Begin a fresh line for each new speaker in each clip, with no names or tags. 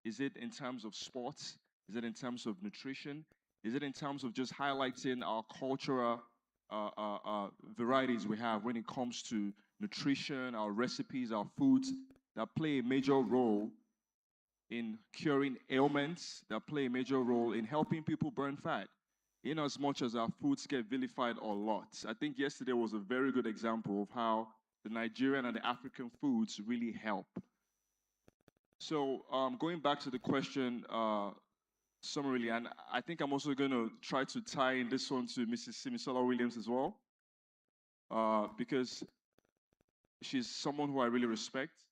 Is it in terms of sports? Is it in terms of nutrition? Is it in terms of just highlighting our cultural varieties we have when it comes to nutrition, our recipes, our foods that play a major role in curing ailments, that play a major role in helping people burn fat, in as much as our foods get vilified a lot. I think yesterday was a very good example of how the Nigerian and the African foods really help. So going back to the question summarily, and I think I'm also going to try to tie in this one to Mrs. Simisola Williams as well, because she's someone who I really respect,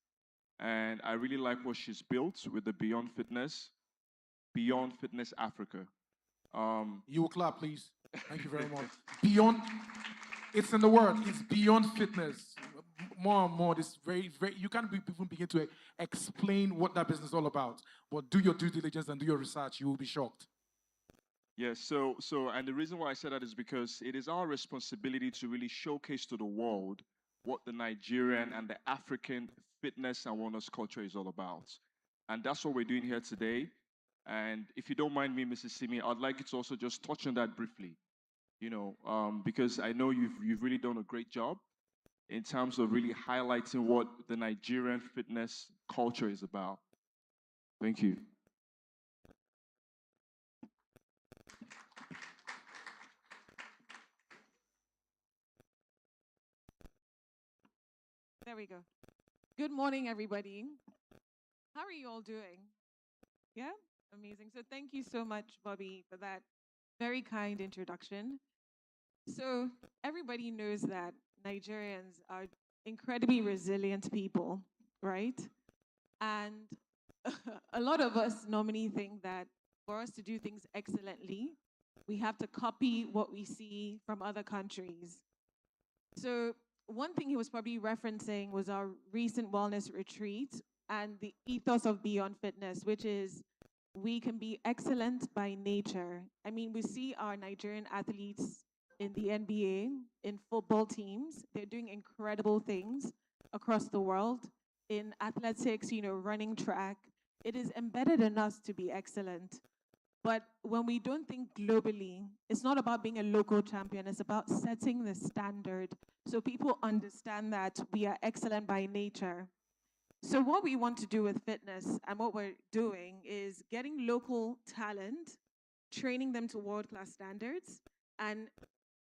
and I really like what she's built with the Beyond Fitness Africa.
You will clap, please. Thank you very much. Beyond, it's in the word. It's beyond fitness. More and more, this very. You can't even begin to explain what that business is all about. But do your due diligence and do your research. You will be shocked.
Yes, and the reason why I said that is because it is our responsibility to really showcase to the world what the Nigerian and the African fitness and wellness culture is all about. And that's what we're doing here today. And if you don't mind me, Mrs. Simi, I'd like you to also just touch on that briefly, because I know you've really done a great job in terms of really highlighting what the Nigerian fitness culture is about. Thank you.
There we go. Good morning, everybody. How are you all doing? Yeah? Amazing. So thank you so much, Bobby, for that very kind introduction. So everybody knows that Nigerians are incredibly resilient people, right? And a lot of us normally think that for us to do things excellently, we have to copy what we see from other countries. So one thing he was probably referencing was our recent wellness retreat and the ethos of Beyond Fitness, which is we can be excellent by nature. I mean, we see our Nigerian athletes in the NBA, in football teams. They're doing incredible things across the world. In athletics, running track, it is embedded in us to be excellent. But when we don't think globally, it's not about being a local champion, it's about setting the standard so people understand that we are excellent by nature. So what we want to do with fitness and what we're doing is getting local talent, training them to world-class standards, and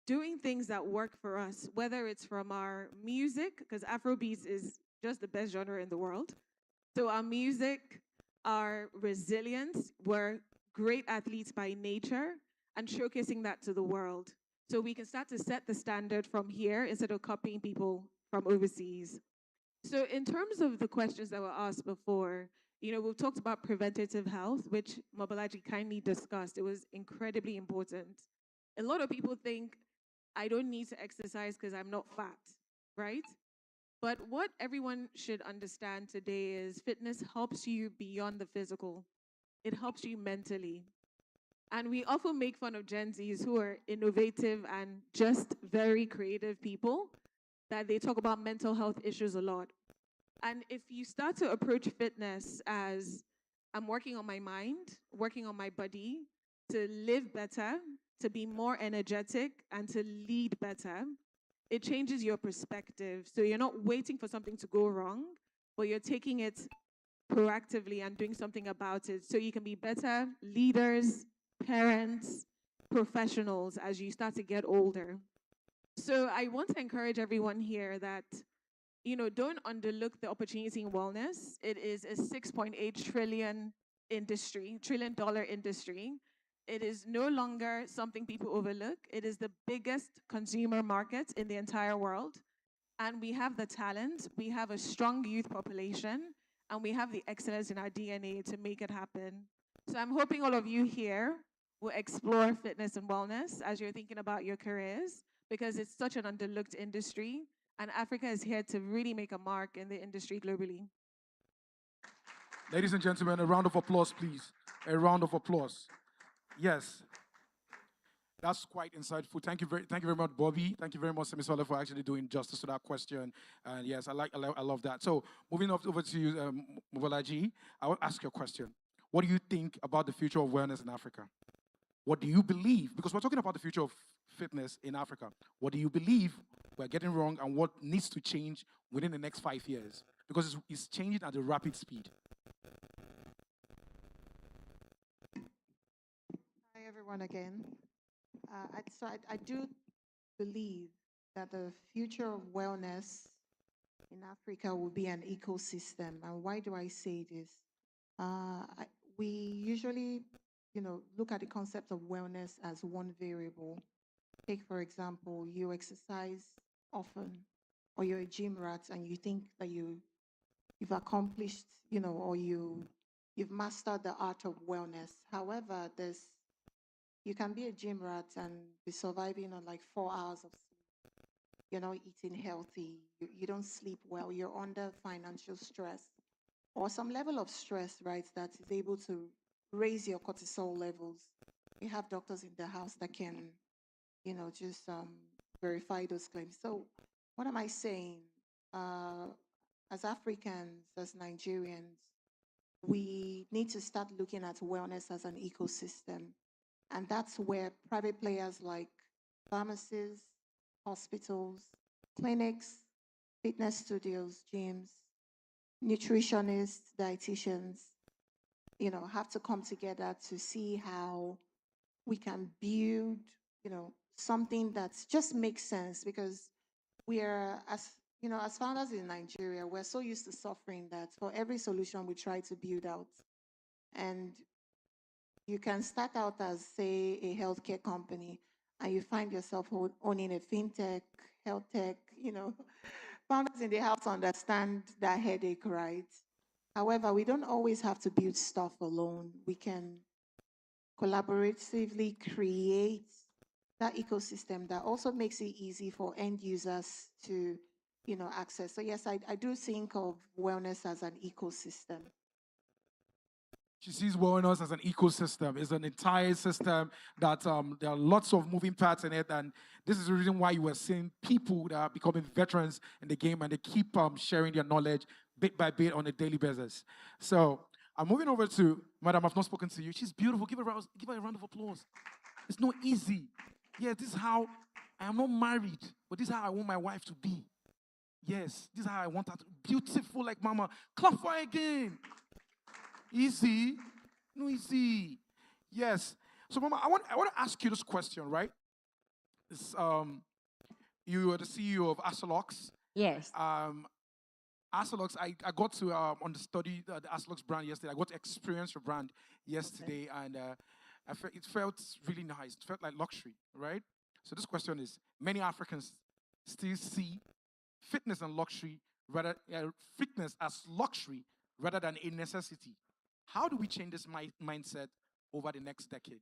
doing things that work for us, whether it's from our music, because Afrobeats is just the best genre in the world. So our music, our resilience, we're great athletes by nature, and showcasing that to the world. So we can start to set the standard from here instead of copying people from overseas. So in terms of the questions that were asked before, we've talked about preventative health, which Mobalaji kindly discussed. It was incredibly important. A lot of people think, I don't need to exercise because I'm not fat, right? But what everyone should understand today is fitness helps you beyond the physical. It helps you mentally. And we often make fun of Gen Zs who are innovative and just very creative people, that they talk about mental health issues a lot. And if you start to approach fitness as, I'm working on my mind, working on my body, to live better, to be more energetic, and to lead better, it changes your perspective. So you're not waiting for something to go wrong, but you're taking it proactively and doing something about it. So you can be better leaders, parents, professionals as you start to get older. So I want to encourage everyone here that, don't underlook the opportunity in wellness. It is a $6.8 trillion trillion dollar industry. It is no longer something people overlook. It is the biggest consumer market in the entire world. And we have the talent, we have a strong youth population, and we have the excellence in our DNA to make it happen. So I'm hoping all of you here will explore fitness and wellness as you're thinking about your careers, because it's such an underlooked industry, and Africa is here to really make a mark in the industry globally.
Ladies and gentlemen, a round of applause, please. A round of applause. Yes. That's quite insightful. Thank you very much, Bobby. Thank you very much, Simisola, for actually doing justice to that question. And yes, I love that. So moving over to you, Mobalaji, I will ask you a question. What do you think about the future of wellness in Africa? What do you believe? Because we're talking about the future of fitness in Africa. What do you believe we're getting wrong and what needs to change within the next 5 years? Because it's changing at a rapid speed.
Hi, everyone, again. I do believe that the future of wellness in Africa will be an ecosystem. And why do I say this? We usually, look at the concept of wellness as one variable. Take, for example, you exercise often, or you're a gym rat, and you think that you've accomplished, or you've mastered the art of wellness. However, you can be a gym rat and be surviving on like 4 hours of sleep. You're not eating healthy. You don't sleep well. You're under financial stress or some level of stress, right, that is able to raise your cortisol levels. We have doctors in the house that can, just verify those claims. So, what am I saying? Uh, as Africans, as Nigerians, we need to start looking at wellness as an ecosystem. And that's where private players like pharmacies, hospitals, clinics, fitness studios, gyms, nutritionists, dietitians, have to come together to see how we can build, something that just makes sense because we are, as founders in Nigeria, we're so used to suffering that for every solution we try to build out. And you can start out as, say, a healthcare company, and you find yourself owning a fintech, health tech, Founders in the house understand that headache, right? However, we don't always have to build stuff alone. We can collaboratively create that ecosystem that also makes it easy for end users to, access. So yes, I do think of wellness as an ecosystem.
She sees wellness as an ecosystem. It's an entire system that there are lots of moving parts in it, and this is the reason why you are seeing people that are becoming veterans in the game, and they keep sharing their knowledge bit by bit on a daily basis. So I'm moving over to Madam. I've not spoken to you. She's beautiful. Give her a round of applause. It's not easy. Yeah, this is how I am not married, but this is how I want my wife to be. Yes, this is how I want her to be beautiful like Mama. Clap for her again. Easy. No easy. Yes. So, Mama, I want to ask you this question, right? It's, you are the CEO of Astrolox.
Yes.
Astrolox, I got to understudy the Astrolox brand yesterday. I got to experience your brand yesterday, and it felt really nice. It felt like luxury, right? So this question is: many Africans still see fitness and luxury fitness as luxury rather than a necessity. How do we change this mindset over the next decade?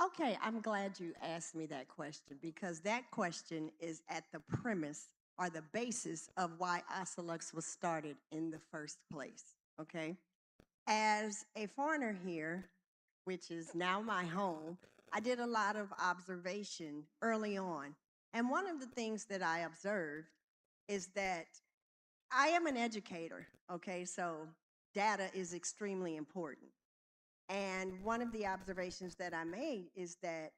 Okay, I'm glad you asked me that question because that question is at the premise or the basis of why Asalux was started in the first place. Okay, as a foreigner here, which is now my home, I did a lot of observation early on. And one of the things that I observed is that I am an educator, okay? So data is extremely important. And one of the observations that I made is that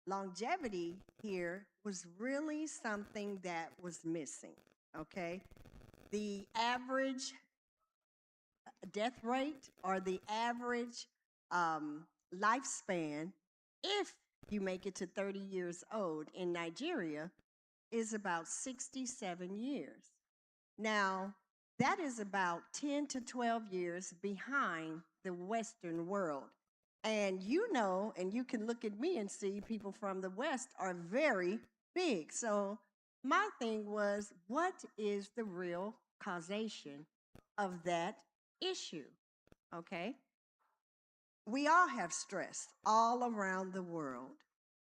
longevity here was really something that was missing, okay? The average death rate or the average lifespan, if you make it to 30 years old in Nigeria, is about 67 years. Now, that is about 10 to 12 years behind the Western world. And and you can look at me and see people from the West are very big. So my thing was, what is the real causation of that issue? Okay? We all have stress all around the world.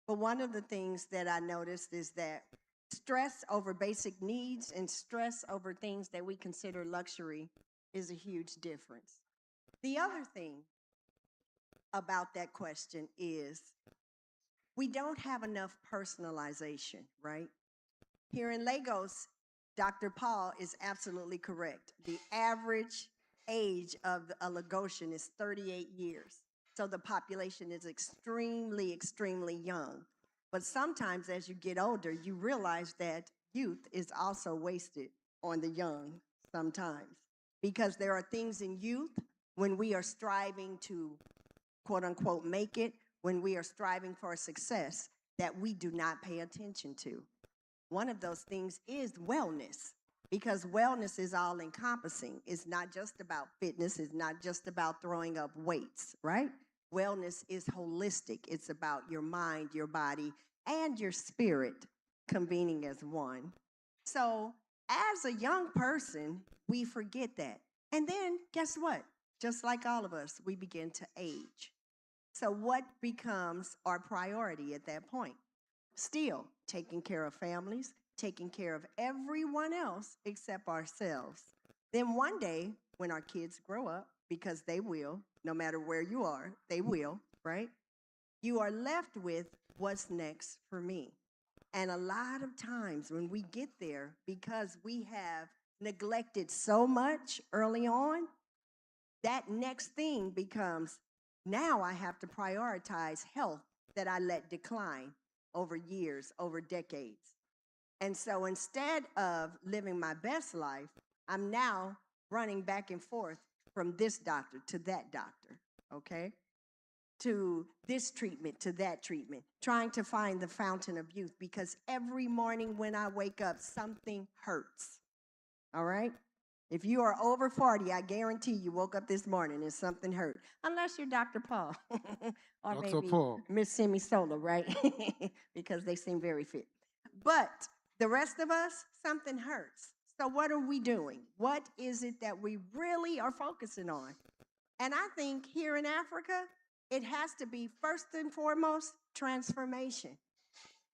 But one of the things that I noticed is that stress over basic needs and stress over things that we consider luxury is a huge difference. The other thing about that question is we don't have enough personalization, right? Here in Lagos, Dr. Paul is absolutely correct. The average age of a Lagosian is 38 years. So the population is extremely, extremely young. But sometimes as you get older, you realize that youth is also wasted on the young sometimes. Because there are things in youth when we are striving to, quote unquote, make it, when we are striving for success, that we do not pay attention to. One of those things is wellness, because wellness is all encompassing. It's not just about fitness, it's not just about throwing up weights, right? Wellness is holistic. It's about your mind, your body, and your spirit convening as one. So, as a young person, we forget that. And then, guess what? Just like all of us, we begin to age. So, what becomes our priority at that point? Still, taking care of families, taking care of everyone else except ourselves. Then one day, when our kids grow up, because they will, no matter where you are, they will, right? You are left with what's next for me. And a lot of times when we get there, because we have neglected so much early on, that next thing becomes, now I have to prioritize health that I let decline over years, over decades. And so instead of living my best life, I'm now running back and forth from this doctor to that doctor, okay? To this treatment, to that treatment, trying to find the fountain of youth, because every morning when I wake up, something hurts, all right? If you are over 40, I guarantee you woke up this morning and something hurt, unless you're Dr. Paul or
Dr.
maybe
Paul.
Miss Simi Sola, right? Because they seem very fit. But the rest of us, something hurts. So what are we doing? What is it that we really are focusing on? And I think here in Africa, it has to be first and foremost transformation.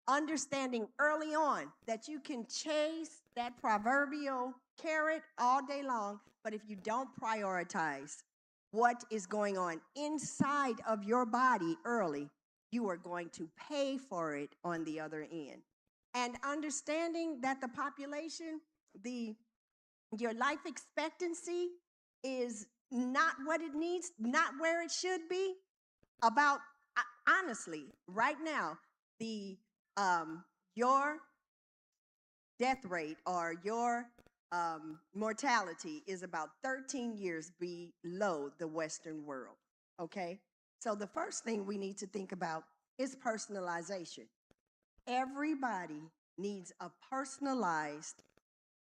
Understanding early on that you can chase that proverbial carrot all day long, but if you don't prioritize what is going on inside of your body early, you are going to pay for it on the other end. And understanding that the population, your life expectancy is not what it needs, not where it should be. About honestly, right now, the your death rate or your mortality is about 13 years below the Western world. Okay, so the first thing we need to think about is personalization. Everybody needs a personalized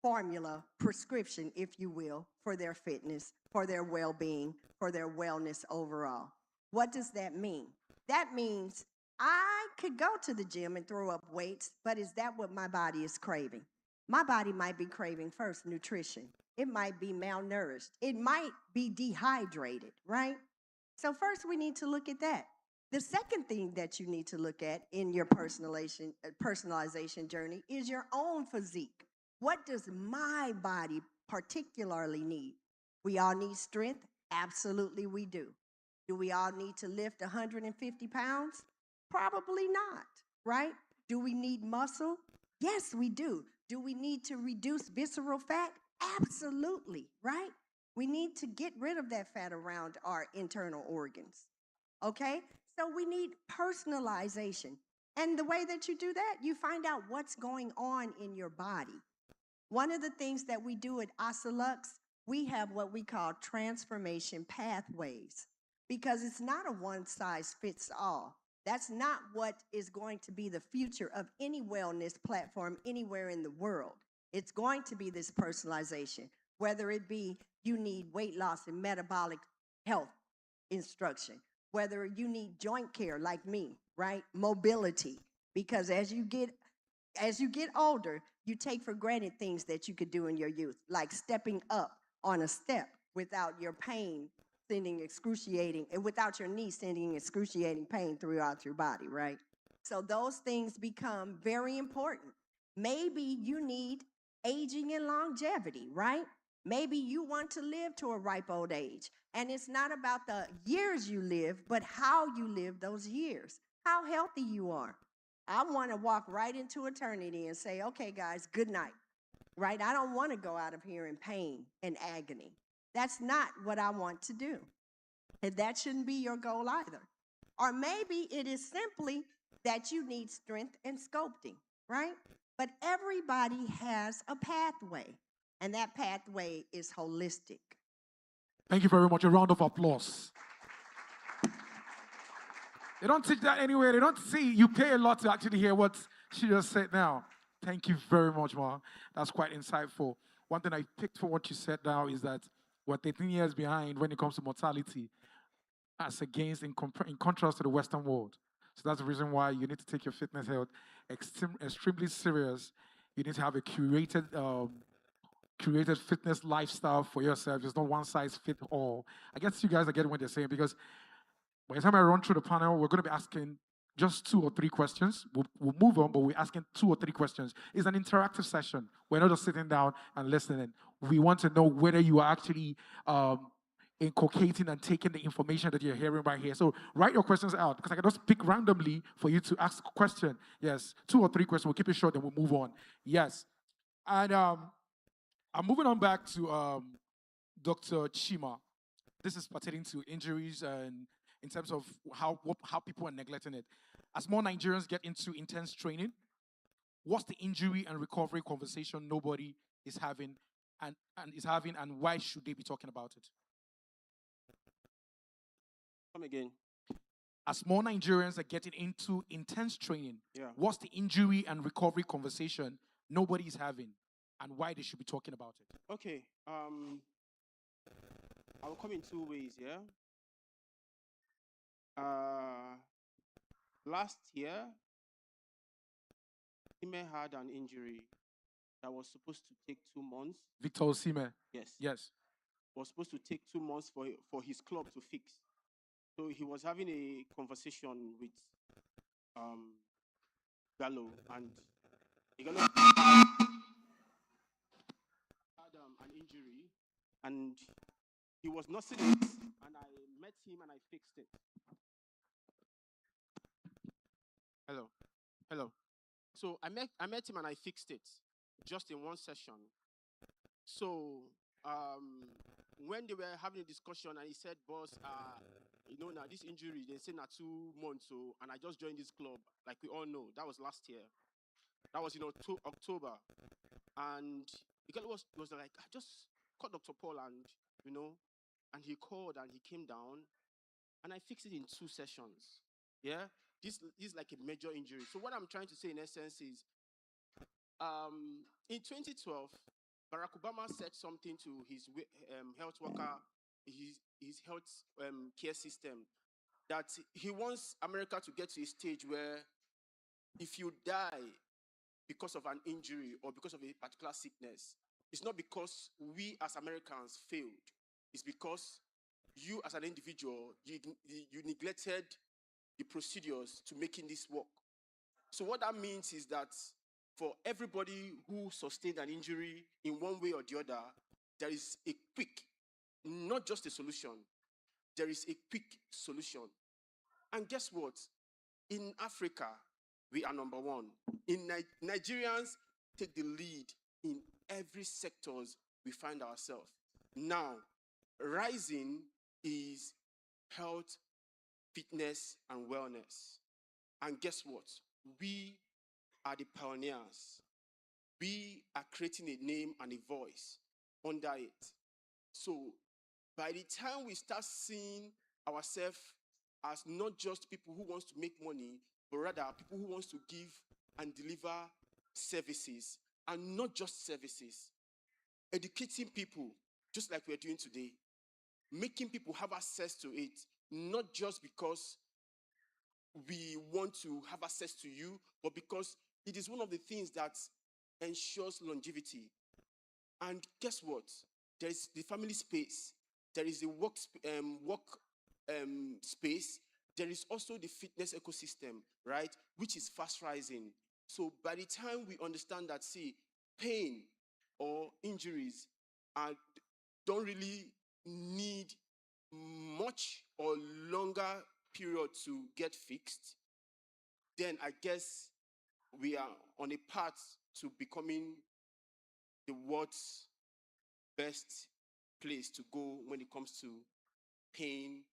formula, prescription, if you will, for their fitness, for their well-being, for their wellness overall. What does that mean? That means I could go to the gym and throw up weights, but is that what my body is craving? My body might be craving first nutrition. It might be malnourished. It might be dehydrated, right? So first we need to look at that. The second thing that you need to look at in your personalization journey is your own physique. What does my body particularly need? We all need strength? Absolutely we do. Do we all need to lift 150 pounds? Probably not, right? Do we need muscle? Yes, we do. Do we need to reduce visceral fat? Absolutely, right? We need to get rid of that fat around our internal organs, okay? So we need personalization. And the way that you do that, you find out what's going on in your body. One of the things that we do at Osilux, we have what we call transformation pathways, because it's not a one size fits all. That's not what is going to be the future of any wellness platform anywhere in the world. It's going to be this personalization, whether it be you need weight loss and metabolic health instruction, whether you need joint care like me, right? Mobility, because as you get older, you take for granted things that you could do in your youth, like stepping up on a step without your pain sending excruciating, and without your knee sending excruciating pain throughout your body, right? So those things become very important. Maybe you need aging and longevity, right? Maybe you want to live to a ripe old age. And it's not about the years you live, but how you live those years, how healthy you are. I want to walk right into eternity and say, okay, guys, good night, right? I don't want to go out of here in pain and agony. That's not what I want to do. And that shouldn't be your goal either. Or maybe it is simply that you need strength and sculpting, right? But everybody has a pathway, and that pathway is holistic.
Thank you very much. A round of applause. They don't teach that anywhere. They don't see. You pay a lot to actually hear what she just said now. Thank you very much, Ma. That's quite insightful. One thing I picked for what you said now is that we're 13 years behind when it comes to mortality, as against in contrast to the Western world. So that's the reason why you need to take your fitness health extremely serious. You need to have a curated fitness lifestyle for yourself. It's not one size fit all. I guess you guys are getting what they're saying, because by the time I run through the panel, we're going to be asking just 2 or 3 questions. We'll move on, but we're asking 2 or 3 questions. It's an interactive session. We're not just sitting down and listening. We want to know whether you are actually inculcating and taking the information that you're hearing right here. So write your questions out, because I can just pick randomly for you to ask a question. Yes, 2 or 3 questions. We'll keep it short and we'll move on. Yes. And I'm moving on back to Dr. Chima. This is pertaining to injuries and in terms of how people are neglecting it. As more Nigerians get into intense training, what's the injury and recovery conversation nobody is having and why should they be talking about it?
Come again.
As more Nigerians are getting into intense training,
Yeah.
what's the injury and recovery conversation nobody is having and why they should be talking about it?
Okay. I'll come in 2 ways, yeah. Last year, Ime had an injury that was supposed to take 2 months.
Victor Osimhen.
Yes.
Yes.
Was supposed to take 2 months for his club to fix. So he was having a conversation with Gallo, and Gallo had an injury, and he was nursing it, and I met him and I fixed it. Hello. So I met him and I fixed it just in one session. So when they were having a discussion and he said, boss, now this injury, they say now 2 months, so, and I just joined this club, like we all know, that was last year. That was, October. And the guy was like, I just called Dr. Paul and and he called and he came down and I fixed it in 2 sessions. Yeah? This is like a major injury. So what I'm trying to say in essence is, in 2012, Barack Obama said something to his health worker, his health care system, that he wants America to get to a stage where if you die because of an injury or because of a particular sickness, it's not because we as Americans failed. It's because you as an individual, you neglected the procedures to making this work. So what that means is that for everybody who sustained an injury in one way or the other, there is a quick, not just a solution, there is a quick solution. And guess what? In Africa, we are number 1. Nigerians take the lead in every sectors we find ourselves. Now, rising is health, fitness, and wellness. And guess what? We are the pioneers. We are creating a name and a voice under it. So by the time we start seeing ourselves as not just people who wants to make money, but rather people who wants to give and deliver services, and not just services, educating people, just like we're doing today, making people have access to it, not just because we want to have access to you, but because it is one of the things that ensures longevity. And guess what? There is the family space. There is the work space. There is also the fitness ecosystem, right? Which is fast rising. So by the time we understand that, see, pain or injuries don't really need much or longer period to get fixed, then I guess we are on a path to becoming the world's best place to go when it comes to pain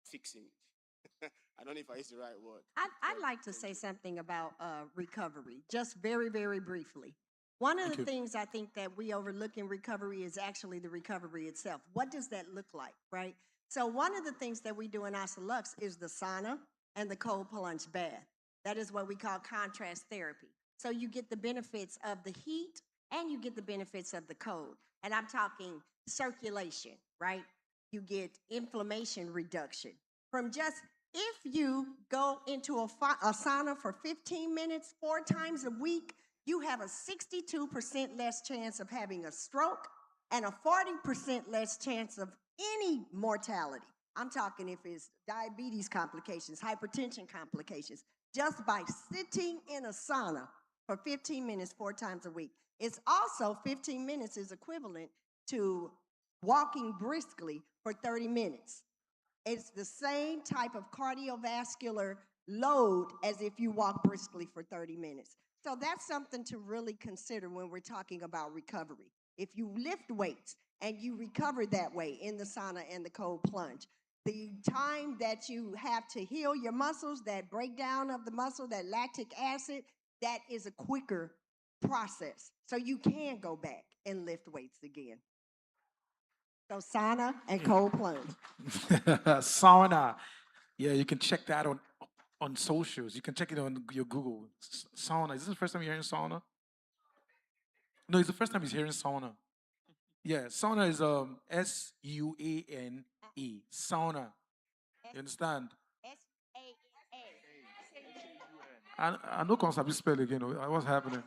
fixing. I don't know if I used the right word.
I'd like to say something about recovery, just very, very briefly. One of
Thank
the
you.
things I think that we overlook in recovery is actually the recovery itself. What does that look like, right? So one of the things that we do in Asa Lux is the sauna and the cold plunge bath. That is what we call contrast therapy. So you get the benefits of the heat and you get the benefits of the cold. And I'm talking circulation, right? You get inflammation reduction from just if you go into a sauna for 15 minutes 4 times a week, you have a 62% less chance of having a stroke and a 40% less chance of any mortality. I'm talking if it's diabetes complications, hypertension complications, just by sitting in a sauna for 15 minutes 4 times a week. It's also 15 minutes is equivalent to walking briskly for 30 minutes. It's the same type of cardiovascular load as if you walk briskly for 30 minutes. So that's something to really consider when we're talking about recovery. If you lift weights and you recover that way in the sauna and the cold plunge, the time that you have to heal your muscles, that breakdown of the muscle, that lactic acid, that is a quicker process. So you can go back and lift weights again. So sauna and cold plunge.
Sauna. Yeah, you can check that on socials. You can check it on your Google. Sauna. Is this the first time you're hearing sauna? No, it's the first time he's hearing sauna. Yeah, sauna is SUANE. Sauna. You understand? I know can't sabi spell again. What's happening?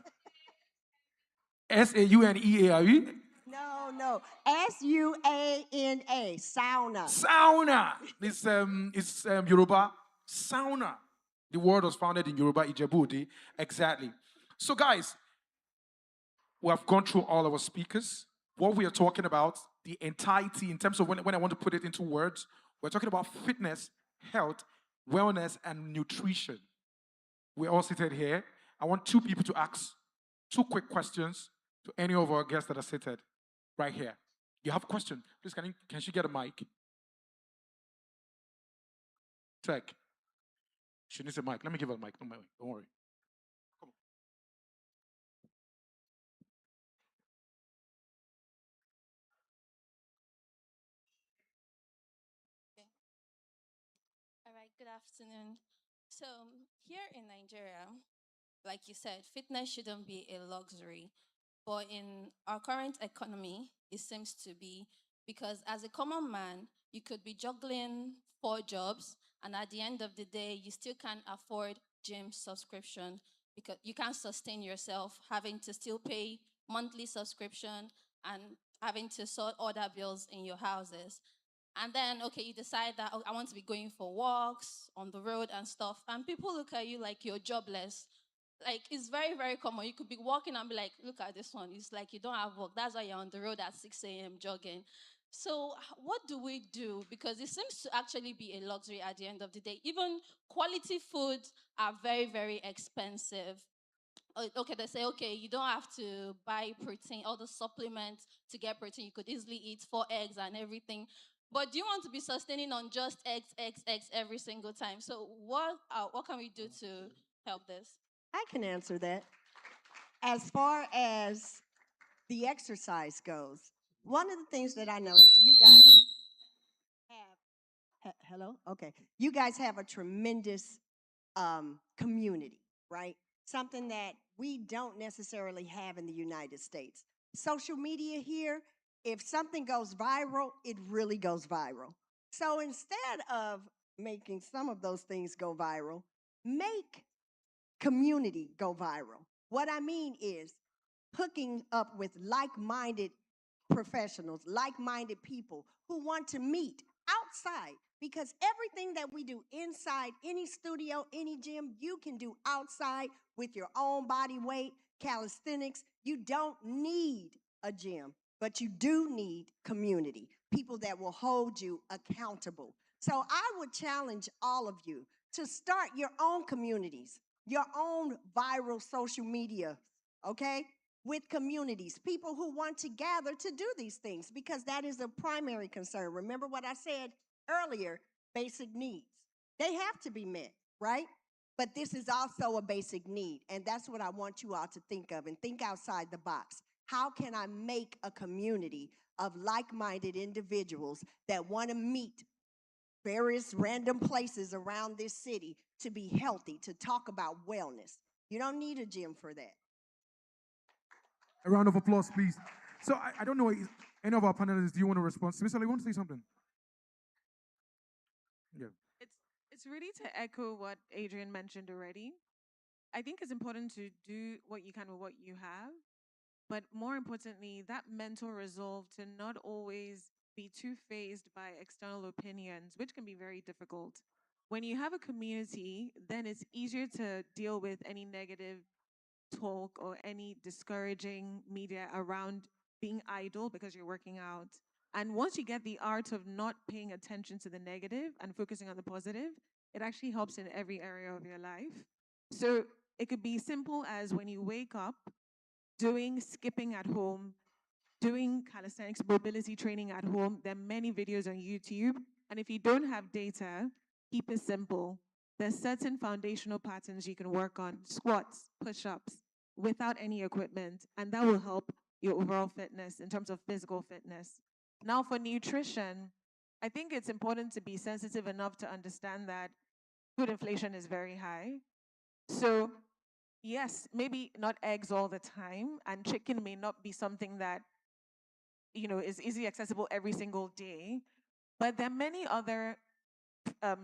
SAUNEA. Are you?
No. SUANA. Sauna.
Sauna. It's Yoruba. Sauna. The word was founded in Yoruba, Ijebu. Exactly. So, guys, we have gone through all our speakers. What we are talking about, the entirety, in terms of when I want to put it into words, we're talking about fitness, health, wellness, and nutrition. We're all seated here. I want two people to ask 2 quick questions to any of our guests that are seated right here. You have a question? Please, can she get a mic? Tech. She needs a mic. Let me give her a mic. Don't worry. Come on.
Okay. All right, good afternoon. So, here in Nigeria, like you said, fitness shouldn't be a luxury. But in our current economy, it seems to be because as a common man, you could be juggling 4 jobs, and at the end of the day, you still can't afford gym subscription because you can't sustain yourself having to still pay monthly subscription and having to sort other bills in your houses. And then, okay, you decide that, oh, I want to be going for walks on the road and stuff. And people look at you like you're jobless. Like, it's very, very common. You could be walking and be like, look at this one. It's like you don't have work. That's why you're on the road at 6 a.m. jogging. So, what do we do? Because it seems to actually be a luxury at the end of the day. Even quality foods are very, very expensive. Okay, they say, okay, you don't have to buy protein, all the supplements to get protein. You could easily eat 4 eggs and everything. But do you want to be sustaining on just eggs every single time? So what can we do to help this?
I can answer that. As far as the exercise goes, one of the things that I noticed, you guys have, hello? Okay. You guys have a tremendous community, right? Something that we don't necessarily have in the United States. Social media here, if something goes viral, it really goes viral. So instead of making some of those things go viral, make community go viral. What I mean is hooking up with like minded professionals, like minded people who want to meet outside. Because everything that we do inside any studio, any gym, you can do outside with your own body weight, calisthenics. You don't need a gym, but you do need community, people that will hold you accountable. So I would challenge all of you to start your own communities, your own viral social media, okay? with communities, people who want to gather to do these things, because that is a primary concern. Remember what I said earlier, basic needs. They have to be met, right? But this is also a basic need, and that's what I want you all to think of and think outside the box. How can I make a community of like-minded individuals that want to meet various random places around this city to be healthy, to talk about wellness? You don't need a gym for that.
A round of applause, please. So I don't know, any of our panelists, do you want to respond? Mr. Lee, you want to say something? Yeah.
It's really to echo what Adrian mentioned already. I think it's important to do what you can with what you have, but more importantly, that mental resolve to not always be too phased by external opinions, which can be very difficult. When you have a community, then it's easier to deal with any negative talk or any discouraging media around being idle because you're working out. And once you get the art of not paying attention to the negative and focusing on the positive, it actually helps in every area of your life. So it could be simple as when you wake up, doing skipping at home, doing calisthenics mobility training at home. There are many videos on YouTube. And if you don't have data, keep it simple. There's certain foundational patterns you can work on, squats, push-ups, without any equipment, and that will help your overall fitness in terms of physical fitness. Now for nutrition, I think it's important to be sensitive enough to understand that food inflation is very high. So yes, maybe not eggs all the time, and chicken may not be something that is easily accessible every single day, but there are many other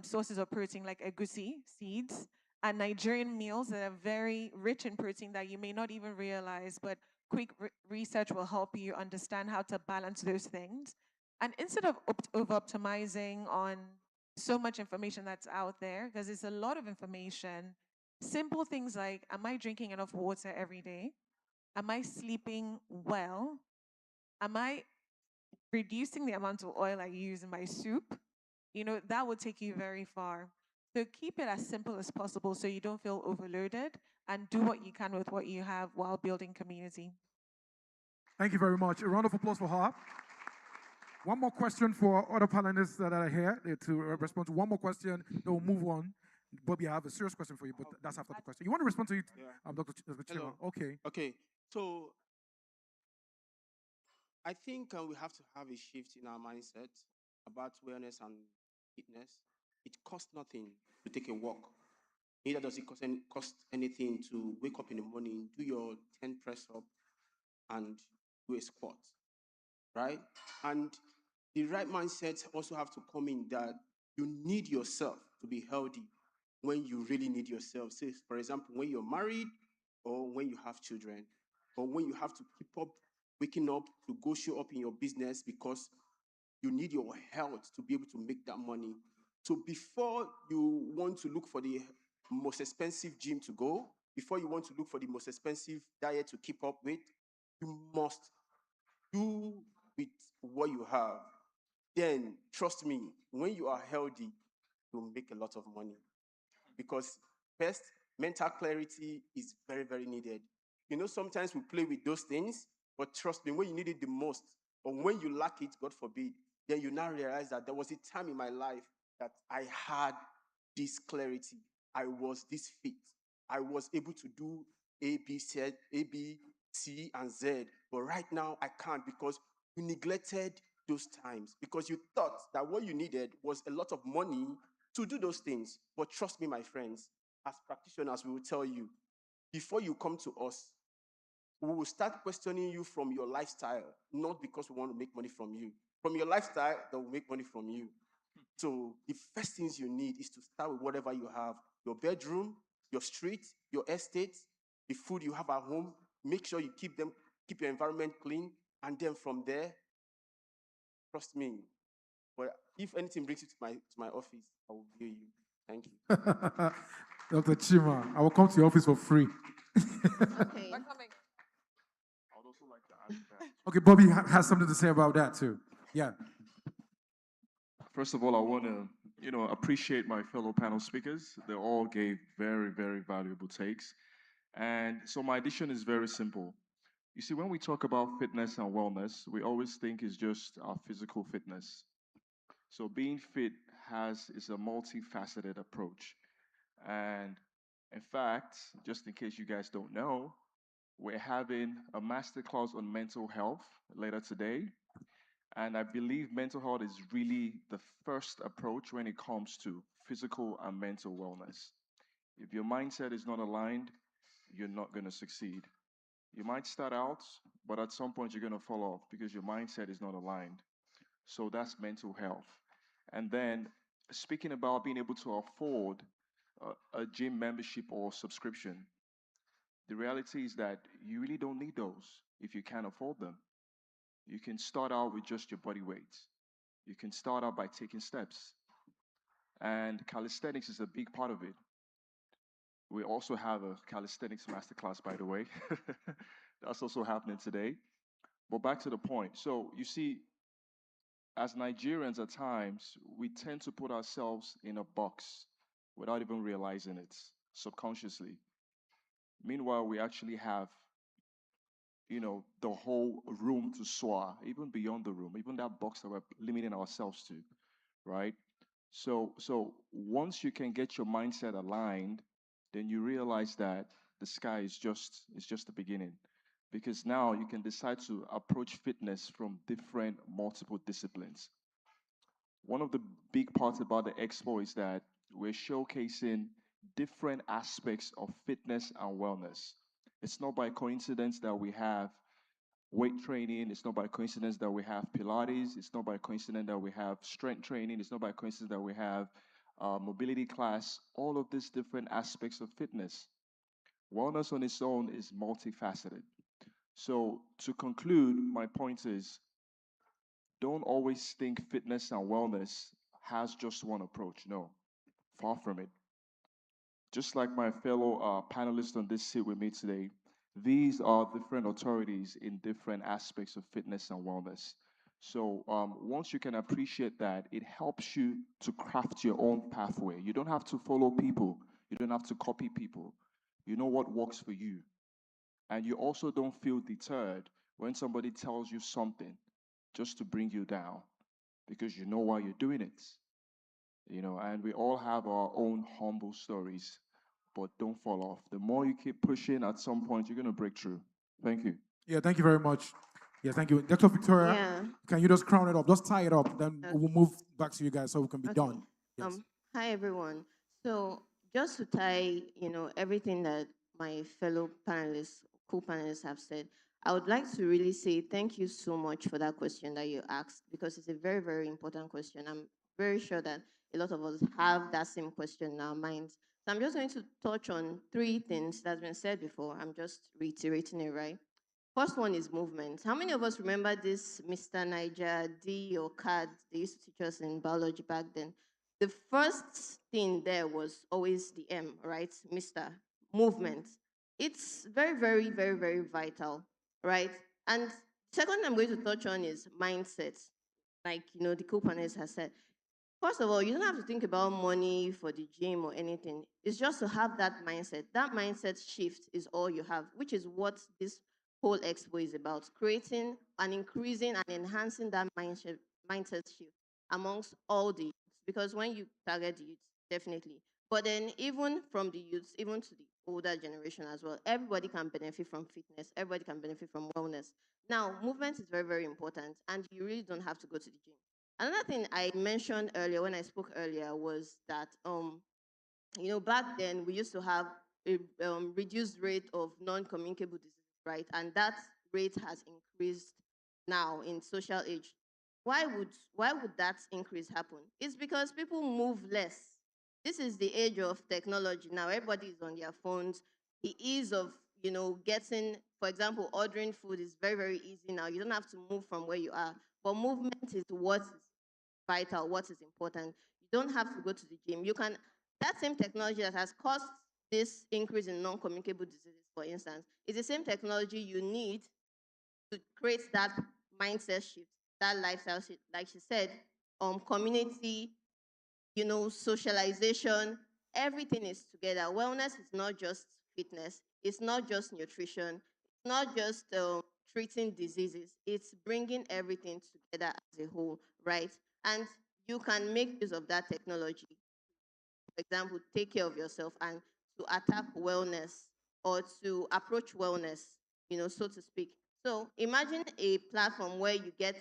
sources of protein like egusi seeds and Nigerian meals that are very rich in protein that you may not even realize, but quick research will help you understand how to balance those things. And instead of over optimizing on so much information that's out there, because it's a lot of information, simple things like, am I drinking enough water every day? Am I sleeping well? Am I reducing the amount of oil I use in my soup? That will take you very far. So keep it as simple as possible so you don't feel overloaded, and do what you can with what you have while building community.
Thank you very much. A round of applause for her. One more question for other panelists that are here to respond to one more question. Then we'll move on. Bobby, I have a serious question for you, but that's after the question. You want to respond to it,
Yeah.
Dr. Chima? Okay.
Okay. So I think we have to have a shift in our mindset about wellness and fitness. It costs nothing to take a walk. Neither does it cost anything to wake up in the morning, do your 10 press up, and do a squat, right? And the right mindset also have to come in that you need yourself to be healthy when you really need yourself. Say, for example, when you're married or when you have children, or when you have to keep up, waking up to go show up in your business because you need your health to be able to make that money. So before you want to look for the most expensive gym to go, before you want to look for the most expensive diet to keep up with, you must do with what you have. Then trust me, when you are healthy, you'll make a lot of money. Because first, mental clarity is very, very needed. Sometimes we play with those things, but trust me, when you need it the most, or when you lack it, God forbid, then you now realize that there was a time in my life that I had this clarity. I was this fit. I was able to do A, B, C, and Z. But right now, I can't because you neglected those times, because you thought that what you needed was a lot of money to do those things. But trust me, my friends, as practitioners, we will tell you, before you come to us, we will start questioning you from your lifestyle, not because we want to make money from you. From your lifestyle, that will make money from you. So the first things you need is to start with whatever you have. Your bedroom, your street, your estate, the food you have at home. Make sure you keep your environment clean. And then from there, trust me. But if anything brings you to my office, I will bill you. Thank you.
Dr. Chima, I will come to your office for free.
Okay.
We're coming.
I would also like to add to that.
Okay, Bobby has something to say about that too. Yeah.
First of all, I want to, appreciate my fellow panel speakers. They all gave very, very valuable takes. And so my addition is very simple. You see, when we talk about fitness and wellness, we always think it's just our physical fitness. So being fit has is a multifaceted approach. And in fact, just in case you guys don't know, we're having a masterclass on mental health later today. And I believe mental health is really the first approach when it comes to physical and mental wellness. If your mindset is not aligned, you're not going to succeed. You might start out, but at some point you're going to fall off because your mindset is not aligned. So that's mental health. And then speaking about being able to afford a gym membership or subscription, the reality is that you really don't need those if you can't afford them. You can start out with just your body weight. You can start out by taking steps. And calisthenics is a big part of it. We also have a calisthenics masterclass, by the way. That's also happening today. But back to the point. So you see, as Nigerians, at times, we tend to put ourselves in a box without even realizing it subconsciously. Meanwhile, we actually have, the whole room to soar, even beyond the room, even that box that we're limiting ourselves to, right? So once you can get your mindset aligned, then you realize that the sky is just the beginning. Because now you can decide to approach fitness from different multiple disciplines. One of the big parts about the expo is that we're showcasing different aspects of fitness and wellness. It's not by coincidence that we have weight training. It's not by coincidence that we have Pilates. It's not by coincidence that we have strength training. It's not by coincidence that we have mobility class. All of these different aspects of fitness. Wellness on its own is multifaceted. So, to conclude, my point is don't always think fitness and wellness has just one approach. No, far from it. Just like my fellow panelists on this seat with me today, these are different authorities in different aspects of fitness and wellness. So once you can appreciate that, it helps you to craft your own pathway. You don't have to follow people. You don't have to copy people. You know what works for you. And you also don't feel deterred when somebody tells you something just to bring you down because you know why you're doing it. And we all have our own humble stories, but don't fall off. The more you keep pushing, at some point, you're going to break through. Thank you.
Yeah, thank you very much. Yeah, thank you. Dr. Victoria,
Yeah.
can you just crown it up? Just tie it up. Then
Okay.
we'll move back to you guys so we can be
Okay.
done. Yes.
Hi everyone. So just to tie, everything that my fellow panelists, co-panelists have said, I would like to really say thank you so much for that question that you asked because it's a very, very important question. I'm very sure that a lot of us have that same question in our minds. So I'm just going to touch on three things that's been said before. I'm just reiterating it, right? First one is movement. How many of us remember this Mr. Niger D or CAD? They used to teach us in biology back then. The first thing there was always the M, right? Mr. Movement. It's very, very, very, very vital, right? And second I'm going to touch on is mindset. Like, the co-panelist has said. First of all, you don't have to think about money for the gym or anything. It's just to have that mindset. That mindset shift is all you have, which is what this whole expo is about, creating and increasing and enhancing that mindset shift amongst all the youths. Because when you target the youths, definitely. But then even from the youths, even to the older generation as well, everybody can benefit from fitness. Everybody can benefit from wellness. Now, movement is very, very important, and you really don't have to go to the gym. Another thing I mentioned earlier when I spoke earlier was that back then we used to have a reduced rate of non-communicable diseases, right? And that rate has increased now in social age. Why would that increase happen? It's because people move less. This is the age of technology now. Everybody is on their phones. The ease of getting, for example, ordering food is very, very easy now. You don't have to move from where you are. But movement is what is vital, what is important. You don't have to go to the gym. That same technology that has caused this increase in non-communicable diseases, for instance, is the same technology you need to create that mindset shift, that lifestyle shift. Like she said, community, socialization, everything is together. Wellness is not just fitness, it's not just nutrition, not just treating diseases, it's bringing everything together as a whole, right? And you can make use of that technology, for example, take care of yourself and to attack wellness or to approach wellness, so to speak. So imagine a platform where you get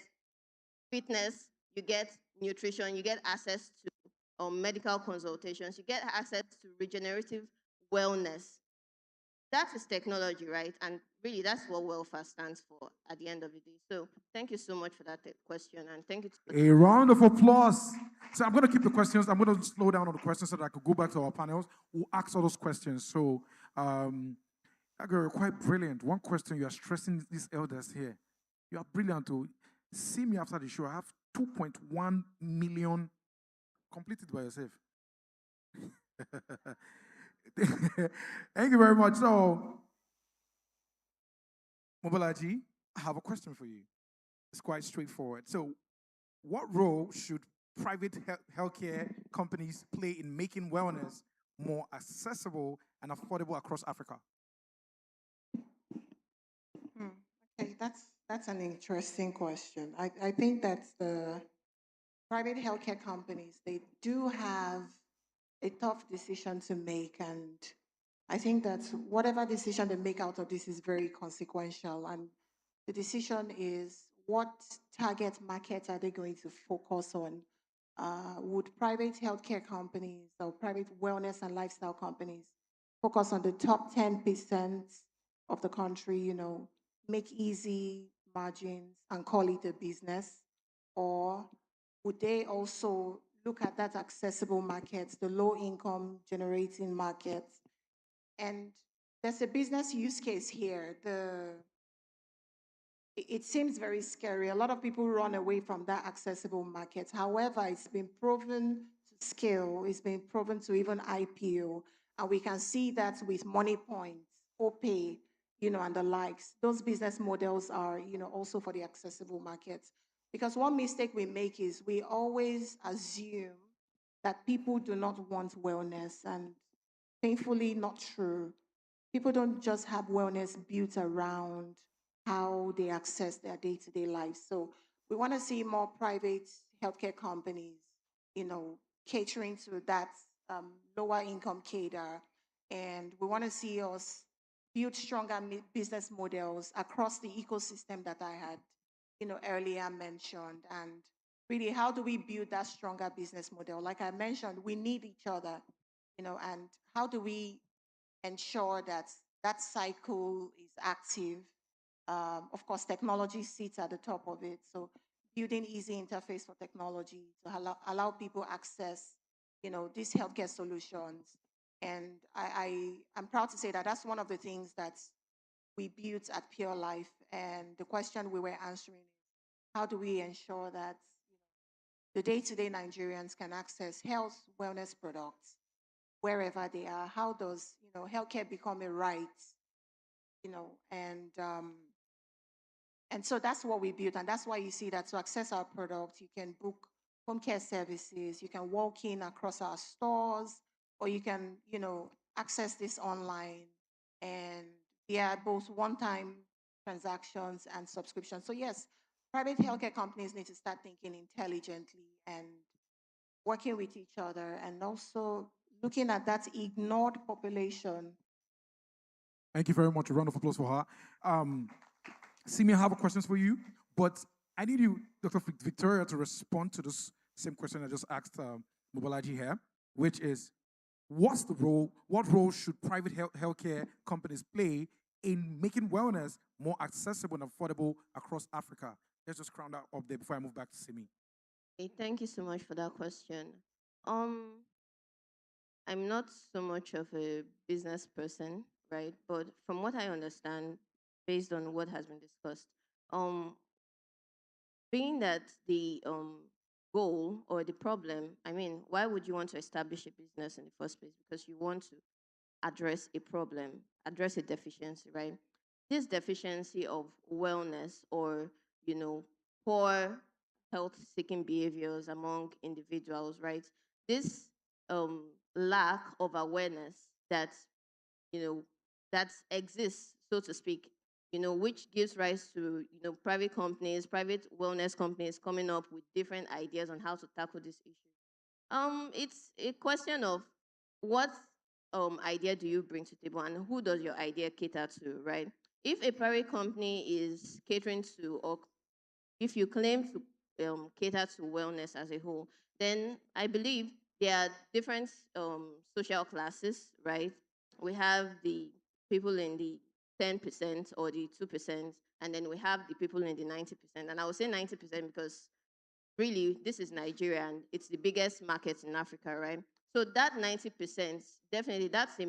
fitness, you get nutrition, you get access to medical consultations, you get access to regenerative wellness. That is technology, right? And really, that's what welfare stands for at the end of the day. So thank you so much for that question, and thank you to
A round of applause. So I'm going to keep the questions. I'm going to slow down on the questions so that I could go back to our panels. We'll ask all those questions. So, you're quite brilliant. One question you are stressing these elders here. You are brilliant to see me after the show. I have 2.1 million completed by yourself. Thank you very much. So, Mobolaji, I have a question for you. It's quite straightforward. So, what role should private healthcare companies play in making wellness more accessible and affordable across Africa?
Okay, that's an interesting question. I think that the private healthcare companies, they do have a tough decision to make, and I think that whatever decision they make out of this is very consequential. And the decision is, what target market are they going to focus on? Would private healthcare companies or private wellness and lifestyle companies focus on the top 10% of the country, make easy margins and call it a business? Or would they also look at that accessible market, the low income generating market? And there's a business use case here. It seems very scary. A lot of people run away from that accessible market. However, it's been proven to scale, it's been proven to even IPO. And we can see that with Money Points, OPay, and the likes. Those business models are, also for the accessible market. Because one mistake we make is we always assume that people do not want wellness, and painfully not true. People don't just have wellness built around how they access their day-to-day life. So we want to see more private healthcare companies, catering to that lower income cadre. And we want to see us build stronger business models across the ecosystem that I had, earlier mentioned. And really, how do we build that stronger business model? Like I mentioned, we need each other, and how do we ensure that that cycle is active? Of course, technology sits at the top of it. So building easy interface for technology to allow people access, these healthcare solutions. And I'm proud to say that that's one of the things that we built at Pure Life. And the question we were answering is, how do we ensure that the day-to-day Nigerians can access health, wellness products wherever they are? How does, healthcare become a right? And so that's what we built, and that's why you see that to access our product, you can book home care services, you can walk in across our stores, or you can, access this online, and they are both one-time transactions and subscriptions. So yes, private healthcare companies need to start thinking intelligently and working with each other, and also looking at that ignored population.
Thank you very much. A round of applause for her. Simi, I have questions for you, but I need you, Dr. Victoria, to respond to this same question I just asked Mobolaji here, which is, what role should private healthcare companies play in making wellness more accessible and affordable across Africa? Let's just crown that up there before I move back to Simi.
Okay, thank you so much for that question. I'm not so much of a business person, right? But from what I understand, based on what has been discussed, um, being that the goal or the problem, I mean, why would you want to establish a business in the first place? Because you want to address a problem, address a deficiency, right? This deficiency of wellness or, poor health seeking behaviors among individuals, right? This lack of awareness that, that exists, so to speak, which gives rise to, private companies, private wellness companies coming up with different ideas on how to tackle this issue. It's a question of what idea do you bring to the table and who does your idea cater to, right? If a private company is catering to, or if you claim to cater to wellness as a whole, then I believe there are different social classes, right? We have the people in the 10% or the 2%, and then we have the people in the 90%. And I would say 90% because really this is Nigeria and it's the biggest market in Africa, right? So that 90%, definitely that's a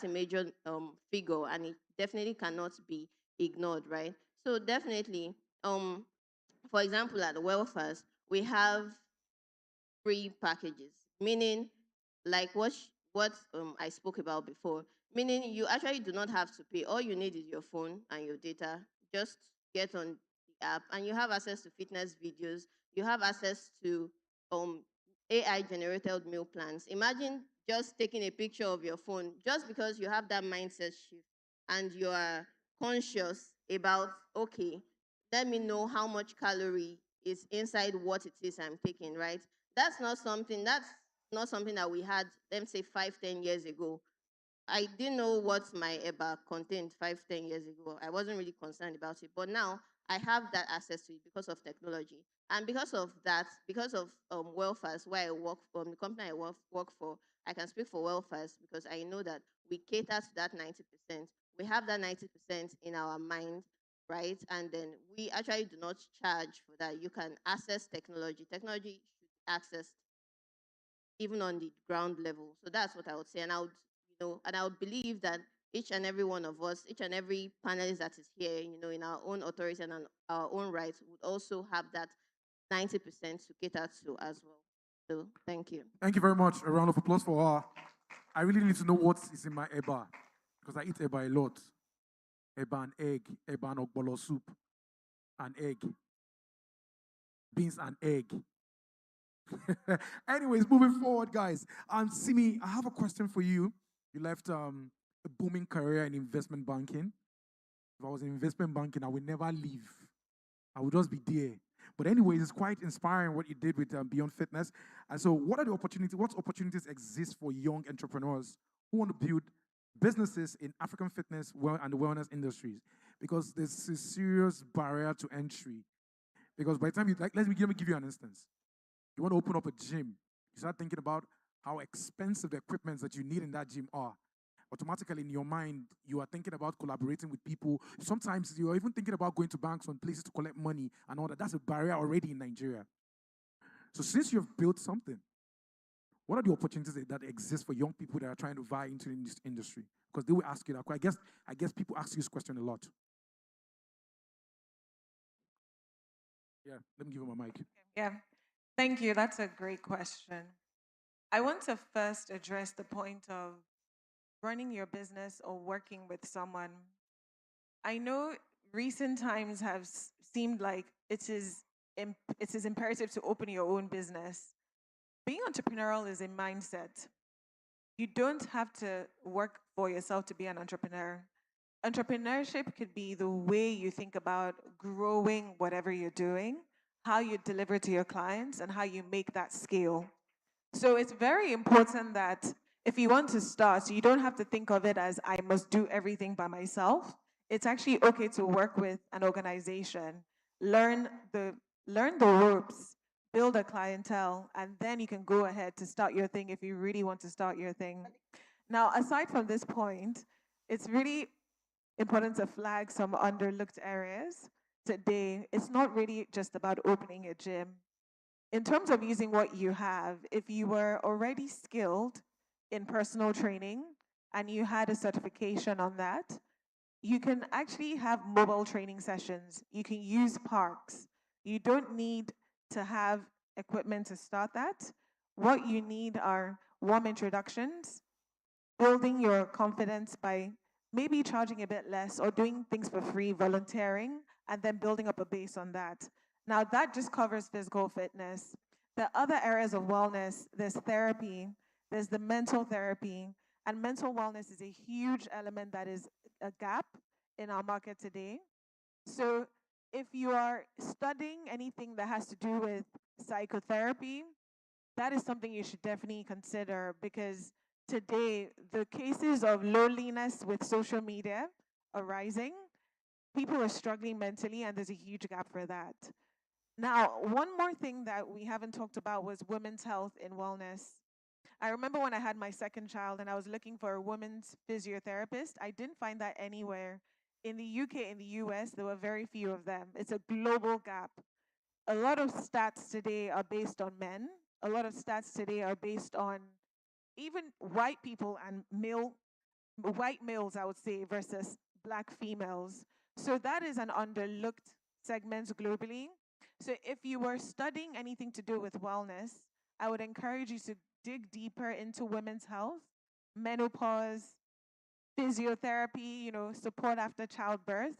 major figure, and it definitely cannot be ignored, right? So definitely, for example, at the welfares, we have free packages, meaning like what I spoke about before, meaning you actually do not have to pay. All you need is your phone and your data. Just get on the app, and you have access to fitness videos. You have access to um, AI generated meal plans. Imagine just taking a picture of your phone, just because you have that mindset shift and you are conscious about, okay, let me know how much calorie is inside what it is I'm taking, right? That's not something that we had, let me say, 5, 10 years ago. I didn't know what my EBA contained 5, 10 years ago. I wasn't really concerned about it. But now I have that access to it because of technology. And because of that, because of welfares, where I work from, the company I work for, I can speak for welfares because I know that we cater to that 90%. We have that 90% in our mind, right? And then we actually do not charge for that. You can access technology. Technology should be accessed even on the ground level. So that's what I would say. And I would believe that each and every one of us, each and every panelist that is here, in our own authority and on our own rights, would also have that 90% to cater to as well. So thank you.
Thank you very much. A round of applause for her. I really need to know what is in my eba because I eat eba a lot. Eba and egg, eba and ogbolo soup, and egg, beans and egg. Anyways, moving forward, guys. Simi, I have a question for you. You left a booming career in investment banking. If I was in investment banking, I would never leave. I would just be there. But anyways, it's quite inspiring what you did with Beyond Fitness. And so, what opportunities exist for young entrepreneurs who want to build businesses in African fitness and the wellness industries? Because there's a serious barrier to entry. Because by the time let me give you an instance. You want to open up a gym, you start thinking about how expensive the equipment that you need in that gym are. Automatically in your mind, you are thinking about collaborating with people. Sometimes you're even thinking about going to banks and places to collect money and all that. That's a barrier already in Nigeria. So since you've built something, what are the opportunities that exist for young people that are trying to vie into this industry? Because they will ask you that. I guess people ask you this question a lot. Yeah, let me give him a mic.
Yeah, thank you. That's a great question. I want to first address the point of running your business or working with someone. I know recent times have seemed like it is imperative to open your own business. Being entrepreneurial is a mindset. You don't have to work for yourself to be an entrepreneur. Entrepreneurship could be the way you think about growing whatever you're doing, how you deliver to your clients, and how you make that scale. So it's very important that if you want to start, you don't have to think of it as I must do everything by myself. It's actually okay to work with an organization, learn the ropes, build a clientele, and then you can go ahead to start your thing if you really want to start your thing. Now, aside from this point, it's really important to flag some underlooked areas today. It's not really just about opening a gym. In terms of using what you have, if you were already skilled in personal training and you had a certification on that, you can actually have mobile training sessions. You can use parks. You don't need to have equipment to start that. What you need are warm introductions, building your confidence by maybe charging a bit less or doing things for free, volunteering, and then building up a base on that. Now, that just covers physical fitness. The other areas of wellness, there's therapy, there's the mental therapy, and mental wellness is a huge element that is a gap in our market today. So if you are studying anything that has to do with psychotherapy, that is something you should definitely consider, because today the cases of loneliness with social media are rising. People are struggling mentally, and there's a huge gap for that. Now, one more thing that we haven't talked about was women's health and wellness. I remember when I had my second child and I was looking for a women's physiotherapist. I didn't find that anywhere. In the UK, in the US, there were very few of them. It's a global gap. A lot of stats today are based on men. A lot of stats today are based on even white people and white males, I would say, versus black females. So that is an underlooked segment globally. So if you were studying anything to do with wellness, I would encourage you to dig deeper into women's health, menopause, physiotherapy, support after childbirth.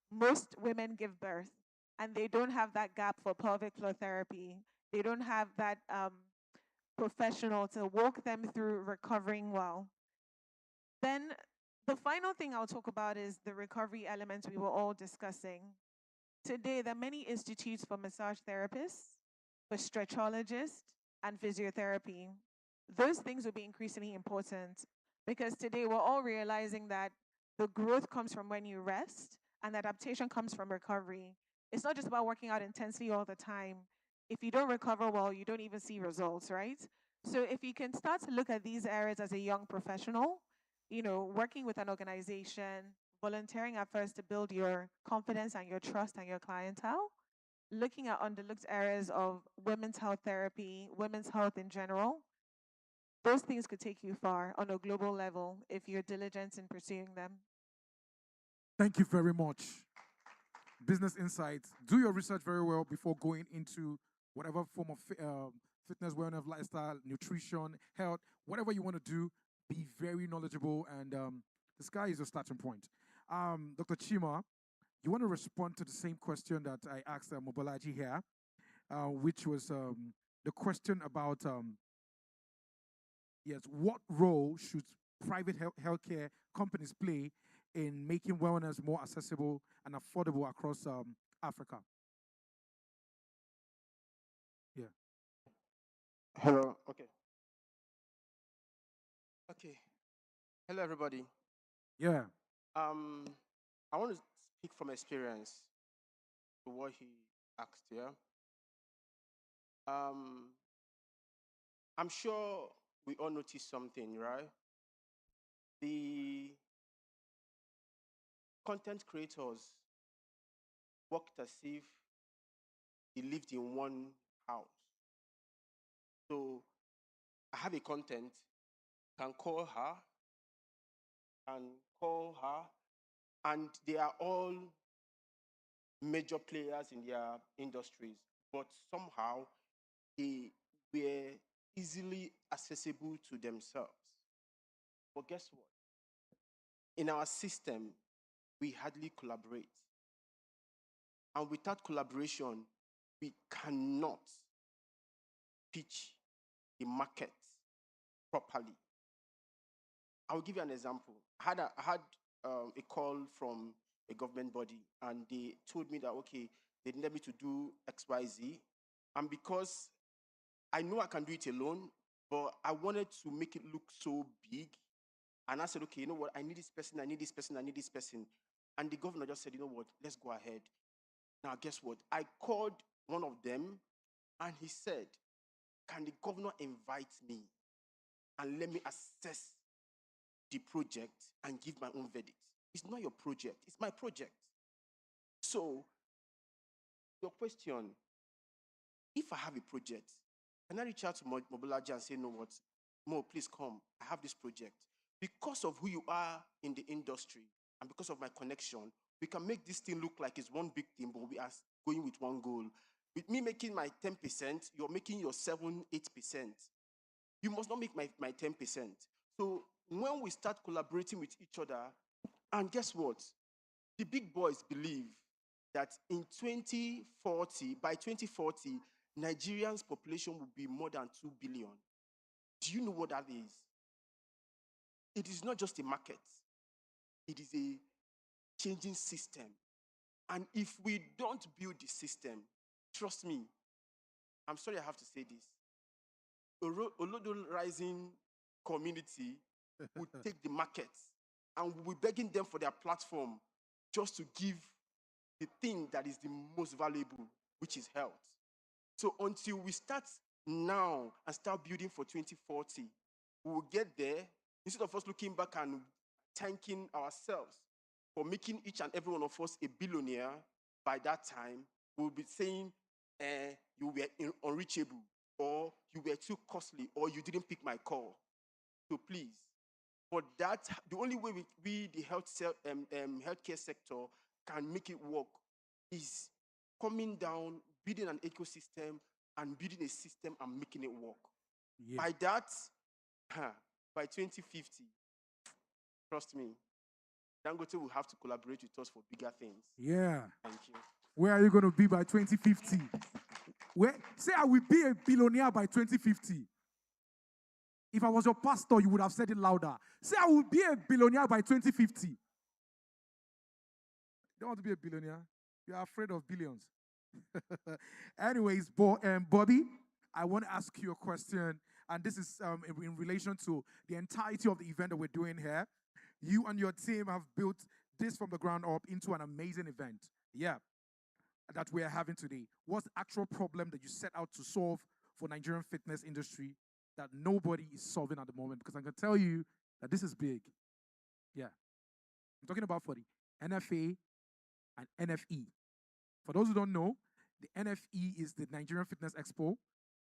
Most women give birth and they don't have that gap for pelvic floor therapy. They don't have that professional to walk them through recovering well. Then the final thing I'll talk about is the recovery elements we were all discussing. Today, there are many institutes for massage therapists, for stretchologists, and physiotherapy. Those things will be increasingly important because today we're all realizing that the growth comes from when you rest and adaptation comes from recovery. It's not just about working out intensely all the time. If you don't recover well, you don't even see results, right? So if you can start to look at these areas as a young professional, working with an organization, volunteering at first to build your confidence and your trust and your clientele, looking at underlooked areas of women's health therapy, women's health in general, those things could take you far on a global level if you're diligent in pursuing them.
Thank you very much. Business Insights. Do your research very well before going into whatever form of fitness, wellness, lifestyle, nutrition, health, whatever you want to do. Be very knowledgeable, and the sky is your starting point. Dr. Chima, you want to respond to the same question that I asked Mobolaji here, which was the question about, yes, what role should private healthcare companies play in making wellness more accessible and affordable across Africa? Yeah.
Hello. Okay. Okay. Hello, everybody.
Yeah.
I want to speak from experience to what he asked here. I'm sure we all noticed something, right? The content creators worked as if they lived in one house. So I have a content, can call her, and they are all major players in their industries, but somehow they were easily accessible to themselves. But guess what? In our system, we hardly collaborate. And without collaboration, we cannot pitch the market properly. I'll give you an example. I had a call from a government body, and they told me that, okay, they needed me to do XYZ. And because I know I can do it alone, but I wanted to make it look so big. And I said, okay, you know what? I need this person, I need this person, I need this person. And the governor just said, you know what? Let's go ahead. Now, guess what? I called one of them, and he said, can the governor invite me and let me assess the project and give my own verdict? It's not your project, it's my project. So, your question, if I have a project, can I reach out to Mobolaji and say, you know what, Mo, please come, I have this project. Because of who you are in the industry and because of my connection, we can make this thing look like it's one big thing, but we are going with one goal. With me making my 10%, you're making your 7-8%. You must not make my 10%. So when we start collaborating with each other, and guess what? The big boys believe that in 2040, by 2040, Nigerians' population will be more than 2 billion. Do you know what that is? It is not just a market. It is a changing system. And if we don't build the system, trust me, I'm sorry I have to say this, Olodo Rising community would take the market and we'll be begging them for their platform just to give the thing that is the most valuable, which is health. So until we start now and start building for 2040, we will get there instead of us looking back and thanking ourselves for making each and every one of us a billionaire. By that time, we'll be saying, you were unreachable, or you were too costly, or you didn't pick my call. So please, for that, the only way we the healthcare sector, can make it work is coming down, building an ecosystem, and building a system and making it work.
Yeah.
By that, by 2050, trust me, Dangote will have to collaborate with us for bigger things.
Yeah.
Thank you.
Where are you going to be by 2050? Say I will be a billionaire by 2050. If I was your pastor, you would have said it louder. Say I will be a billionaire by 2050. You don't want to be a billionaire? You are afraid of billions. Anyways, Bobby, I want to ask you a question, and this is in relation to the entirety of the event that we're doing here. You and your team have built this from the ground up into an amazing event. Yeah, that we are having today. What's the actual problem that you set out to solve for Nigerian fitness industry that nobody is solving at the moment? Because I can tell you that this is big. Yeah. I'm talking about for the NFA and NFE. For those who don't know, the NFE is the Nigerian Fitness Expo,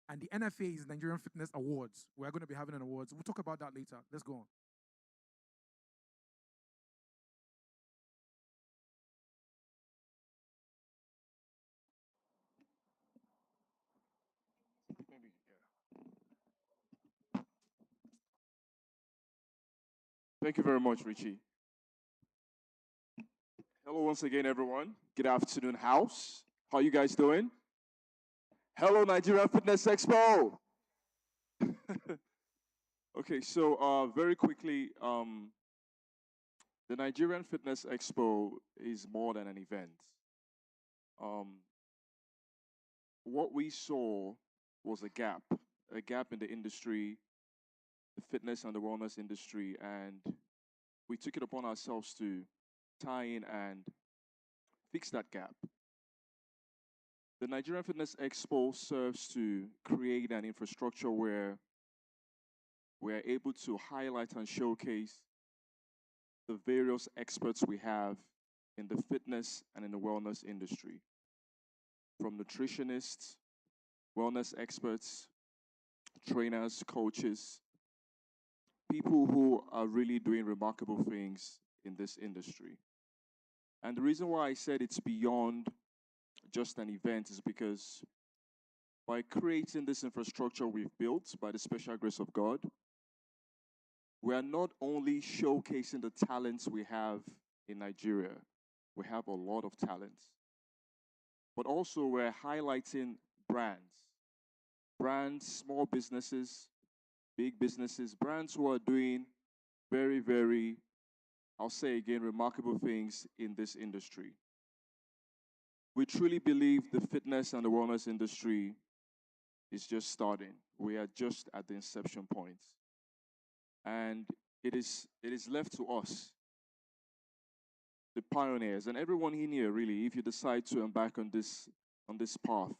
and the NFA is Nigerian Fitness Awards. We're going to be having an awards. We'll talk about that later. Let's go on.
Thank you very much, Richie. Hello once again, everyone. Good afternoon, house. How you guys doing? Hello, Nigeria Fitness Expo. Okay, so very quickly, the Nigerian Fitness Expo is more than an event. What we saw was a gap in the industry, the fitness and the wellness industry, and we took it upon ourselves to tie in and fix that gap. The Nigerian Fitness Expo serves to create an infrastructure where we're able to highlight and showcase the various experts we have in the fitness and in the wellness industry, from nutritionists, wellness experts, trainers, coaches, people who are really doing remarkable things in this industry. And the reason why I said it's beyond just an event is because by creating this infrastructure we've built by the special grace of God, we are not only showcasing the talents we have in Nigeria, we have a lot of talents, but also we're highlighting brands, small businesses, big businesses, brands who are doing very, very, I'll say again, remarkable things in this industry. We truly believe the fitness and the wellness industry is just starting. We are just at the inception point. And it is left to us, the pioneers, and everyone in here really, if you decide to embark on this path,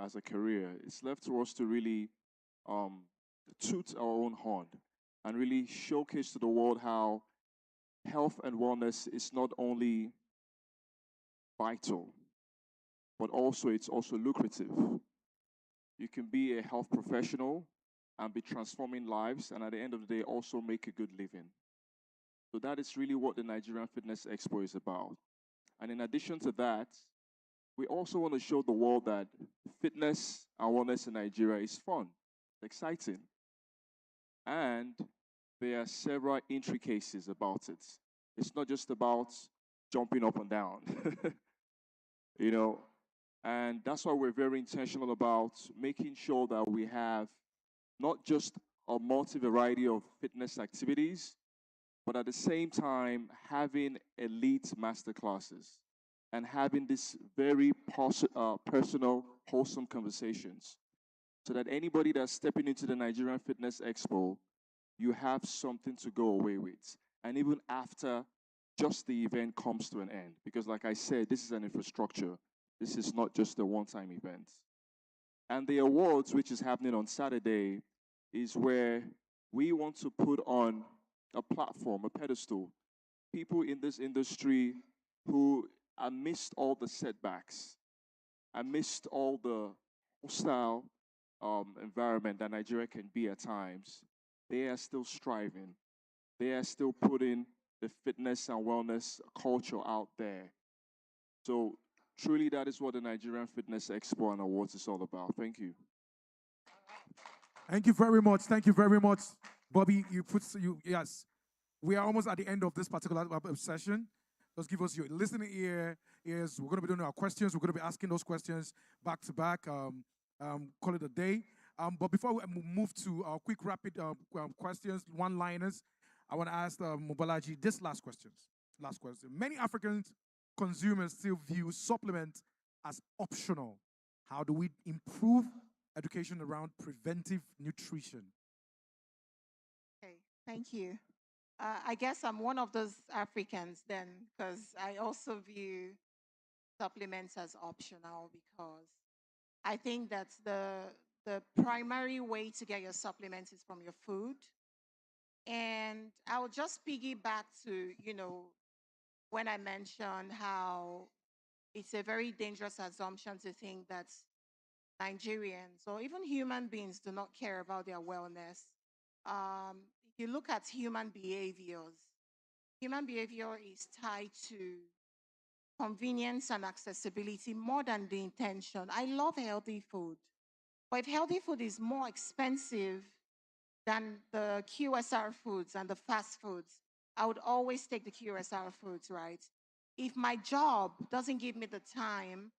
as a career, it's left to us to really toot our own horn and really showcase to the world how health and wellness is not only vital, but also it's also lucrative. You can be a health professional and be transforming lives, and at the end of the day, also make a good living. So that is really what the Nigerian Fitness Expo is about. And in addition to that, we also want to show the world that fitness and wellness in Nigeria is fun, exciting. And there are several intricacies about it. It's not just about jumping up and down, and that's why we're very intentional about making sure that we have not just a multi-variety of fitness activities, but at the same time having elite master classes and having this very personal, wholesome conversations so that anybody that's stepping into the Nigerian Fitness Expo, you have something to go away with. And even after just the event comes to an end, because like I said, this is an infrastructure. This is not just a one-time event. And the awards, which is happening on Saturday, is where we want to put on a platform, a pedestal, people in this industry who, amidst all the setbacks, amidst all the hostile environment that Nigeria can be at times, they are still striving. They are still putting the fitness and wellness culture out there. So truly, that is what the Nigerian Fitness Expo and Awards is all about. Thank you.
Thank you very much. Thank you very much, Bobby. Yes. We are almost at the end of this particular session. Just give us your listening ears. We're going to be doing our questions. We're going to be asking those questions back to back. Call it a day. But before we move to our quick rapid questions, one-liners, I want to ask Mobalaji this last question. Many African consumers still view supplements as optional. How do we improve education around preventive nutrition?
Okay, thank you. I guess I'm one of those Africans then, because I also view supplements as optional, because I think that the primary way to get your supplements is from your food. And I'll just piggyback to, when I mentioned how it's a very dangerous assumption to think that Nigerians or even human beings do not care about their wellness. If you look at human behavior is tied to convenience and accessibility more than the intention. I love healthy food, but if healthy food is more expensive than the QSR foods and the fast foods, I would always take the QSR foods, right? If my job doesn't give me the time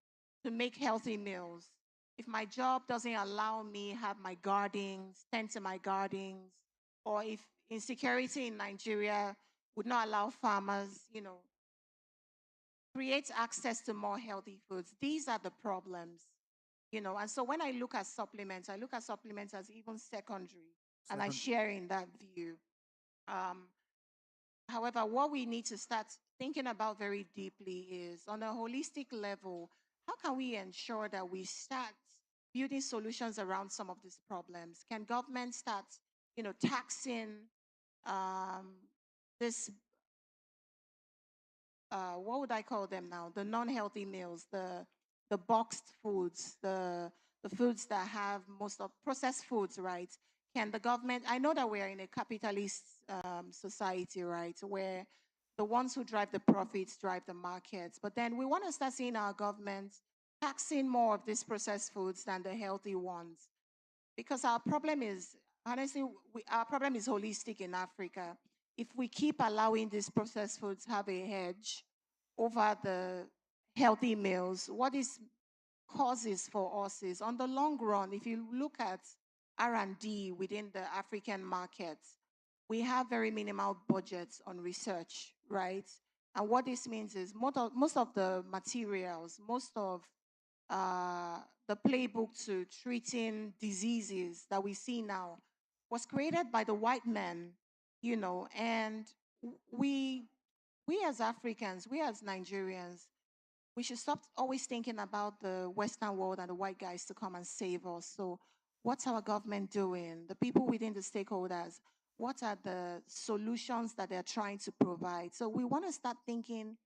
to make healthy meals, if my job doesn't allow me have my gardens, tend to my gardens, or if insecurity in Nigeria would not allow farmers, create access to more healthy foods. These are the problems, And so when I look at supplements as even secondary, and I share in that view. However, what we need to start thinking about very deeply is, on a holistic level, how can we ensure that we start building solutions around some of these problems? Can government start, taxing this, what would I call them now? The non-healthy meals, the boxed foods, the foods that have most of processed foods, right? Can the government, I know that we are in a capitalist society, right, where the ones who drive the profits drive the markets, but then we want to start seeing our government taxing more of these processed foods than the healthy ones. Because our problem is, honestly, our problem is holistic in Africa. If we keep allowing these processed foods have a hedge over the healthy meals, what this causes for us is, on the long run, if you look at R&D within the African markets, we have very minimal budgets on research, right? And what this means is most of the materials, most of the playbook to treating diseases that we see now was created by the white men, and we as Africans, we as Nigerians, we should stop always thinking about the Western world and the white guys to come and save us. So what's our government doing? The people within the stakeholders, what are the solutions that they're trying to provide? So we want to start thinking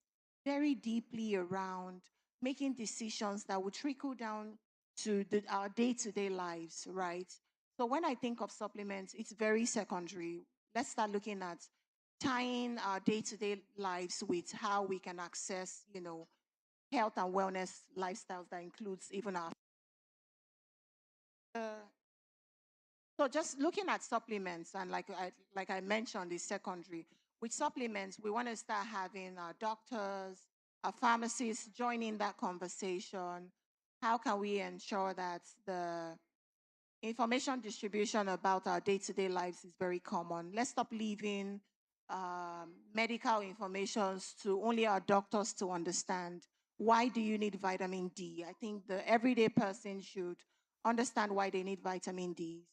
very deeply around making decisions that will trickle down to our day-to-day lives, right? So when I think of supplements, it's very secondary. Let's start looking at tying our day-to-day lives with how we can access, health and wellness lifestyles that includes even our. So just looking at supplements, and like I mentioned, is secondary. With supplements, we want to start having our doctors, our pharmacists joining that conversation. How can we ensure that the information distribution about our day-to-day lives is very common? Let's stop living medical informations to only our doctors to understand. Why do you need vitamin D? I think the everyday person should understand why they need vitamin D.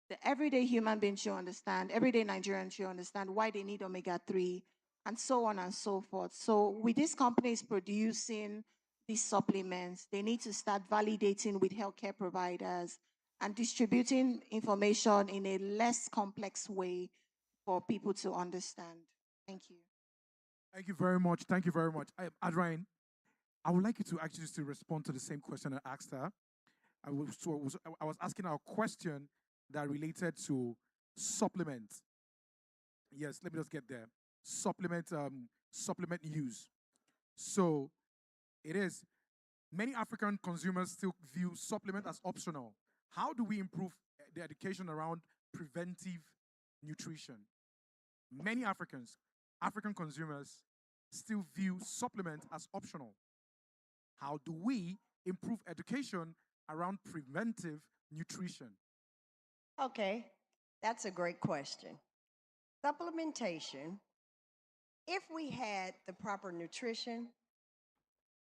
The everyday human being should understand, everyday Nigerian should understand why they need omega-3, and so on and so forth. So with these companies producing these supplements, they need to start validating with healthcare providers and distributing information in a less complex way for people to understand. Thank you.
Thank you very much. Thank you very much. Adrian, I would like you to actually still respond to the same question I asked her. I was asking her a question that related to supplements. Yes, let me just get there. Supplement use. So it is. Many African consumers still view supplement as optional. How do we improve the education around preventive nutrition? Many African consumers still view supplement as optional. How do we improve education around preventive nutrition?
Okay, that's a great question. Supplementation, if we had the proper nutrition,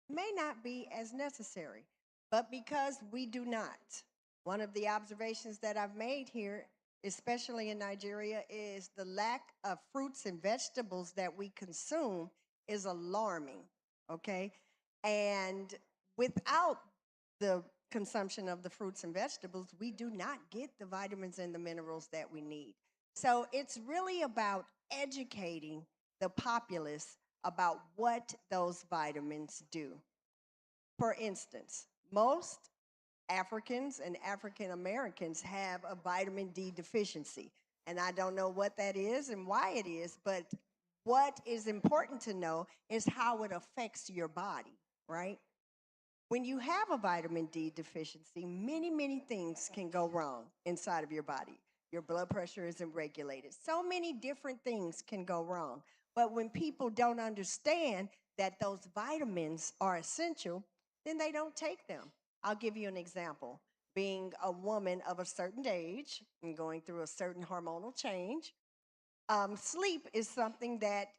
may not be as necessary, but because we do not. One of the observations that I've made here, especially in Nigeria, is the lack of fruits and vegetables that we consume is alarming, okay? And without the consumption of the fruits and vegetables, we do not get the vitamins and the minerals that we need. So it's really about educating the populace about what those vitamins do. For instance, most Africans and African Americans have a vitamin D deficiency. And I don't know what that is and why it is, but what is important to know is how it affects your body, right? When you have a vitamin D deficiency, many things can go wrong inside of your body. Your blood pressure isn't regulated. So many different things can go wrong. But when people don't understand that those vitamins are essential, then they don't take them. I'll give you an example. Being a woman of a certain age and going through a certain hormonal change, sleep is something that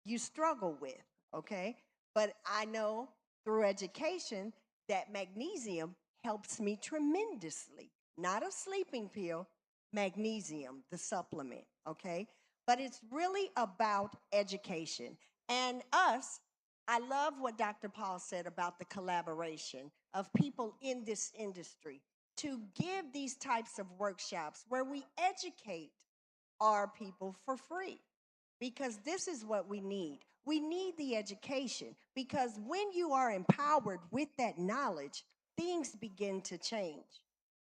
you struggle with, okay? But I know through education that magnesium helps me tremendously. Not a sleeping pill, magnesium, the supplement, okay? But it's really about education. And us, I love what Dr. Paul said about the collaboration of people in this industry to give these types of workshops where we educate our people for free, because this is what we need. We need the education, because when you are empowered with that knowledge, things begin to change.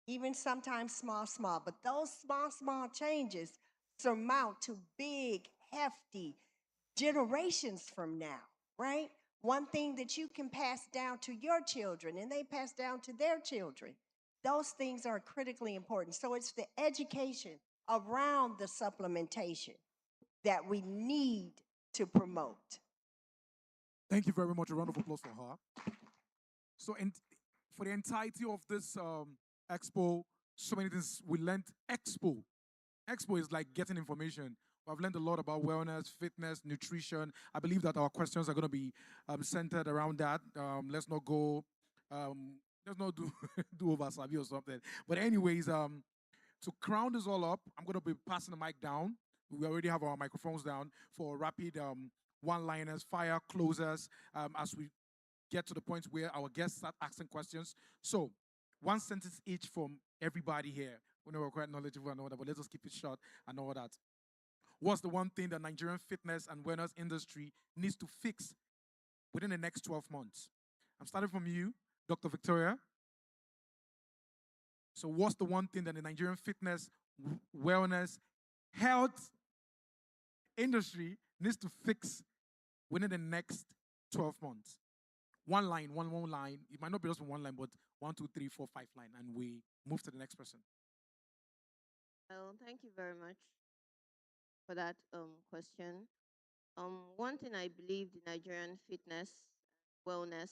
Even sometimes small, but those small changes surmount to big, hefty generations from now, right? One thing that you can pass down to your children and they pass down to their children. Those things are critically important. So it's the education around the supplementation that we need to promote.
Thank you very much. A round of applause for her. So, for the entirety of this expo, so many things we learned. Expo is like getting information. I've learned a lot about wellness, fitness, nutrition. I believe that our questions are going to be centered around that. Let's not go, let's not do over Sabi or something. But anyways, to crown this all up, I'm going to be passing the mic down. We already have our microphones down for rapid one-liners, fire closers, as we get to the point where our guests start asking questions. So, one sentence each from everybody here. We know we're quite knowledgeable and all that, but let's just keep it short and all that. What's the one thing the Nigerian fitness and wellness industry needs to fix within the next 12 months? I'm starting from you, Dr. Victoria. So what's the one thing that the Nigerian fitness, wellness, health industry needs to fix within the next 12 months? One line. It might not be just one line, but 1, 2, 3, 4, 5 line, and we move to the next person.
Well, thank you very much for that question. One thing I believe the Nigerian fitness, wellness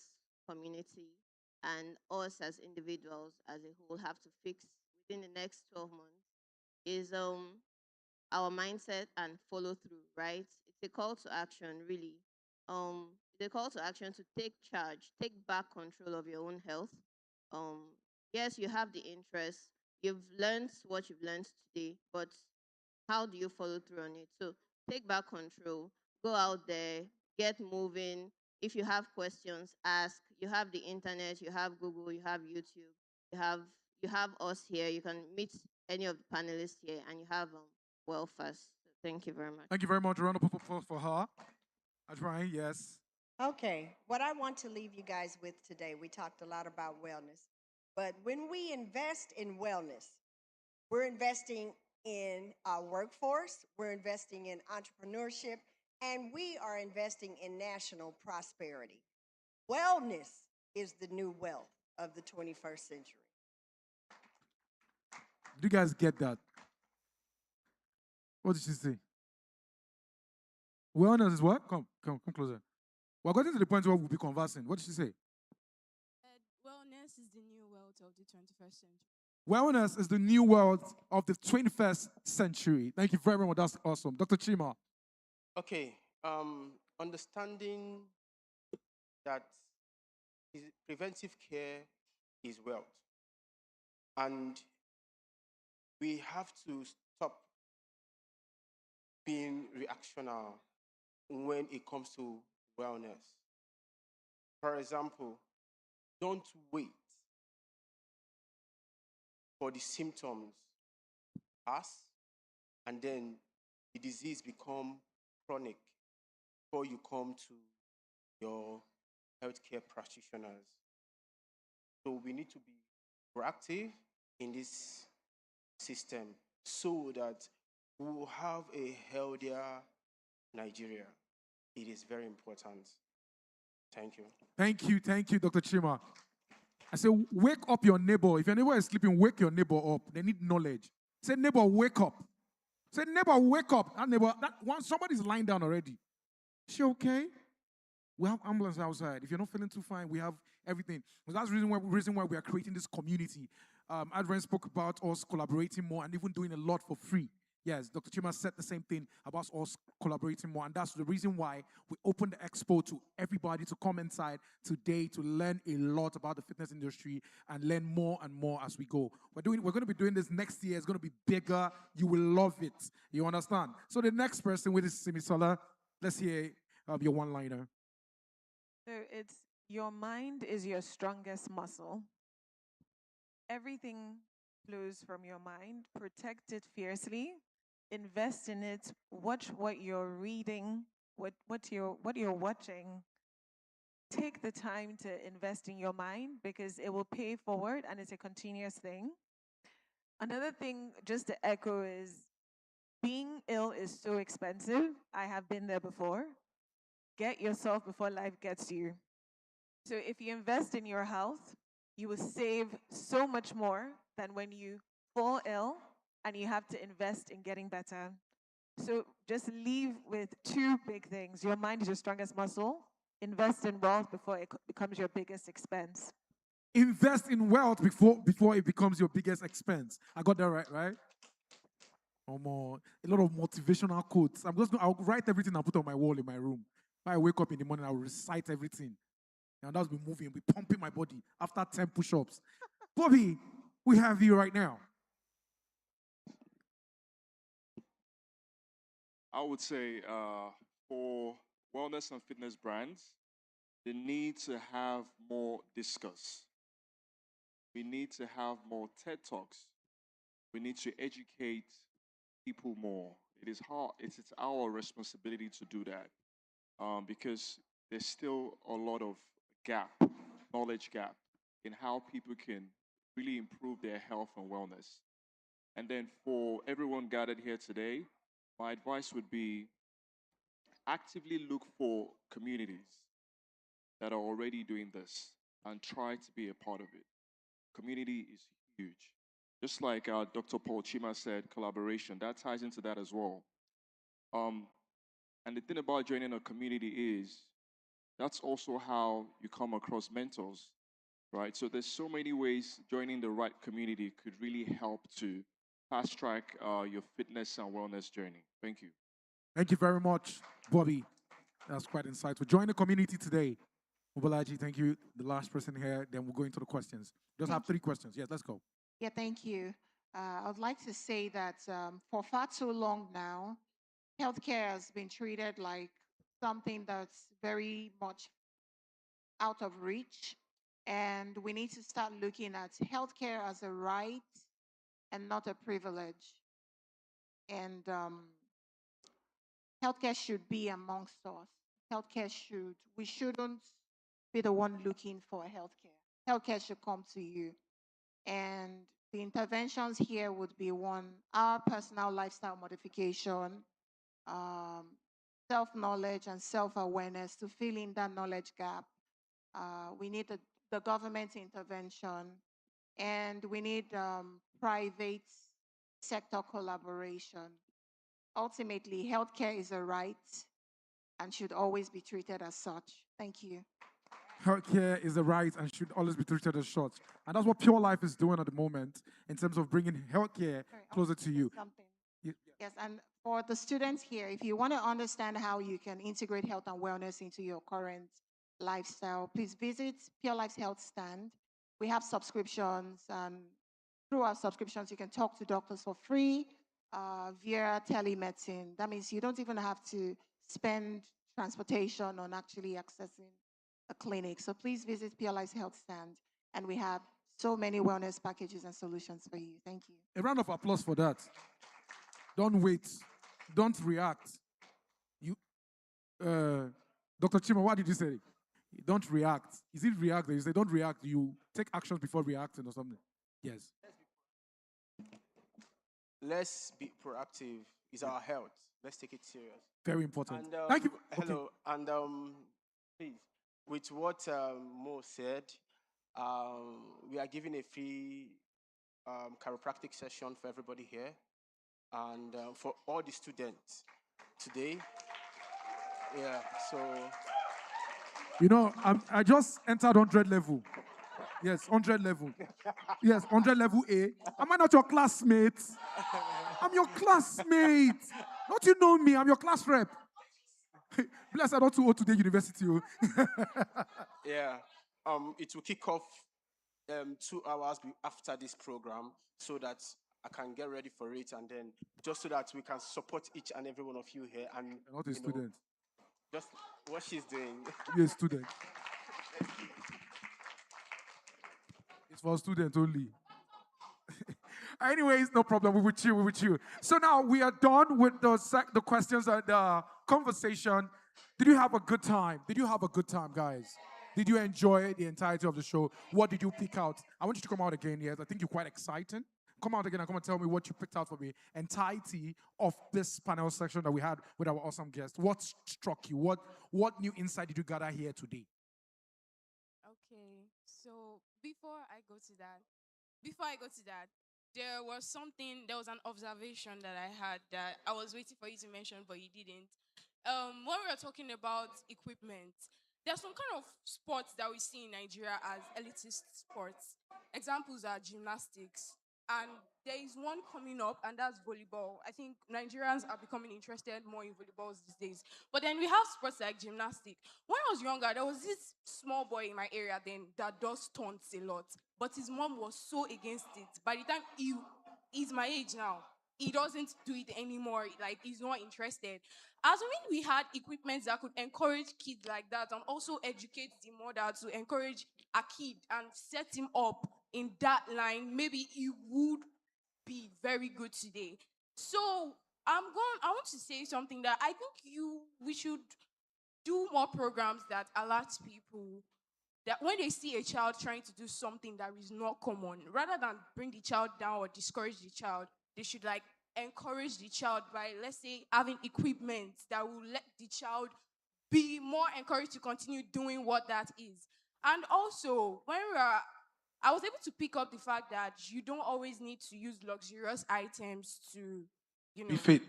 community, and us as individuals as a whole have to fix within the next 12 months is our mindset and follow through, right? It's a call to action, really. The call to action to take charge, take back control of your own health. Um, yes, you have the interest. You've learned what you've learned today, but how do you follow through on it? So take back control, go out there, get moving. If you have questions, ask. You have the internet, you have Google, you have YouTube, you have you have us here. You can meet any of the panelists here, and you have well first. So thank you very much.
Thank you very much. Round of applause for her. Ajwain, yes.
Okay, what I want to leave you guys with today, we talked a lot about wellness, but when we invest in wellness, we're investing in our workforce, we're investing in entrepreneurship, and we are investing in national prosperity. Wellness is the new wealth of the 21st century.
Do you guys get that? What did she say? Wellness is what? Come closer. We're getting to the point where we'll be conversing. What did she say?
Wellness is the new wealth of the 21st century.
Wellness is the new world of the 21st century. Thank you very much. That's awesome. Dr. Chima.
Okay, understanding that preventive care is wealth. And we have to stop being reactional when it comes to wellness. For example, don't wait for the symptoms to pass and then the disease become chronic before you come to your healthcare practitioners. So we need to be proactive in this system so that we will have a healthier Nigeria. It is very important. Thank you.
Thank you, Dr. Chima. I say, wake up your neighbor. If your neighbor is sleeping, wake your neighbor up. They need knowledge. Say, neighbor, wake up. Say, neighbor, wake up. That neighbor, somebody's lying down already. She okay? We have ambulance outside. If you're not feeling too fine, we have everything. That's the reason why we are creating this community. Adrian spoke about us collaborating more and even doing a lot for free. Yes, Dr. Chima said the same thing about us collaborating more, and that's the reason why we opened the expo to everybody to come inside today to learn a lot about the fitness industry and learn more and more as we go. We're going to be doing this next year. It's going to be bigger. You will love it. You understand? So the next person with this Simisola, let's hear your one-liner.
So it's your mind is your strongest muscle. Everything flows from your mind. Protect it fiercely. Invest in it. Watch what you're reading, what you're watching. Take the time to invest in your mind because it will pay forward and it's a continuous thing. Another thing, just to echo, is being ill is so expensive. I have been there before. Get yourself before life gets you. So if you invest in your health, you will save so much more than when you fall ill and you have to invest in getting better. So just leave with two big things. Your mind is your strongest muscle. Invest in wealth before it becomes your biggest expense.
Invest in wealth before it becomes your biggest expense. I got that right? A lot of motivational quotes. I'll write everything I put on my wall in my room. When I wake up in the morning, I'll recite everything. And that's be moving, be pumping my body after 10 push-ups. Bobby, we have you right now.
I would say for wellness and fitness brands, they need to have more discuss. We need to have more TED Talks. We need to educate people more. It is hard. It's our responsibility to do that because there's still a lot of knowledge gap in how people can really improve their health and wellness. And then for everyone gathered here today, my advice would be actively look for communities that are already doing this and try to be a part of it. Community is huge. Just like Dr. Paul Chima said, collaboration, that ties into that as well. And the thing about joining a community is that's also how you come across mentors, right? So there's so many ways joining the right community could really help to fast track your fitness and wellness journey. Thank you.
Thank you very much, Bobby. That's quite insightful. Join the community today. Mobalaji, thank you. The last person here, then we'll go into the questions. Just have 3 questions. Yes, let's go.
Yeah, thank you. I would like to say that for far too long now, healthcare has been treated like something that's very much out of reach. And we need to start looking at healthcare as a right and not a privilege. And healthcare should be amongst us. We shouldn't be the one looking for healthcare. Healthcare should come to you. And the interventions here would be one, our personal lifestyle modification, self-knowledge and self-awareness to fill in that knowledge gap. We need the government intervention, and we need private sector collaboration. Ultimately, healthcare is a right and should always be treated as such. Thank you.
Healthcare is a right and should always be treated as such. And that's what Pure Life is doing at the moment in terms of bringing healthcare closer to you.
Something. Yes, and for the students here, if you want to understand how you can integrate health and wellness into your current lifestyle, please visit Pure Life's health stand. We have subscriptions, and through our subscriptions, you can talk to doctors for free via telemedicine. That means you don't even have to spend transportation on actually accessing a clinic. So please visit Pure Life's health stand, and we have so many wellness packages and solutions for you. Thank you.
A round of applause for that. Don't wait. Don't react. You, Dr. Chima, what did you say? Don't react. Is it react? You say don't react. You take actions before reacting or something. Yes.
Let's be proactive. It's our health. Let's take it serious.
Very important.
And,
Thank you.
Hello. And please, with what Mo said, we are giving a free chiropractic session for everybody here. And for all the students today. Yeah, so.
You know, I just entered 100 level. Yes, 100 level. Yes, 100 level A. Am I not your classmate? I'm your classmate. Don't you know me? I'm your class rep. Bless, I'm not too old today, university.
Yeah, it will kick off 2 hours after this program so that I can get ready for it, and then just so that we can support each and every one of you here. And
I'm not a student.
Just what she's doing.
You're a student. It's for students only. Anyways, no problem. We will chill. So now we are done with the questions and the conversation. Did you have a good time? Guys? Did you enjoy the entirety of the show? What did you pick out? I want you to come out again, yes. I think you're quite exciting. Come out again and come and tell me what you picked out for me. Entirety of this panel section that we had with our awesome guest. What struck you? What new insight did you gather here today?
Okay, so before I go to that, there was an observation that I had that I was waiting for you to mention, but you didn't. When we were talking about equipment, there's some kind of sports that we see in Nigeria as elitist sports. Examples are gymnastics. And there is one coming up, and that's volleyball. I think Nigerians are becoming interested more in volleyball these days. But then we have sports like gymnastics. When I was younger, there was this small boy in my area then that does stunts a lot. But his mom was so against it. By the time he's my age now, he doesn't do it anymore. Like, he's not interested. Assuming we had equipment that could encourage kids like that and also educate the mother to encourage a kid and set him up in that line, maybe it would be very good today. So I want to say something that I think we should do more programs that alert people that when they see a child trying to do something that is not common, rather than bring the child down or discourage the child, they should encourage the child by, let's say, having equipment that will let the child be more encouraged to continue doing what that is. And also, I was able to pick up the fact that you don't always need to use luxurious items to,
be fit.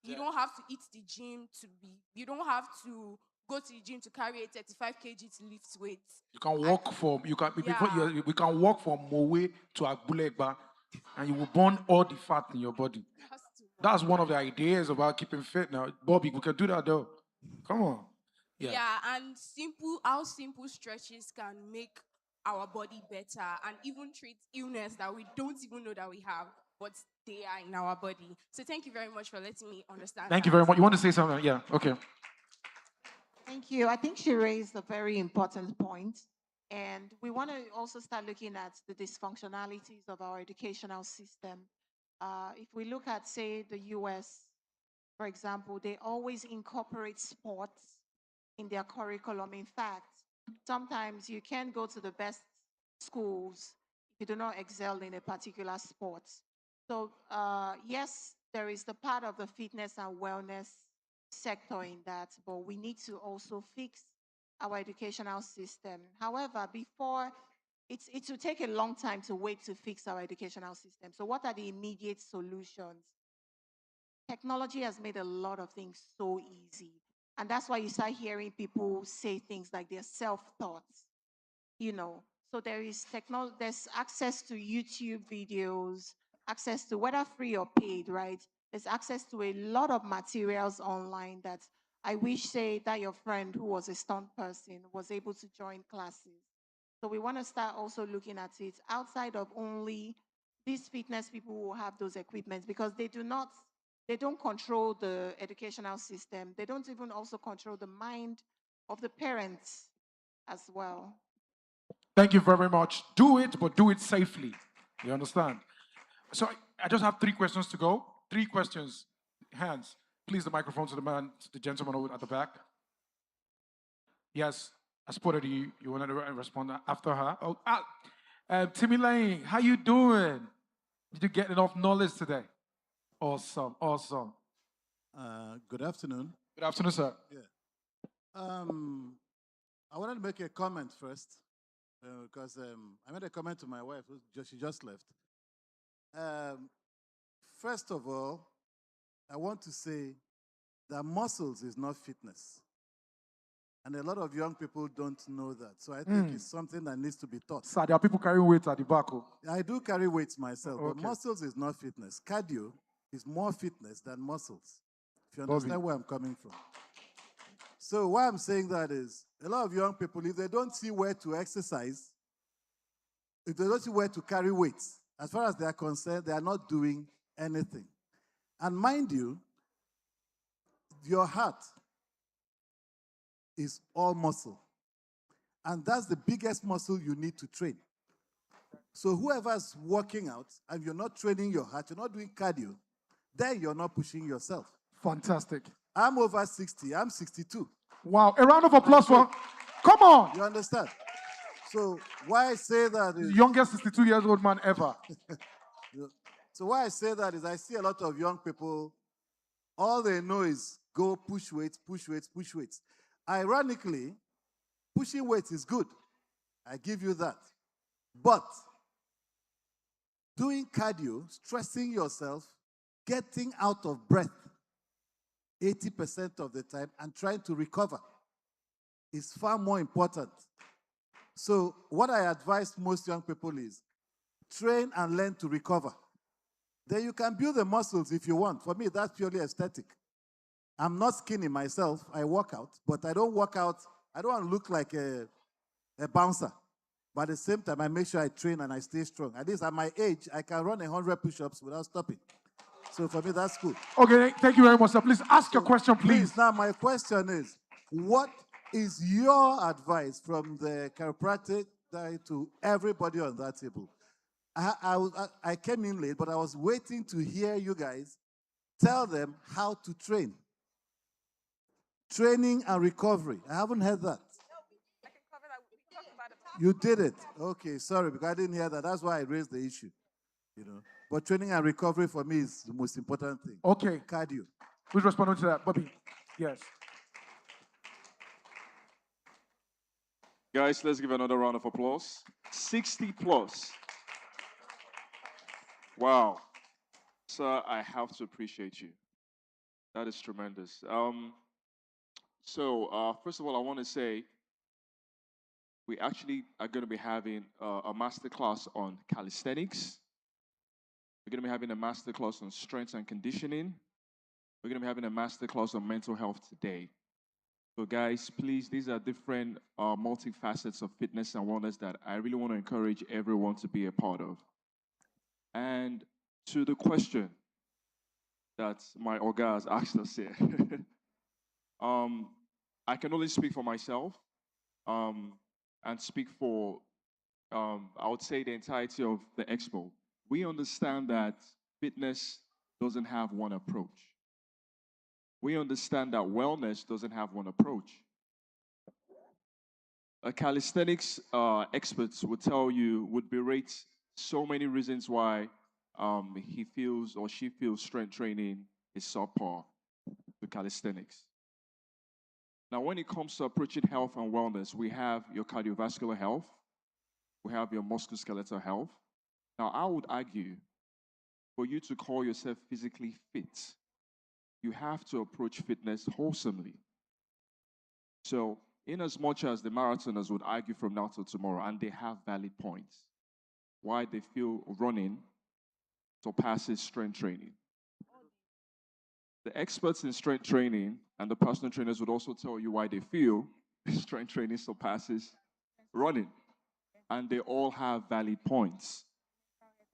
You don't have to eat the gym you don't have to go to the gym to carry a 35 kg to lift weights.
We can walk from Mowe to Agbulegba. and you will burn all the fat in your body.
That's too much.
That's one of the ideas about keeping fit now. Bobby, we can do that though. Come on. Yeah.
Yeah, and how simple stretches can make our body better and even treat illness that we don't even know that we have, but they are in our body. So thank you very much for letting me understand.
Thank you
that.
very much. You want to say something? Yeah, okay.
Thank you. I think she raised a very important point. And we want to also start looking at the dysfunctionalities of our educational system. If we look at, say, the US, for example, they always incorporate sports in their curriculum. In fact, sometimes you can go to the best schools if you do not excel in a particular sport. So, yes, there is the part of the fitness and wellness sector in that, but we need to also fix our educational system. However, before it will take a long time to wait to fix our educational system. So, what are the immediate solutions? Technology has made a lot of things so easy. And that's why you start hearing people say things like they're self-taught, you know. So there's access to YouTube videos, access to whether free or paid, right? There's access to a lot of materials online that I wish, say, that your friend who was a stunt person was able to join classes. So we want to start also looking at it outside of only these fitness people who have those equipments, because they don't control the educational system. They don't even also control the mind of the parents as well.
Thank you very much. Do it, but do it safely. You understand? So I just have 3 questions to go. 3 questions. Hands. Please, the microphone to the gentleman over at the back. Yes, I spotted you. You wanted to respond after her. Oh, Timmy Lane, how you doing? Did you get enough knowledge today? Awesome, awesome.
Good afternoon.
Good afternoon, sir.
I wanted to make a comment first because I made a comment to my wife. She just left. First of all, I want to say that muscles is not fitness. And a lot of young people don't know that. So I think it's something that needs to be taught.
Sir, there are people carrying weights at the back.
I do carry weights myself,
Okay.
but muscles is not fitness. Cardio is more fitness than muscles. If you understand where I'm coming from. So why I'm saying that is, a lot of young people, if they don't see where to exercise, if they don't see where to carry weights, as far as they are concerned, they are not doing anything. And mind you, your heart is all muscle. And that's the biggest muscle you need to train. So whoever's working out and you're not training your heart, you're not doing cardio, then you're not pushing yourself.
Fantastic.
I'm over 60. I'm 62.
Wow. A round of applause for. Come on.
You understand? So why I say that is...
Youngest 62-year-old man ever.
So why I say that is I see a lot of young people, all they know is go push weights, push weights, push weights. Ironically, pushing weights is good. I give you that. But doing cardio, stressing yourself, getting out of breath 80% of the time and trying to recover is far more important. So what I advise most young people is train and learn to recover. Then you can build the muscles if you want. For me, that's purely aesthetic. I'm not skinny myself. I work out, but I don't work out. I don't want to look like a bouncer. But at the same time, I make sure I train and I stay strong. At least at my age, I can run 100 push-ups without stopping. So for me, that's good.
Okay, thank you very much, sir. Please ask your question, please.
Now, my question is, what is your advice from the chiropractic guy to everybody on that table? I came in late, but I was waiting to hear you guys tell them how to train. Training and recovery. I haven't heard that. You did it. Okay, sorry, because I didn't hear that. That's why I raised the issue. You know. But training and recovery for me is the most important thing.
Okay.
Cardio.
Who's responding to that? Bobby. Yes.
Guys, let's give another round of applause. 60 plus. Wow. Sir, I have to appreciate you. That is tremendous. First of all, I want to say we actually are going to be having a master class on calisthenics. We're going to be having a masterclass on strength and conditioning. We're going to be having a masterclass on mental health today. So guys, please, these are different multifacets of fitness and wellness that I really want to encourage everyone to be a part of. And to the question that my Oga has asked us here, I can only speak for myself and speak for, I would say, the entirety of the expo. We understand that fitness doesn't have one approach. We understand that wellness doesn't have one approach. A calisthenics experts would tell you, would berate so many reasons why he feels or she feels strength training is subpar to calisthenics. Now, when it comes to approaching health and wellness, we have your cardiovascular health, we have your musculoskeletal health. Now, I would argue for you to call yourself physically fit, you have to approach fitness wholesomely. So, in as much as the marathoners would argue from now till tomorrow, and they have valid points, why they feel running surpasses strength training. The experts in strength training and the personal trainers would also tell you why they feel strength training surpasses running. And they all have valid points.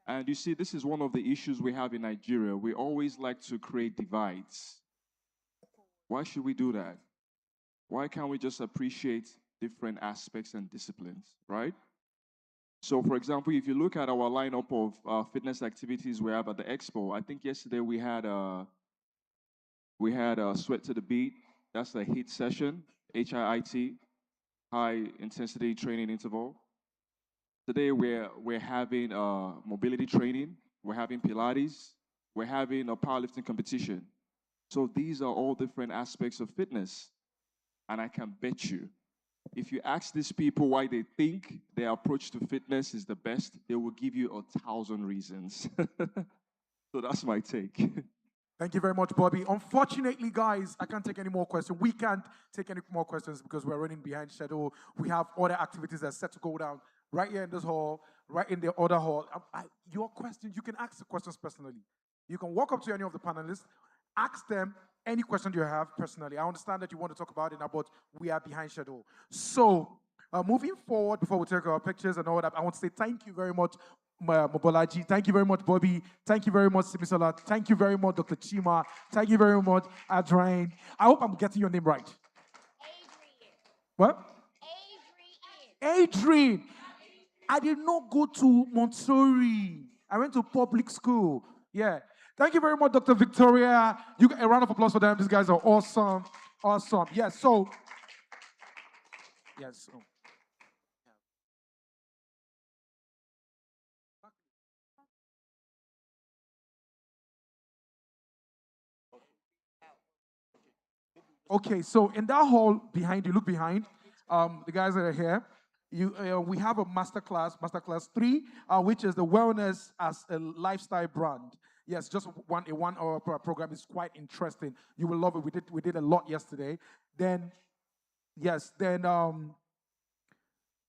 And you see, this is one of the issues we have in Nigeria. We always like to create divides. Why should we do that? Why can't we just appreciate different aspects and disciplines, right? So, for example, if you look at our lineup of fitness activities we have at the expo, I think yesterday we had a sweat to the beat. That's a HIIT session, HIIT, high intensity training interval. Today we're having mobility training, we're having Pilates, we're having a powerlifting competition. So these are all different aspects of fitness. And I can bet you, if you ask these people why they think their approach to fitness is the best, they will give you 1,000 reasons. So that's my take.
Thank you very much, Bobby. Unfortunately, guys, I can't take any more questions. We can't take any more questions because we're running behind schedule. We have other activities that are set to go down right here in this hall, right in the other hall. Your questions, you can ask the questions personally. You can walk up to any of the panelists, ask them any question you have personally. I understand that you want to talk about it now, but we are behind schedule. So, moving forward, before we take our pictures and all that, I want to say thank you very much, Mobolaji. Thank you very much, Bobby. Thank you very much, Simisola. Thank you very much, Dr. Chima. Thank you very much, Adrian. I hope I'm getting your name right. Adrian. What? Adrian. I did not go to Montessori. I went to public school. Yeah. Thank you very much, Dr. Victoria. You get a round of applause for them. These guys are awesome. Awesome. Yes, so. Yes. So. Okay, so in that hall behind you, look behind, the guys that are here, we have a masterclass 3, which is the wellness as a lifestyle brand. Yes, just a 1 hour program is quite interesting. You will love it. We did a lot yesterday. Then, yes, then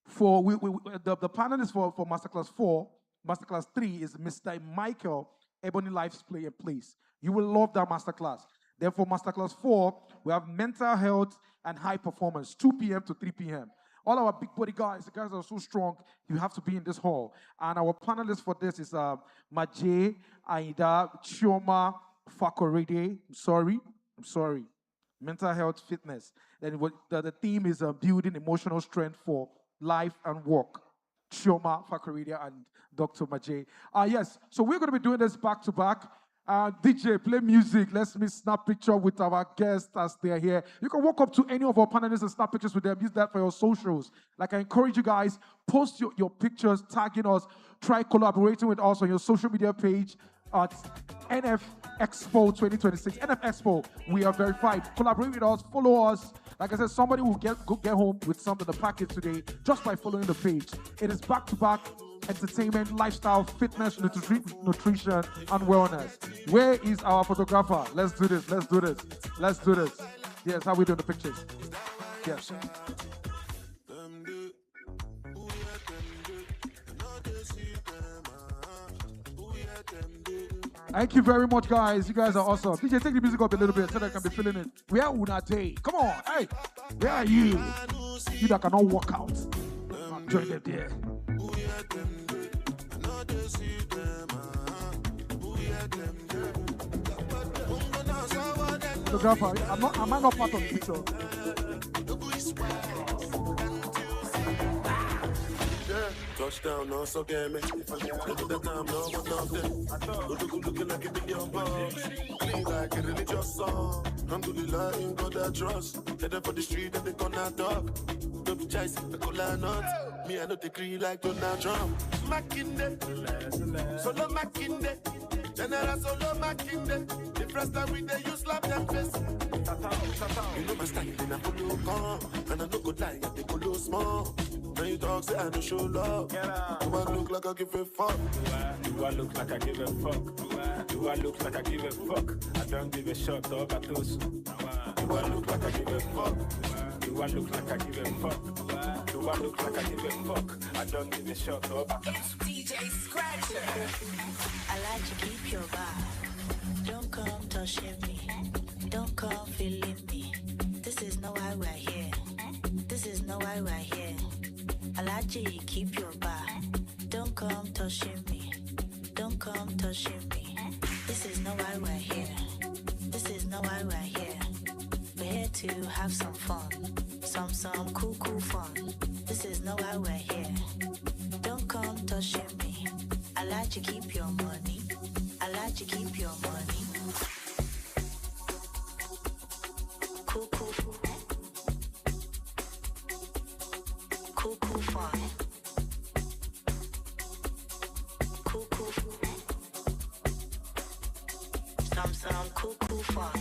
for the panelists for masterclass 4, masterclass 3 is Mr. Michael Ebony Life's Play and Place. You will love that masterclass. Then for masterclass 4, we have mental health and high performance, 2 p.m. to 3 p.m. All our big body guys, the guys are so strong, you have to be in this hall. And our panelists for this is Majay, Aida, Chioma, Fakorede. I'm sorry. Mental health, fitness. Then the theme is building emotional strength for life and work. Chioma, Fakorede, and Dr. Majay. Yes, so we're going to be doing this back to back. DJ, play music. Let's snap picture with our guests as they're here. You can walk up to any of our panelists and snap pictures with them. Use that for your socials. Like I encourage you guys, post your pictures, tagging us. Try collaborating with us on your social media page at NF Expo 2026. NF Expo, we are verified. Collaborate with us, follow us. Like I said, somebody will get home with something in the package today just by following the page. It is back-to-back entertainment, lifestyle, fitness, nutrition, and wellness. Where is our photographer? Let's do this. Yes, how we doing the pictures? Yes.
Them
Thank you very much, guys. You guys are awesome. DJ, take the music up a little bit so that I can be feeling it. Where are Una Day? Come on, hey, where are you? You that cannot walk out. Join them there. Photographer, am I not part of the picture?
Touchdown, no, so get me. If I look at the time, no, but nothing. Looking like a billion bucks. Clean like a religious song. Alhamdulillah, in God I trust. Headed for the street and they gonna talk. Don't be chasing the cola nuts. Me, I know the green like Donald Trump. Makinde, solo Makinde. General solo Makinde. The first time we they use slap them face. You know my style in a follow come. And I no go lie, I take a small. Now you talk, say I don't show love. Do I look like I give a fuck?
Do I look like I give a fuck? Do I look like I give a fuck? I don't give a shot, dog, I toss. Do
I look like I give a fuck?
Do I look like I give a fuck? Do I look like I give a fuck? I don't give a shot, dog, I toss.
DJ Scratcher. I like to keep your vibe. Don't come touching me. Don't come feeling me. This is not why we're here. This is not why we're here. I like to keep your vibe. Don't come touching me. Don't come touching me. This is not why we're here. This is not why we're here. We're here to have some fun. Some cool fun. This is not why we're here. Don't come touching me. I like to keep your money. I like to keep your money. Cool. Cool fun. Cool. Some cool fun.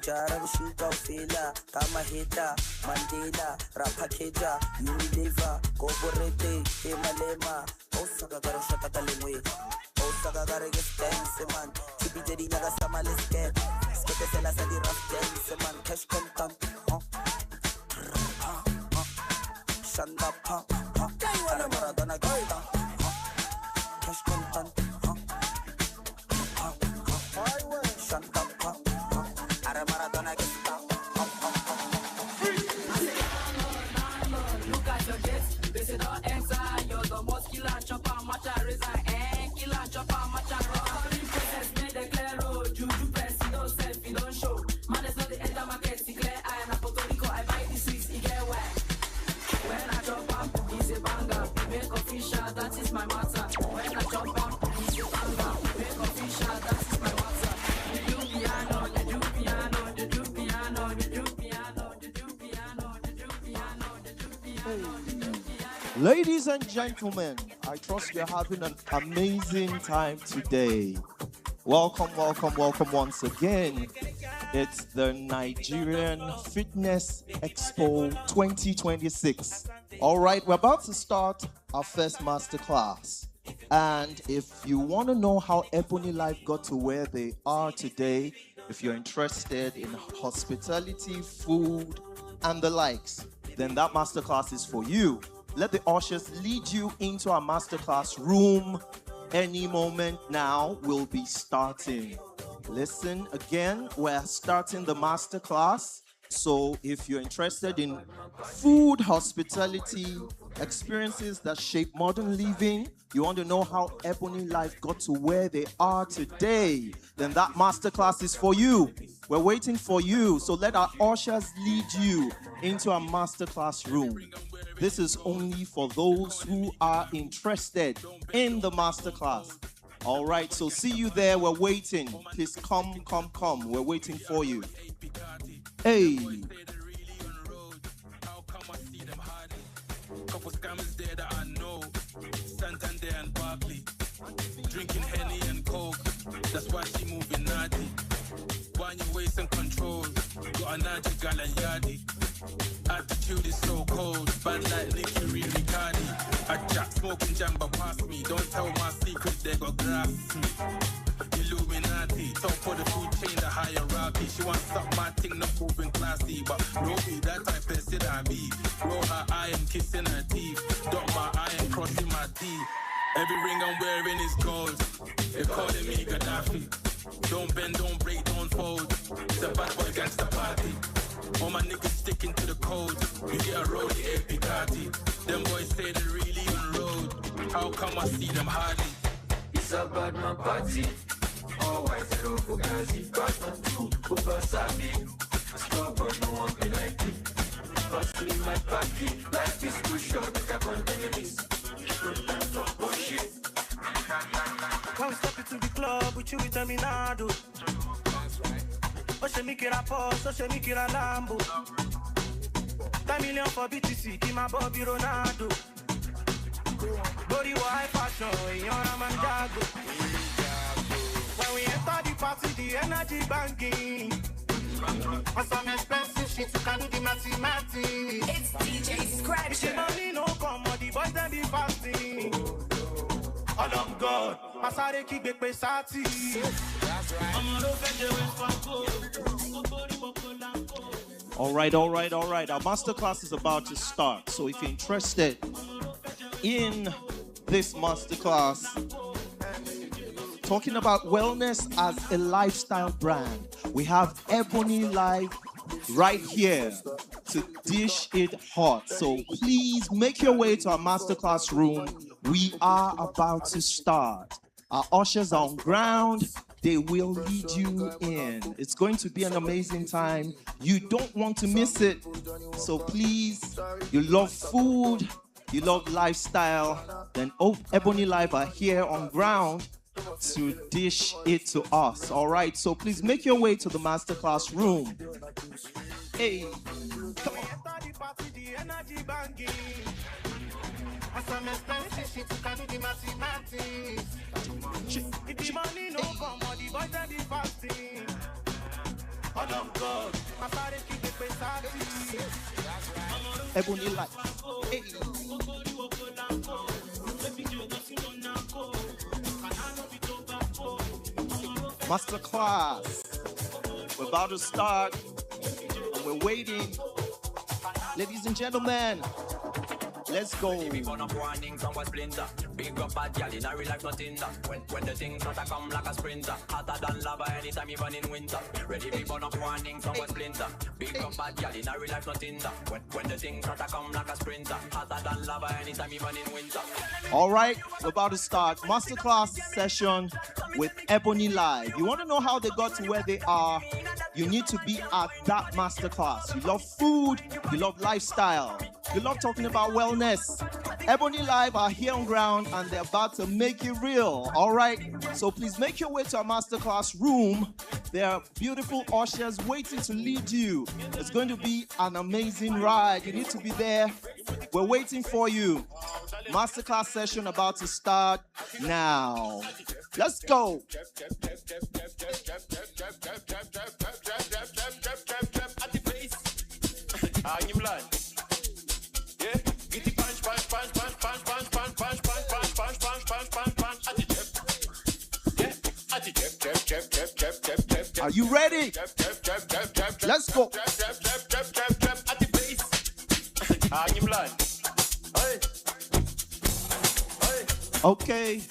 Jara Shika Fila, Kama Hita, Mandela, Rapakeja, Unilever, Goborete, Emalema, Osaka Garoshaka Kalimwe, Osaka Garagas Dance, man, Tibi Naga Samaleske, Skepesela Sadi Raf Dance, man, Cash Contam, Shanda Pa, Maradona Gata, Cash Contam, Shanda Pa, Maradona Gata.
Look at your dates, they say don't enter. You're the most killer chopper, matcha resign, killer chopper, matcha resign. Process made the clear road, juju press, you don't self, you don't show. Man, it's not the enter market, see clear eye, and a Puerto Rico, I buy the sweets, you get wet. When I jump up, he's a banger, make official, that is my matter. When I jump up, he's a banger, make official, that is my matter. You do piano, you do piano, you do piano, you do piano, you do piano, you do piano, you do piano.
Ladies and gentlemen, I trust you're having an amazing time today. Welcome, welcome, welcome once again. It's the Nigerian Fitness Expo 2026. All right, we're about to start our first masterclass. And if you want to know how Ebony Life got to where they are today, if you're interested in hospitality, food, and the likes, then that masterclass is for you. Let the ushers lead you into our masterclass room. Any moment now, we'll be starting. Listen again, we're starting the masterclass. So if you're interested in food, hospitality, experiences that shape modern living, you want to know how Ebony Life got to where they are today, then that masterclass is for you. We're waiting for you. So let our ushers lead you into our masterclass room. This is only for those who are interested in the masterclass. All right, so see you there. We're waiting. Please come. We're waiting for you. Hey.
Couple scammers there that I know, Santander and Barkley, drinking Henny and Coke, that's why she moving naughty. Why you waste and control, got a Niger gal and Yardi. Attitude is so cold, bad like Nicky Riccardi. I chat smoking jamba past me, don't tell my secret, they got grass. Illuminati, top for the food chain, the hierarchy. She wants up my thing, not moving classy, but Roby, that type of person I be. Roll her eye and kissing her teeth, dot my eye and crossing my teeth. Every ring I'm wearing is gold. They're calling me Gaddafi. Don't bend, don't break, don't fold. It's a bad boy gangster party. All my niggas sticking to the code. You get a roadie, a Picati. Them boys say they really on road. How come I see them hardly? It's a bad man party. All white zero Fugazi. Got my two over Sabi. Stop but no one be like me. Pass me my party. Life is too short, I can't enemies. Don't time for bullshit.
When we step into the club, we chew with Terminado. Oche mi kira Porsche, Oche mi kira Lambo. 10 million for BTC, keep my Bobby Ronaldo. Body high fashion, you're a man jago. When we enter the party, the energy banking. On some expensive shit, you can do the mathematics. It's DJ Scratch. The money no come, but the boys they be fasting. All of God, Masare keep it pesati.
All right. Our masterclass is about to start. So if you're interested in this masterclass, talking about wellness as a lifestyle brand, we have Ebony Life right here to dish it hot. So please make your way to our masterclass room. We are about to start. Our ushers are on ground. They will lead you in. It's going to be an amazing time. You don't want to miss it. So please, you love food, you love lifestyle, then Ebony Life are here on ground to dish it to us. All right, so please make your way to the masterclass room. Hey, come on.
Some expensive shit, you can do the mathematics. If the money no come, or the boys they be fasting.
Ebony Light. Hey. Masterclass. We're about to start and we're waiting. Ladies and gentlemen, let's go.
Big up bad gal in a real life nothing that. When the things not a come like a sprinter. Hotter than lava anytime even in winter. Ready big burn up warning some splinter. Big up bad gal in a real life nothing that. When the things not a come like a sprinter. Hotter than lava anytime even in winter.
All right, we're about to start masterclass session with Ebony Live. You want to know how they got to where they are? You need to be at that masterclass. You love food, you love lifestyle, you love talking about wellness. Ebony Live are here on ground and they're about to make it real. All right, so please make your way to our masterclass room. There are beautiful ushers waiting to lead you. It's going to be an amazing ride. You need to be there. We're waiting for you. Masterclass session about to start now. Let's go. Are you ready? Let's go. Okay,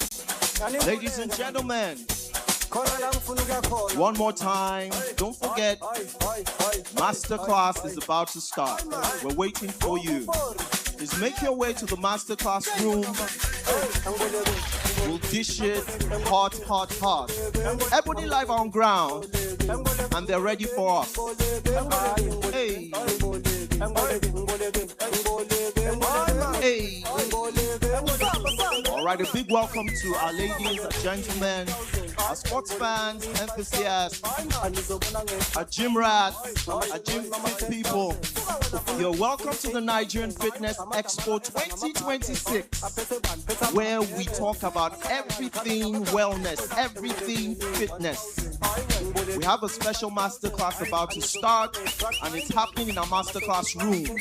ladies and gentlemen, one more time, don't forget, masterclass is about to start. We're waiting for you. Please make your way to the masterclass room. We'll dish it hot, hot, hot. Ebony Live on ground, and they're ready for us. Hey. Hey. All right, a big welcome to our ladies and gentlemen, our sports fans, enthusiasts, our gym rats, our gym fit people. You're welcome to the Nigerian Fitness Expo 2026, where we talk about everything wellness, everything fitness. We have a special masterclass about to start, and it's happening in our masterclass room.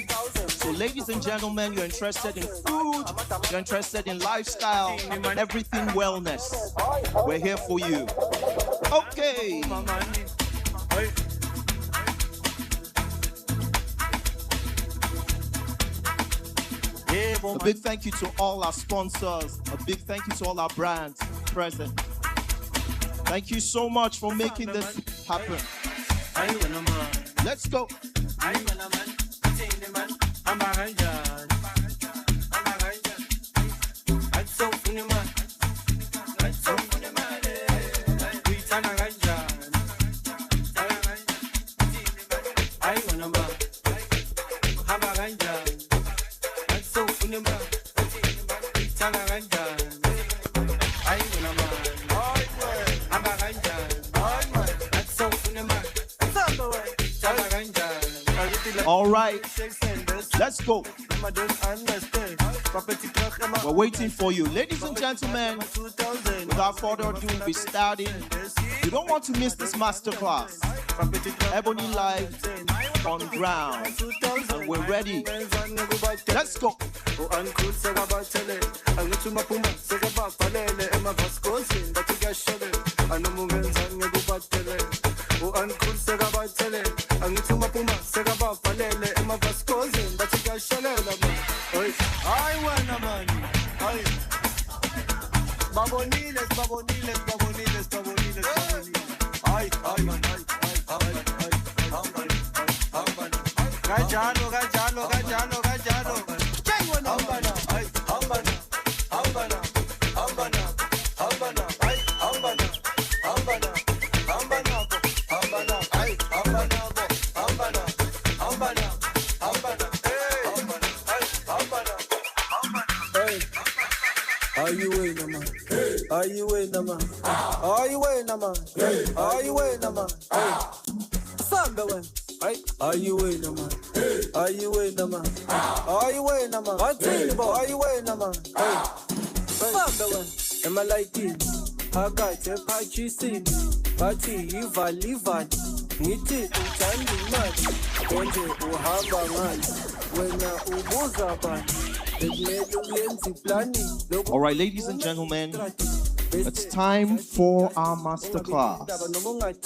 So ladies and gentlemen, you're interested in food, you're interested in lifestyle, everything wellness. We're here for you. Okay. A big thank you to all our sponsors. A big thank you to all our brands present. Thank you so much for making this happen. Let's go. All right, let's go. We're waiting for you. Ladies and gentlemen, without further ado, we'll be starting. You don't want to miss this masterclass. Ebony Live on ground, and we're ready. Let's go.
Are you in, man? Are you in, man? Are you in, man? Are you in, man? Are you in, man? Are you in, man? Are you in, man? One thing, boy. Are you in, man? Am I like this? I got a party scene. Party, Ivan. ngithi uthanda imali konje uhamba ngani wena ubuza bani bekumele uyenze iplani
All right, ladies and gentlemen, it's time for our masterclass.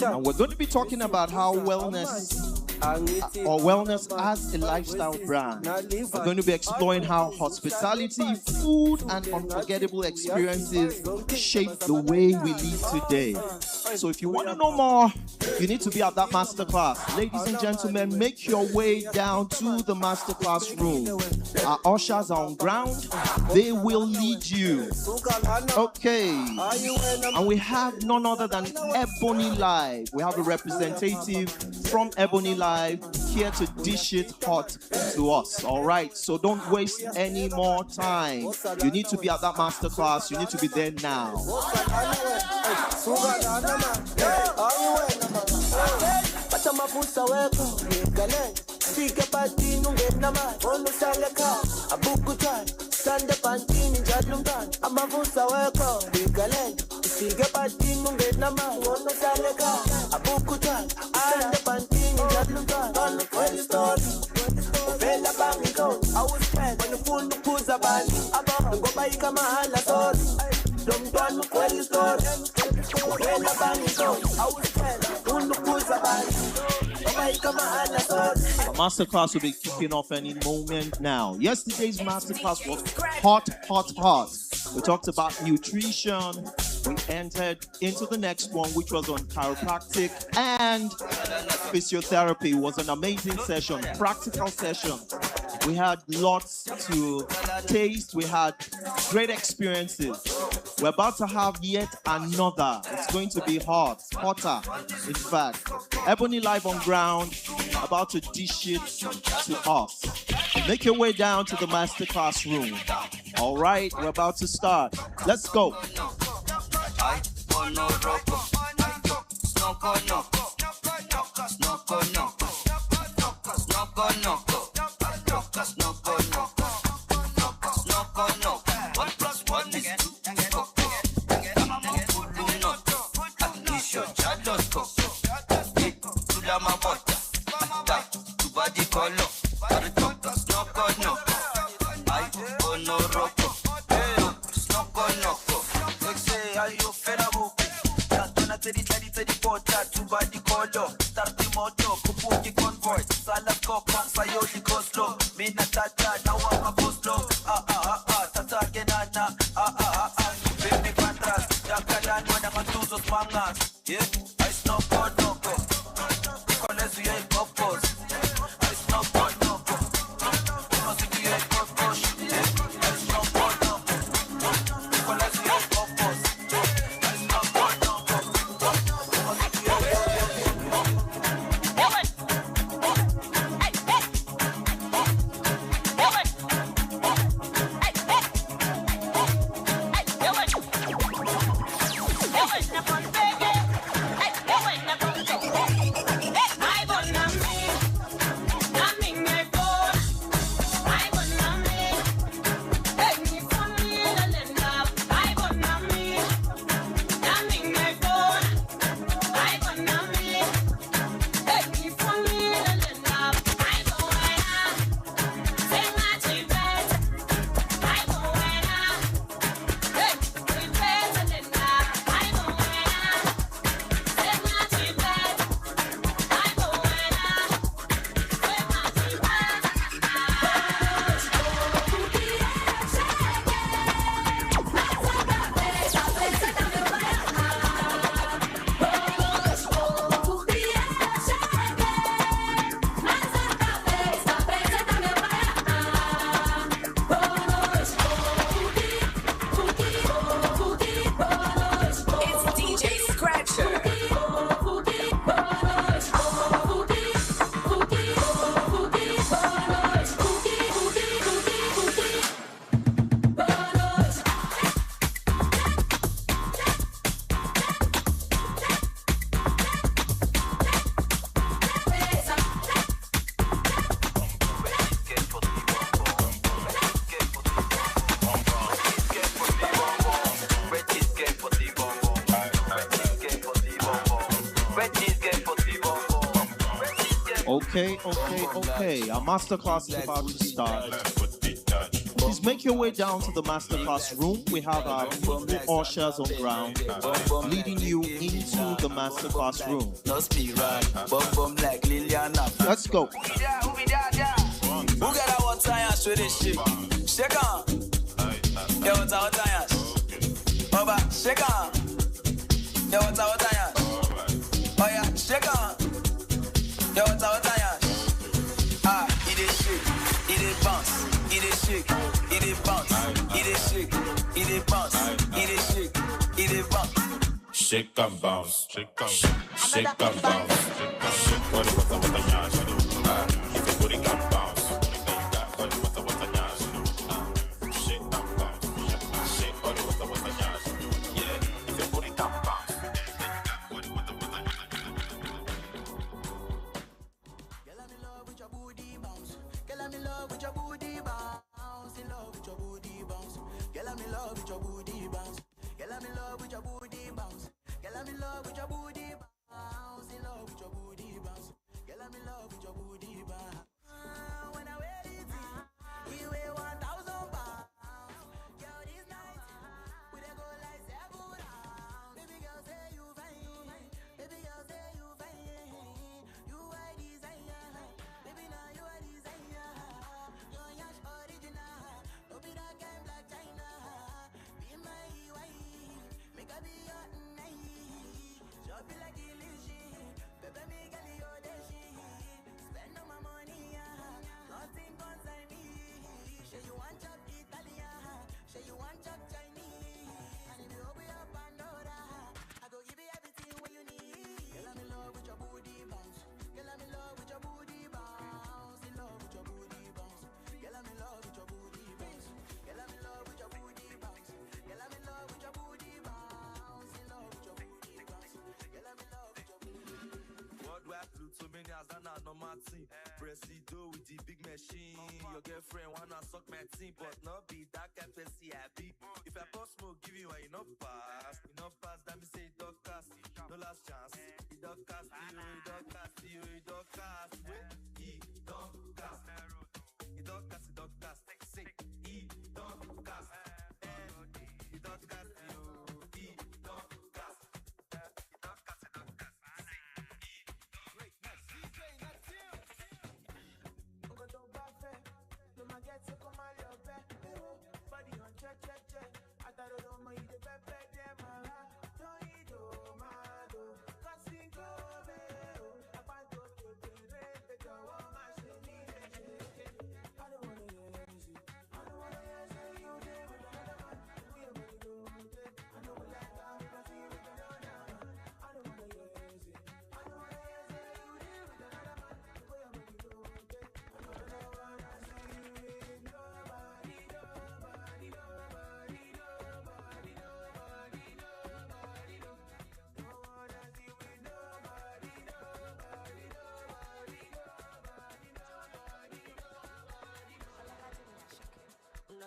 And we're going to be talking about how wellness as a lifestyle brand. We're going to be exploring how hospitality, food, and unforgettable experiences shape the way we live today. So if you want to know more, you need to be at that masterclass. Ladies and gentlemen, make your way down to the masterclass room. Our ushers are on ground. They will lead you. Okay. And we have none other than Ebony Live. We have a representative from Ebony Live here to dish it hot to us. All right. So don't waste any more time. You need to be at that masterclass. You need to be there now.
Amavusa wekho ngale fika patini ungena manje olusale ekhaya abukuthana sande pantini njalo umntana amavusa wekho ngale fika patini ungena manje olusale ekhaya abukuthana sande pantini njalo umntana kweli story vela bangiko awusiphele wena ufuna ukuphuza abantu aba ngoba ikamahala sorry lo mntwana kweli story vela bangiko awusiphele ufuna ukuphuza abantu.
The masterclass will be kicking off any moment now. Yesterday's masterclass was hot. We talked about nutrition. We entered into the next one, which was on chiropractic and physiotherapy. It was an amazing session, practical session. We had lots to taste. We had great experiences. We're about to have yet another. It's going to be hotter, in fact. Ebony Live on ground, about to dish it to us. Make your way down to the masterclass room. All right, we're about to start. Let's go. Okay. Our masterclass is about to start. Please make your way down to the masterclass room. We have our ushers on ground leading you into the masterclass room. Let's go.
Who get that one science with this shit? Shake on. Yeah, what's our science? Over, shake on. Yeah, what's our science? Oh yeah, shake on. Yeah, what's our science? Ah, it is shake, it is bounce, it is shake, it is bounce, it is shake, it is bounce, it is shake, it is bounce.
Shake and bounce, shake and bounce. What the nyash? If you put it can bounce. What the nyash? Shake and bounce, shake. What the nyash? Yeah, if you put it can bounce. What the nyash?
Girl, I'm in love with your booty bounce. Girl, I'm in love with your booty bounce. In love with your booty bounce. Girl, I'm in love with your booty bounce. Girl, I'm in love with your booty bounce. Girl, I'm in love with your booty bounce. In love with your booty bounce. Girl, I'm in love with your booty bounce. When I wear it, you weigh 1,000 pounds. Girl, this night we dey go like 7 rounds. Baby girl, say you fine. Baby girl, say you fine. You are designer. Baby, now you are designer. Your yash original. Don't be that kind black China. Be my wife. Make I be your night. Shop it like illusion. Baby, me get your dashi. Spend all my money, nothing concern me. Say you want chop Italian. Say you want chop Chinese. And if you open up Pandora, I go give you everything what you need. Girl, I'm in love with your booty bounce. Girl, I'm in love with your booty bounce. In love with your booty bounce. Girl, I'm in love with your booty bounce. Girl, I'm in love with your booty bounce. Girl, I'm in love with your booty bounce. In love with your booty bounce. Girl, I'm in love with your booty bounce.
Worldwide Pluto many as an normal team. Presido with the big machine. Your girlfriend wanna suck my team, but not be that FSC happy. If I post smoke, give you enough pass, that me say dog cast, no last chance. It dog cast, it dog cast, it dog cast. Wait, it dog cast, it dog cast, it dog cast. Say it dog cast, it dog cast, it dog cast.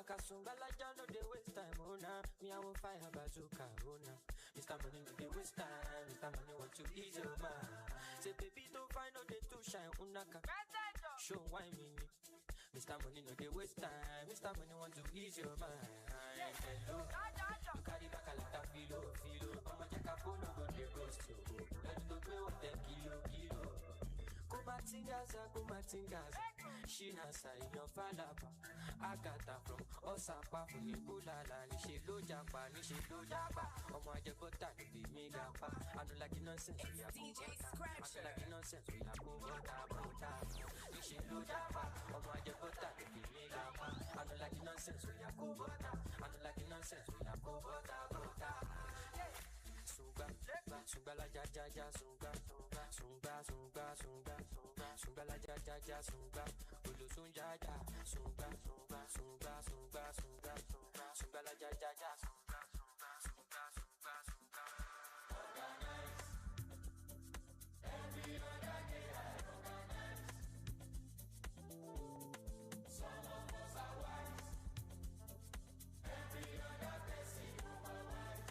Kasungala no they waste time, oh nah. Me I will fire bazooka, oh nah. Mr. Money no they waste time, Mr. Money want to ease your mind. Say baby don't find no they too shine, unaka. Show why me. Mr. Money no they waste time, Mr. Money want to ease your mind. Hello, you carry back a lot of filo. I'ma check a phone, no go they ghost you. Let me go with that kilo. Kumatingaza, Shinasa in your falapa. Agata from Osapa from Ibulala, Nishido Japa. Oma Jabota, the Megapa. I don't like the nonsense, we are DJ Scratch. I don't like the nonsense, we are Bota. Nishido Japa, Oma Jabota, the Megapa. I don't like the nonsense, we are Bota. I don't like the nonsense, we are Bota. Sunga la ja sunga la ja sunga ulu sunga sunga la ja sunga. Every other day I organize. Some of us are wise. Every other person overwise.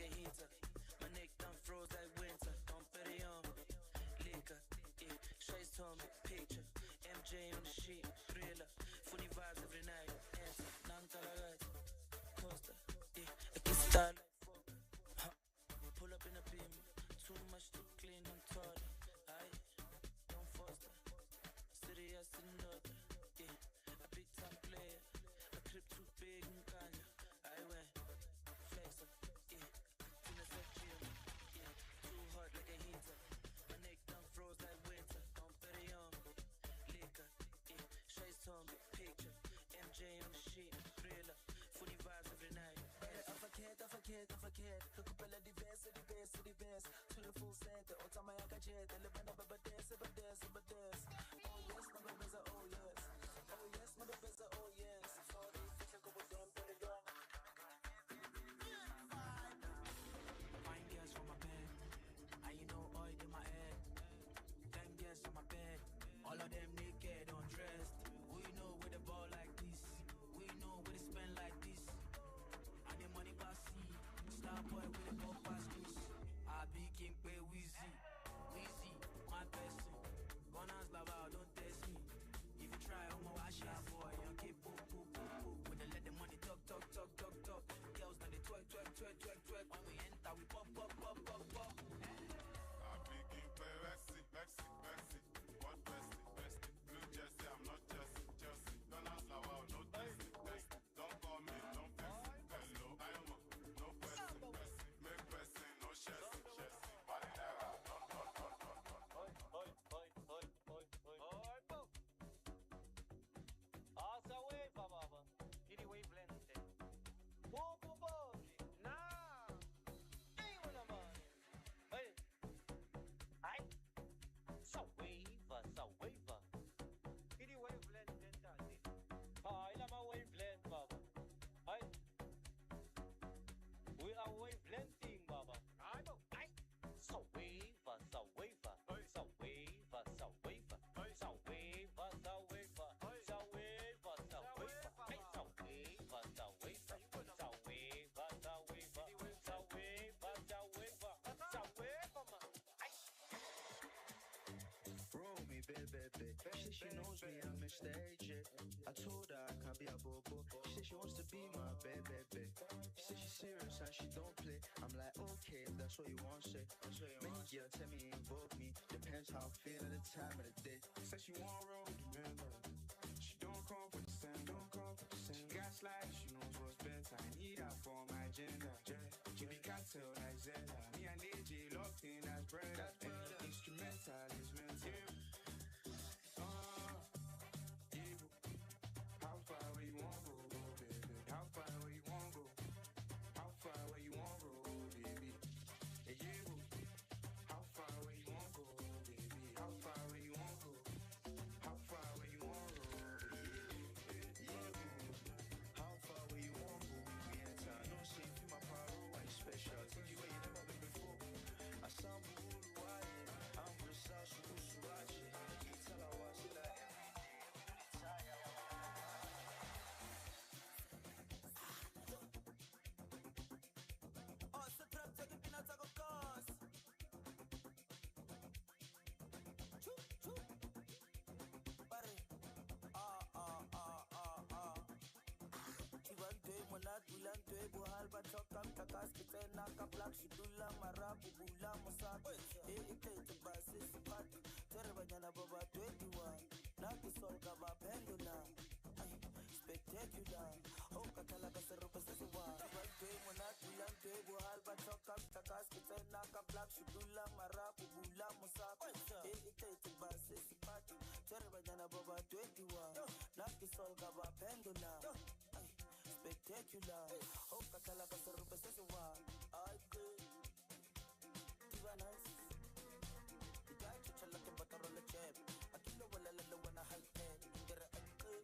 like a heater. My neck done froze like winter. Don't put it on me. Liquor, yeah. Straight to me, picture. MJ on the sheet, thriller. Funny vibes every night. Answer, non-tolerant. Coaster, yeah. I can style like fuck. Huh. Pull up in a beam. Too much to clean and toilet. Aye, don't foster. Serious another. Yeah, a big time player. A crib too big and kanya. I went flexer. Yeah, fitness at gym. Yeah, too hot like a heater. My neck done froze like winter. Don't put it on me. Liquor. Yeah, straight to me. Picture. MJ on the sheet. Thriller. Funny vibes every night. I forget. Look up at the best, the best, the best. To the full center. Otama yakajet. Elebana baba dance, baba dance, baba dance. Oh yes, my babies are oh yes. Oh yes, my babies are oh yes. Sorry, if you go with them, put it on. Fine girls from my bed. And you know oil in my head. 10 girls from my bed. All of them naked, undressed. We know where the ball like this. We know where they spend like this. And the money pass see. Star boy with the ball pass loose. I be king pay Weezy. Weezy, my person. Gunners love out, don't test me. If you try, I'm a wash out boy. Young kid, boop, boop, boop, boop. When they let the money talk. Girls now they twerk. When we enter, we pop.
I begin play Rexy. What Bestie? Blue jersey, I'm not Jesse. Gunners love out, no testy. Don't call me, don't fix it. Hello, I am a no person. Make person, no chessy. Body never, don't.
Asa wave, baba. Ini wave lente. Bobo bobi. Nah. Hey, mana man. Hey. Ay. Sa wave. Ini wave lente tadi. Ay, lama wave lente, baba. Ay. We are wave lenting, baba. Ay, bo. Ay. Sa wave. Roll me, baby. She knows me, I'm Mr. AJ. I told her I can't be a bobo. She said she wants to be my baby. She said she's serious and she don't play. I'm like, okay, if that's what you want, say. Many girls tell me involve me. Depends how I feel at the time of the day.
Said she won't roll with the member. She don't come for the same. She gaslight, she knows what's better. I need her for my agenda. She be cartel like Zella. Me and AJ locked in as brother. Instrumental is mental. How far where you want go, baby? How far where you want go? How far where you want go, baby? Yeah, how far where you want go, baby? How far where you want go? How far where you want go, baby?
How far where you want go? We enter. No shame, feel my power, why you special? Take you where you never been before. I sound cool, why? I'm precise, Suwaji. Tell her what she like. Spectacular, oh katala kasero pesesiwa. Tabante monat bulante buhal batokam takas kitena kaplak shudula marapu bula musaka. Ite tibase sipati, terbanyana baba 21. Naki sol gaba pendula. Spectacular, oh katala kasero pesesiwa. I could, diva nice. Ita chuchala ke batarola chep. Akilo wala lalo wana high ten. Kera akut.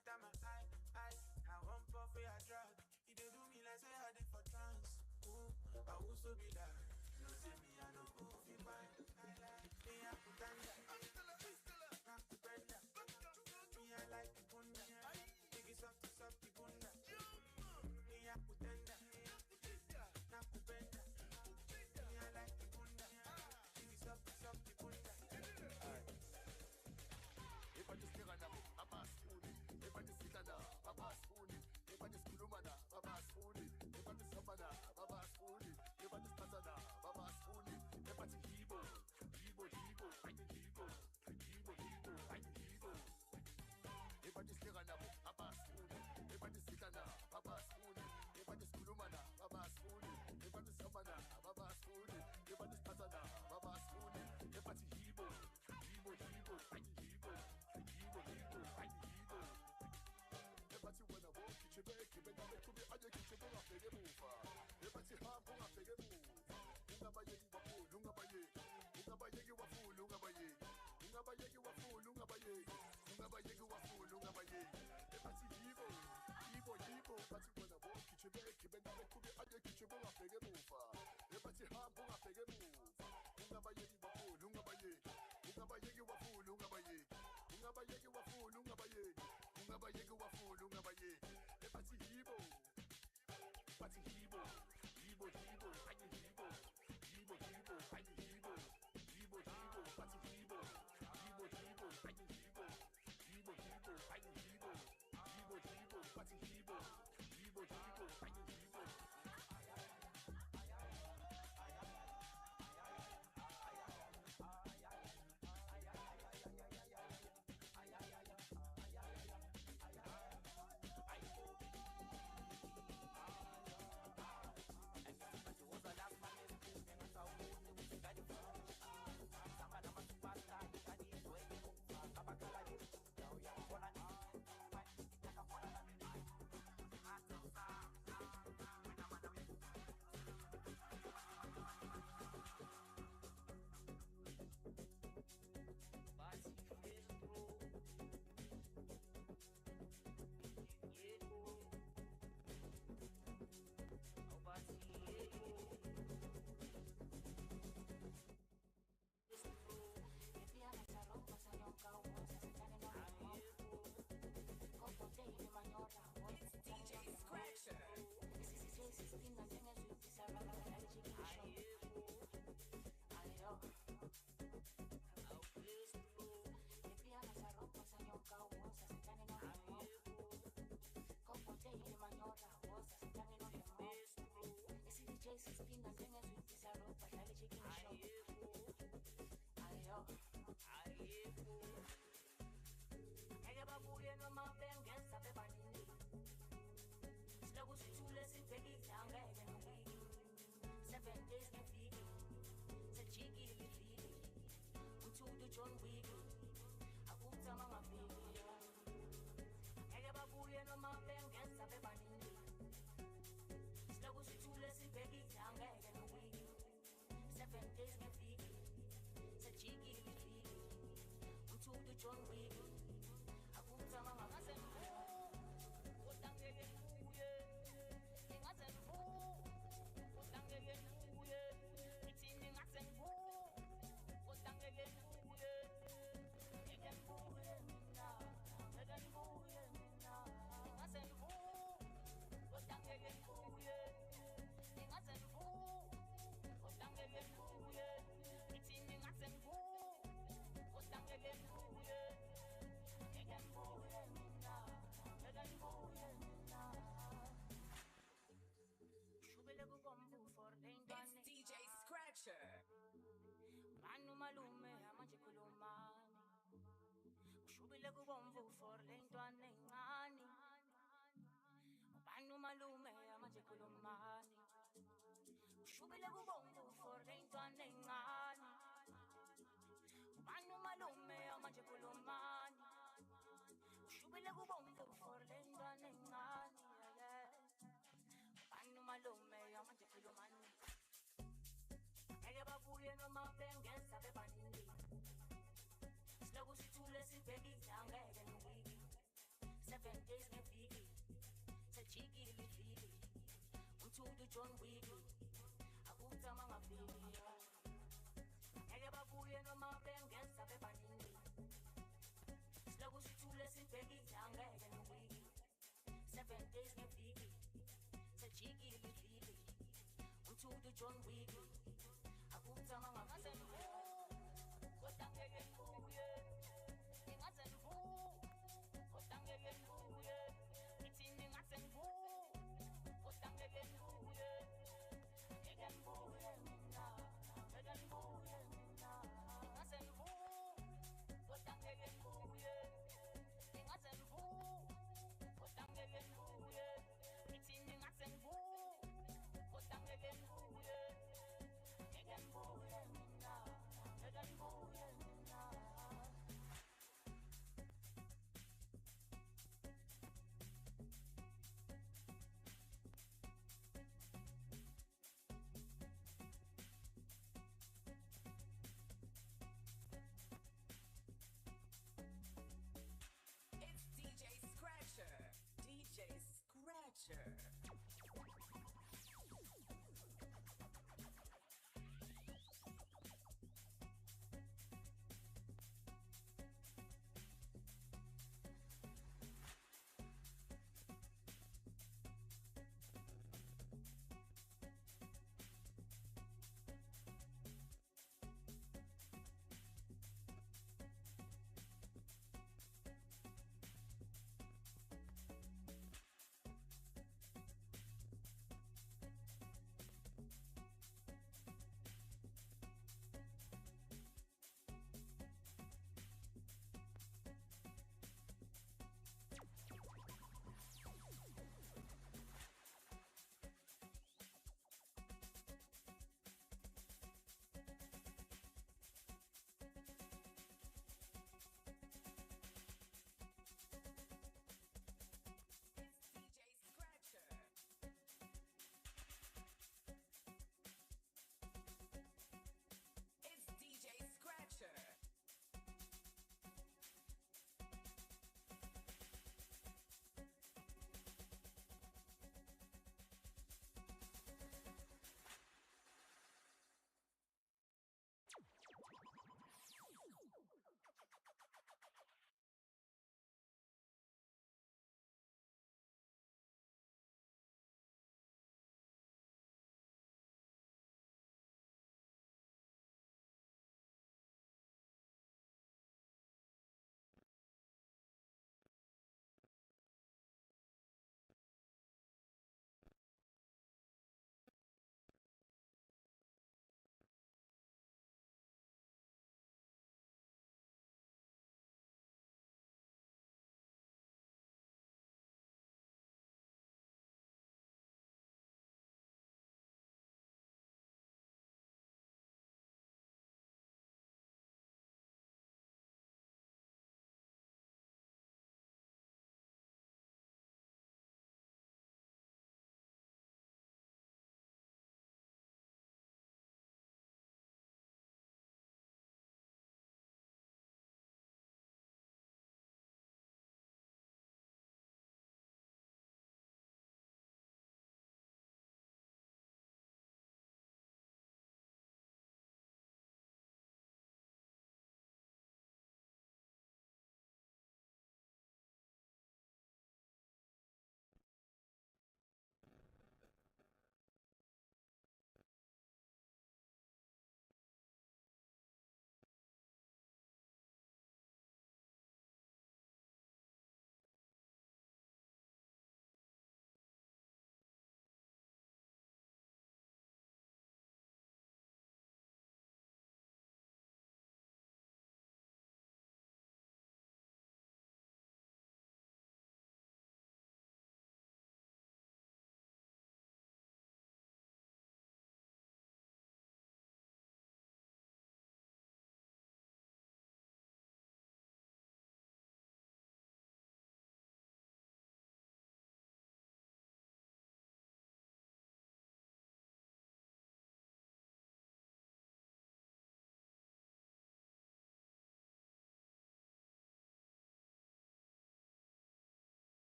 enter my eye. I want puff for your drug. He dey do me like say I did for trance. Ooh, I also be that. No say me, I no go feel fine. Me, I put on that. Not to bend that. Me, I like the bunda. Take it soft, the bunda. Me, I put on that. Not to bend that. Me, I like the bunda. Take it soft, the bunda.
If I just get on a bass spoon, if I just sit on a bass spoon, if I just kulumana, a bass spoon, if I just samana, a bass spoon, if I just patana, a bass spoon, if I just hebo, I can hebo, I can hebo. If I just get on a bass spoon, if I just sit on a bass spoon, if I just kulumana, a bass spoon, if I just samana, a bass spoon, if I just patana, a bass spoon, if I just hebo, I can hebo. Everybody wanna walk, get your back, you better make me, I just get your ball off the move. Everybody hard, ball off the move. Lungabaye, you a fool, lungabaye. Lungabaye, you a fool, lungabaye. Lungabaye, you a fool, lungabaye. Lungabaye, you a fool, lungabaye. Everybody evil. Everybody wanna walk, get your back, you better make me, I just get your ball off the move. Everybody hard, ball off the move. Lungabaye, you a fool, lungabaye. Lungabaye, you a fool, lungabaye. Lungabaye, you a fool, lungabaye. Lungabaye, you a fool, lungabaye. Everybody hebo. Everybody hebo. Hebo, I can hebo. Hebo, I can hebo. Hebo, everybody hebo. Hebo, I can hebo. Hebo, I can hebo. Hebo, everybody hebo. Hebo, I can hebo.
John Wick, akuta mama baby. Ege babuye no mapenge sabe banini. Slogu situle si begi tanga ege no wiki. 7 days me fiki, se chiki li fiki. Unto the John Wick, akuta mama baby. Otangele kuye, ngazen fu. Otangele kuye, itini ngazen fu. Otangele kuye, egen kuye mina, egen kuye mina. Ngazen fu. Otangele kuye, ngazen fu. Otangele kuye, itini ngazen fu. Otangele kuye, egen kuye mina, egen kuye mina. Shubele kubombu for the
It's DJ Scratcher.
Manu malume amanje kulumani. Shubele kubombu for the ntwana encane. Manu malume amanje kulumani. Shubele kubombu for the ntwana encane. Manu malume amanje kulumani. Shubele kubombu for the ntwana encane. Manu malume amanje kulumani. Ege babuye no mapenge sabe banini. Slogu situle si begi tanga ege no wiki. 7 7 days ngefiki sejikile ifili umthudu John Wick akuzama ngafiki ngeke babuye noma bengeza bebanini siloku sithule sibhekile angeke nowiki 7 days ngefiki sejikile ifili umthudu John Wick akuzama ngafiki kodwa ngeke ngibuye ingaze ngibuye kodwa ngeke ngibuye ngithini ngaze ngibuye kodwa ngeke ngibuye ngeke ngibuye mina ngeke ngibuye mina ingaze ngibuye kodwa ngeke ngibuye ingaze ngibuye kodwa ngeke ngibuye ngithini ngaze ngibuye kodwa ngeke ngibuye ngeke ngibuye mina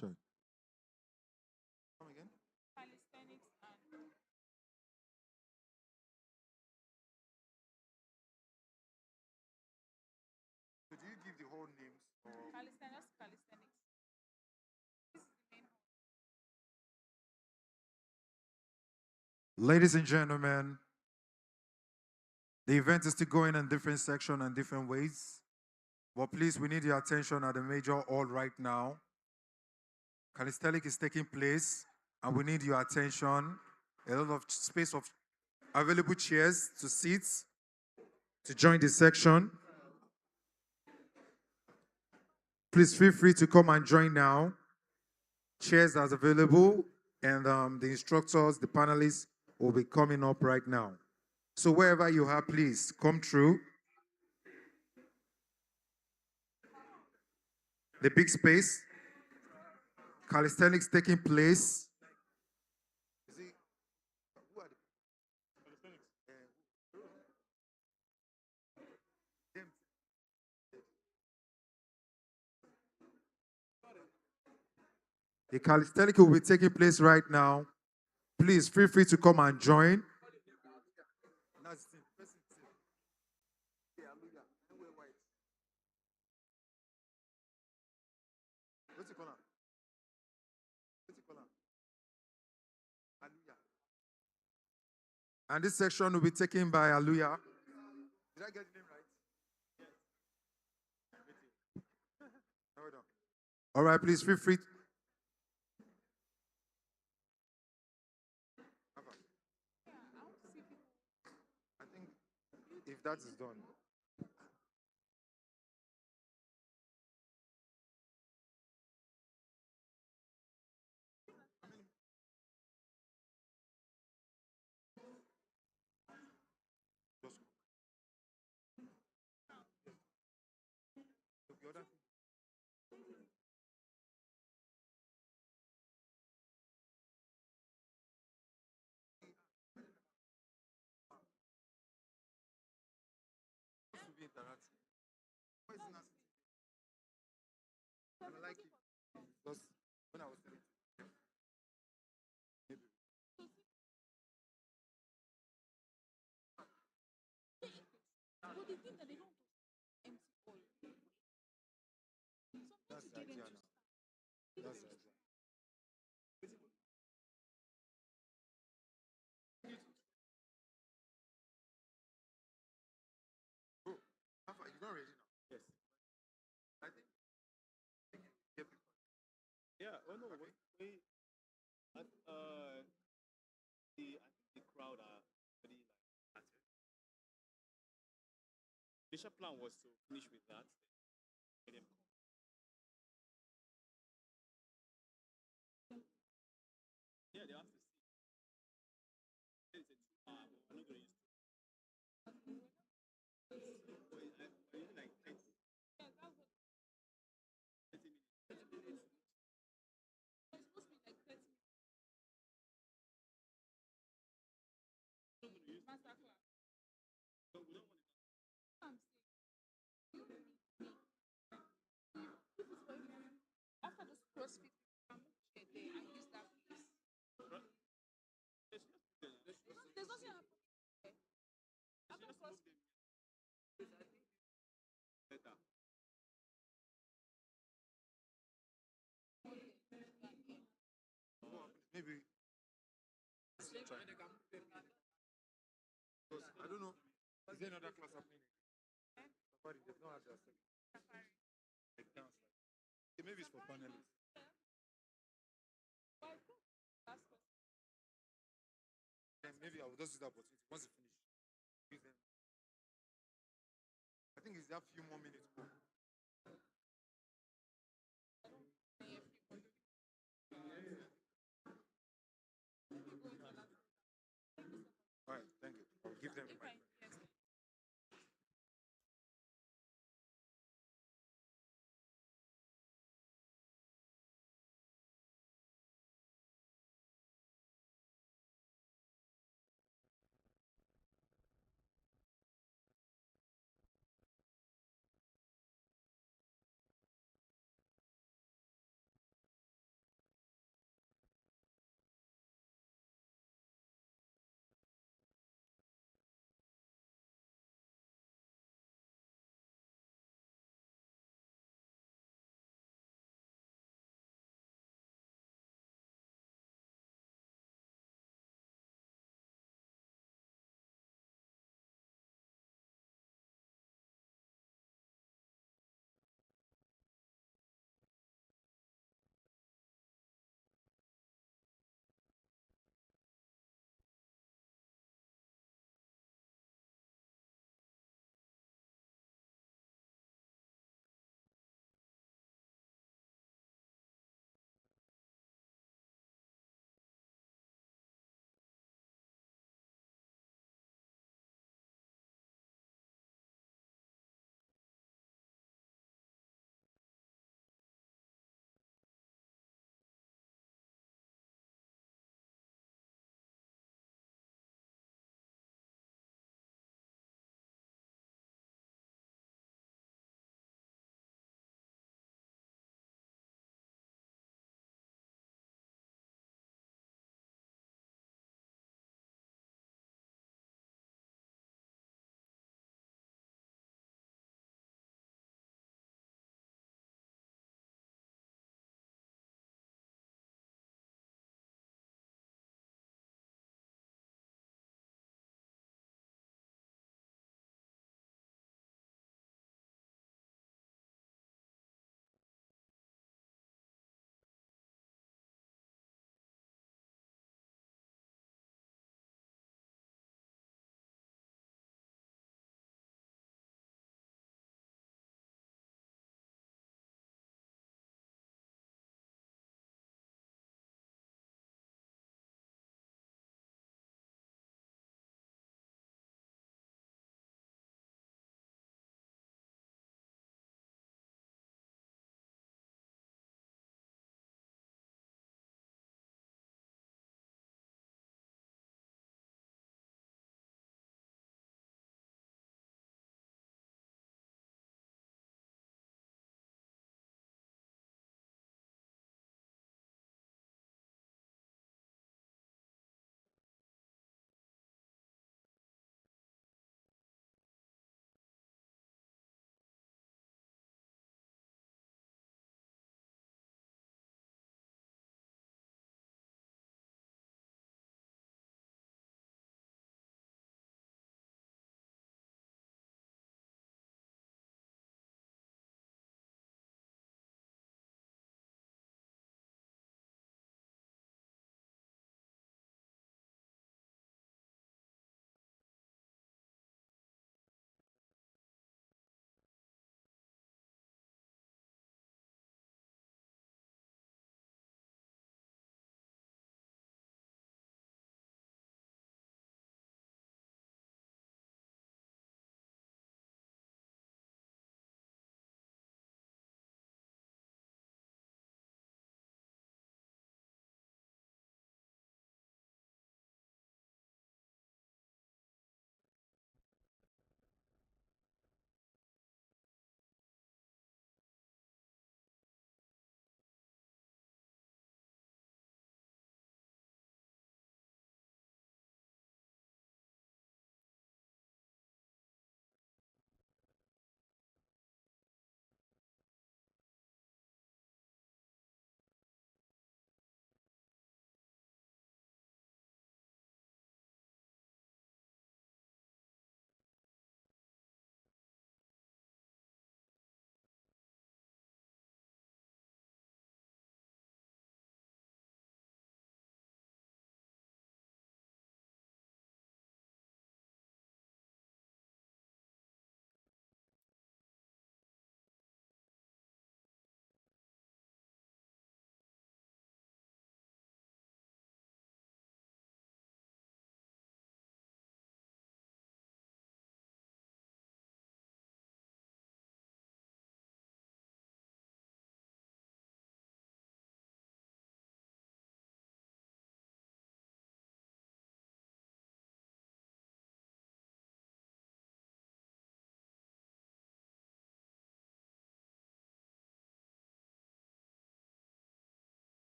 check. Come again?
Calisthenics and
Could you give the whole names? Or...
calisthenics. This is the main
Ladies and gentlemen, the event is still going in different sections and different ways. But please, we need your attention at the major hall right now. Calisthenics is taking place, and we need your attention. A lot of space of available chairs to sit to join the section. Please feel free to come and join now. Chairs are available, and the instructors, the panelists will be coming up right now. So wherever you are, please come through. The big space. Calisthenics taking place. The calisthenics will be taking place right now. Please feel free to come and join. And this section will be taken by Aluya. Did I get the name right? All right, please feel free. I think if that is done. I like it. Because when I was telling maybe.
But the thing that they don't do empty all.
That's the idea now. That's the idea. Bro, you're not ready now. Yes. I think.
Yeah. Oh no. Wait. I think the crowd are pretty like active. Initial plan was to finish with that. Let them come. Yeah, they have to see. It's a 2 hour. I'm not going to use. Even like 30 minutes. 30 minutes.
It's supposed to be like 30 minutes. Master class.
No, we don't want to.
I'm saying. After those CrossFit, I'm there and use that place. There's nothing happening there. After CrossFit.
Better.
Maybe. Because I don't know. Is there another class happening? Safari, they've not had their second. Like dance. Okay, maybe it's for panelists. Then maybe I will just use that opportunity once you finish. Use them. I think it's a few more minutes. All right, thank you. I'll give them my.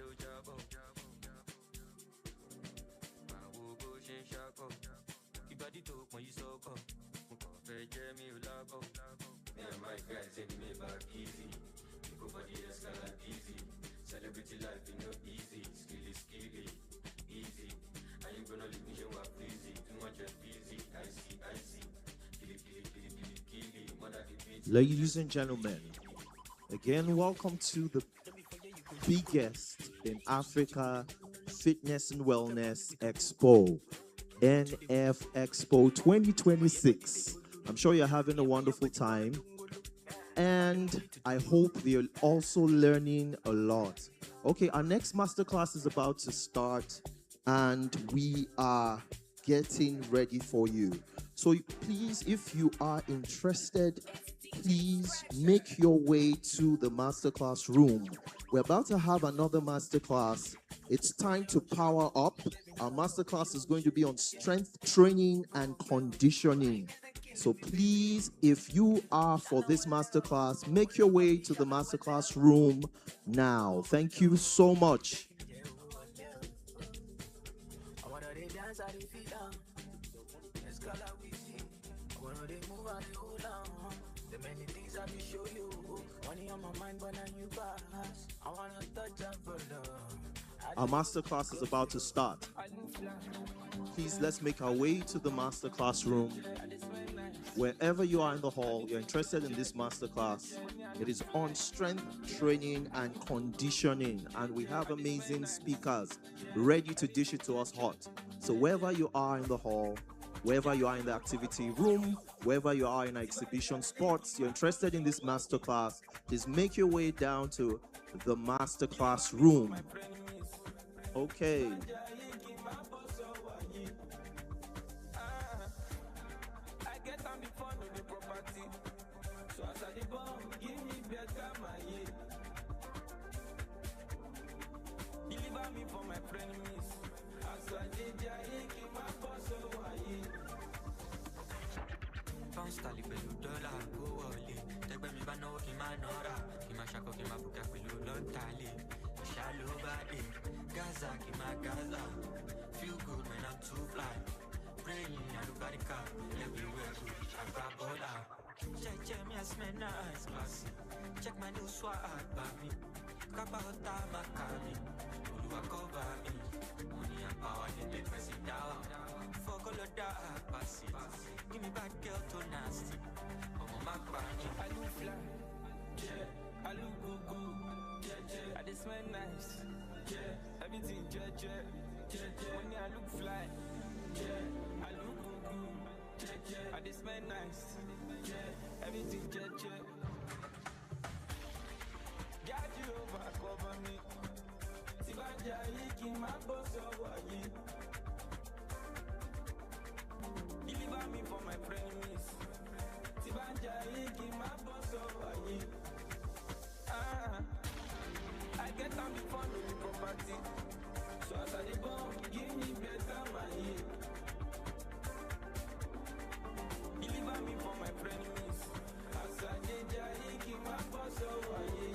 o jábọ̀. Máa wo bó ṣe ń ṣàkọ̀. Ìbàdí tó pọ̀n yìí sọ́kọ̀. Mo kàn fẹ́ jẹ́ mi ò lábọ̀. Me and my guys say me back easy. We go for the escalade easy. Celebrity life is no easy. Skilly, easy. And you gonna leave me show up easy. Too much of busy. I see. Killy. Mother the beat.
Ladies and gentlemen, again, welcome to the biggest in Africa Fitness and Wellness Expo, NF Expo 2026. I'm sure you're having a wonderful time, and I hope you're also learning a lot. Okay, our next masterclass is about to start, and we are getting ready for you. So please, if you are interested, please make your way to the masterclass room. We're about to have another masterclass. It's time to power up. Our masterclass is going to be on strength training and conditioning. So please, if you are for this masterclass, make your way to the masterclass room now. Thank you so much. Our masterclass is about to start. Please, let's make our way to the masterclass room. Wherever you are in the hall, you're interested in this masterclass. It is on strength training and conditioning, and we have amazing speakers ready to dish it to us hot. So wherever you are in the hall, wherever you are in the activity room, wherever you are in exhibition sports, you're interested in this masterclass, please make your way down to the masterclass room. Okay.
Stali pẹ̀lú dọ́là kó wọlé tẹ́gbẹ́ mi bá náwó kí n má nọ́ra kí n má ṣakọ kí n má bùkà pẹ̀lú lọ́ntàlẹ̀ ìṣá ló bá dé Gaza kí n má Gaza feel good when I'm too fly praying alubarika everywhere good àgbà bọ́là check me I smell nice classy check my new swag bá mi kápá ọ̀tá má kà mí olúwa cover mi money and power dey make person down fọ́kọ́lọ́ dá àpàsì. Give me bad girl too nasty. Oh my God, I look fly, yeah. I look good, yeah. I just smell nice, yeah. Everything, yeah. When I look fly, yeah. I look good, yeah. I just smell nice, yeah. Everything, yeah. Got you over, cover me. Sibanja, you my boss over you. Deliver me for my frenemies. Sibanja, you my boss over you. I get on the phone with the property. So as I bomb, give me better money. Deliver me for my frenemies. As I did, you my boss over you.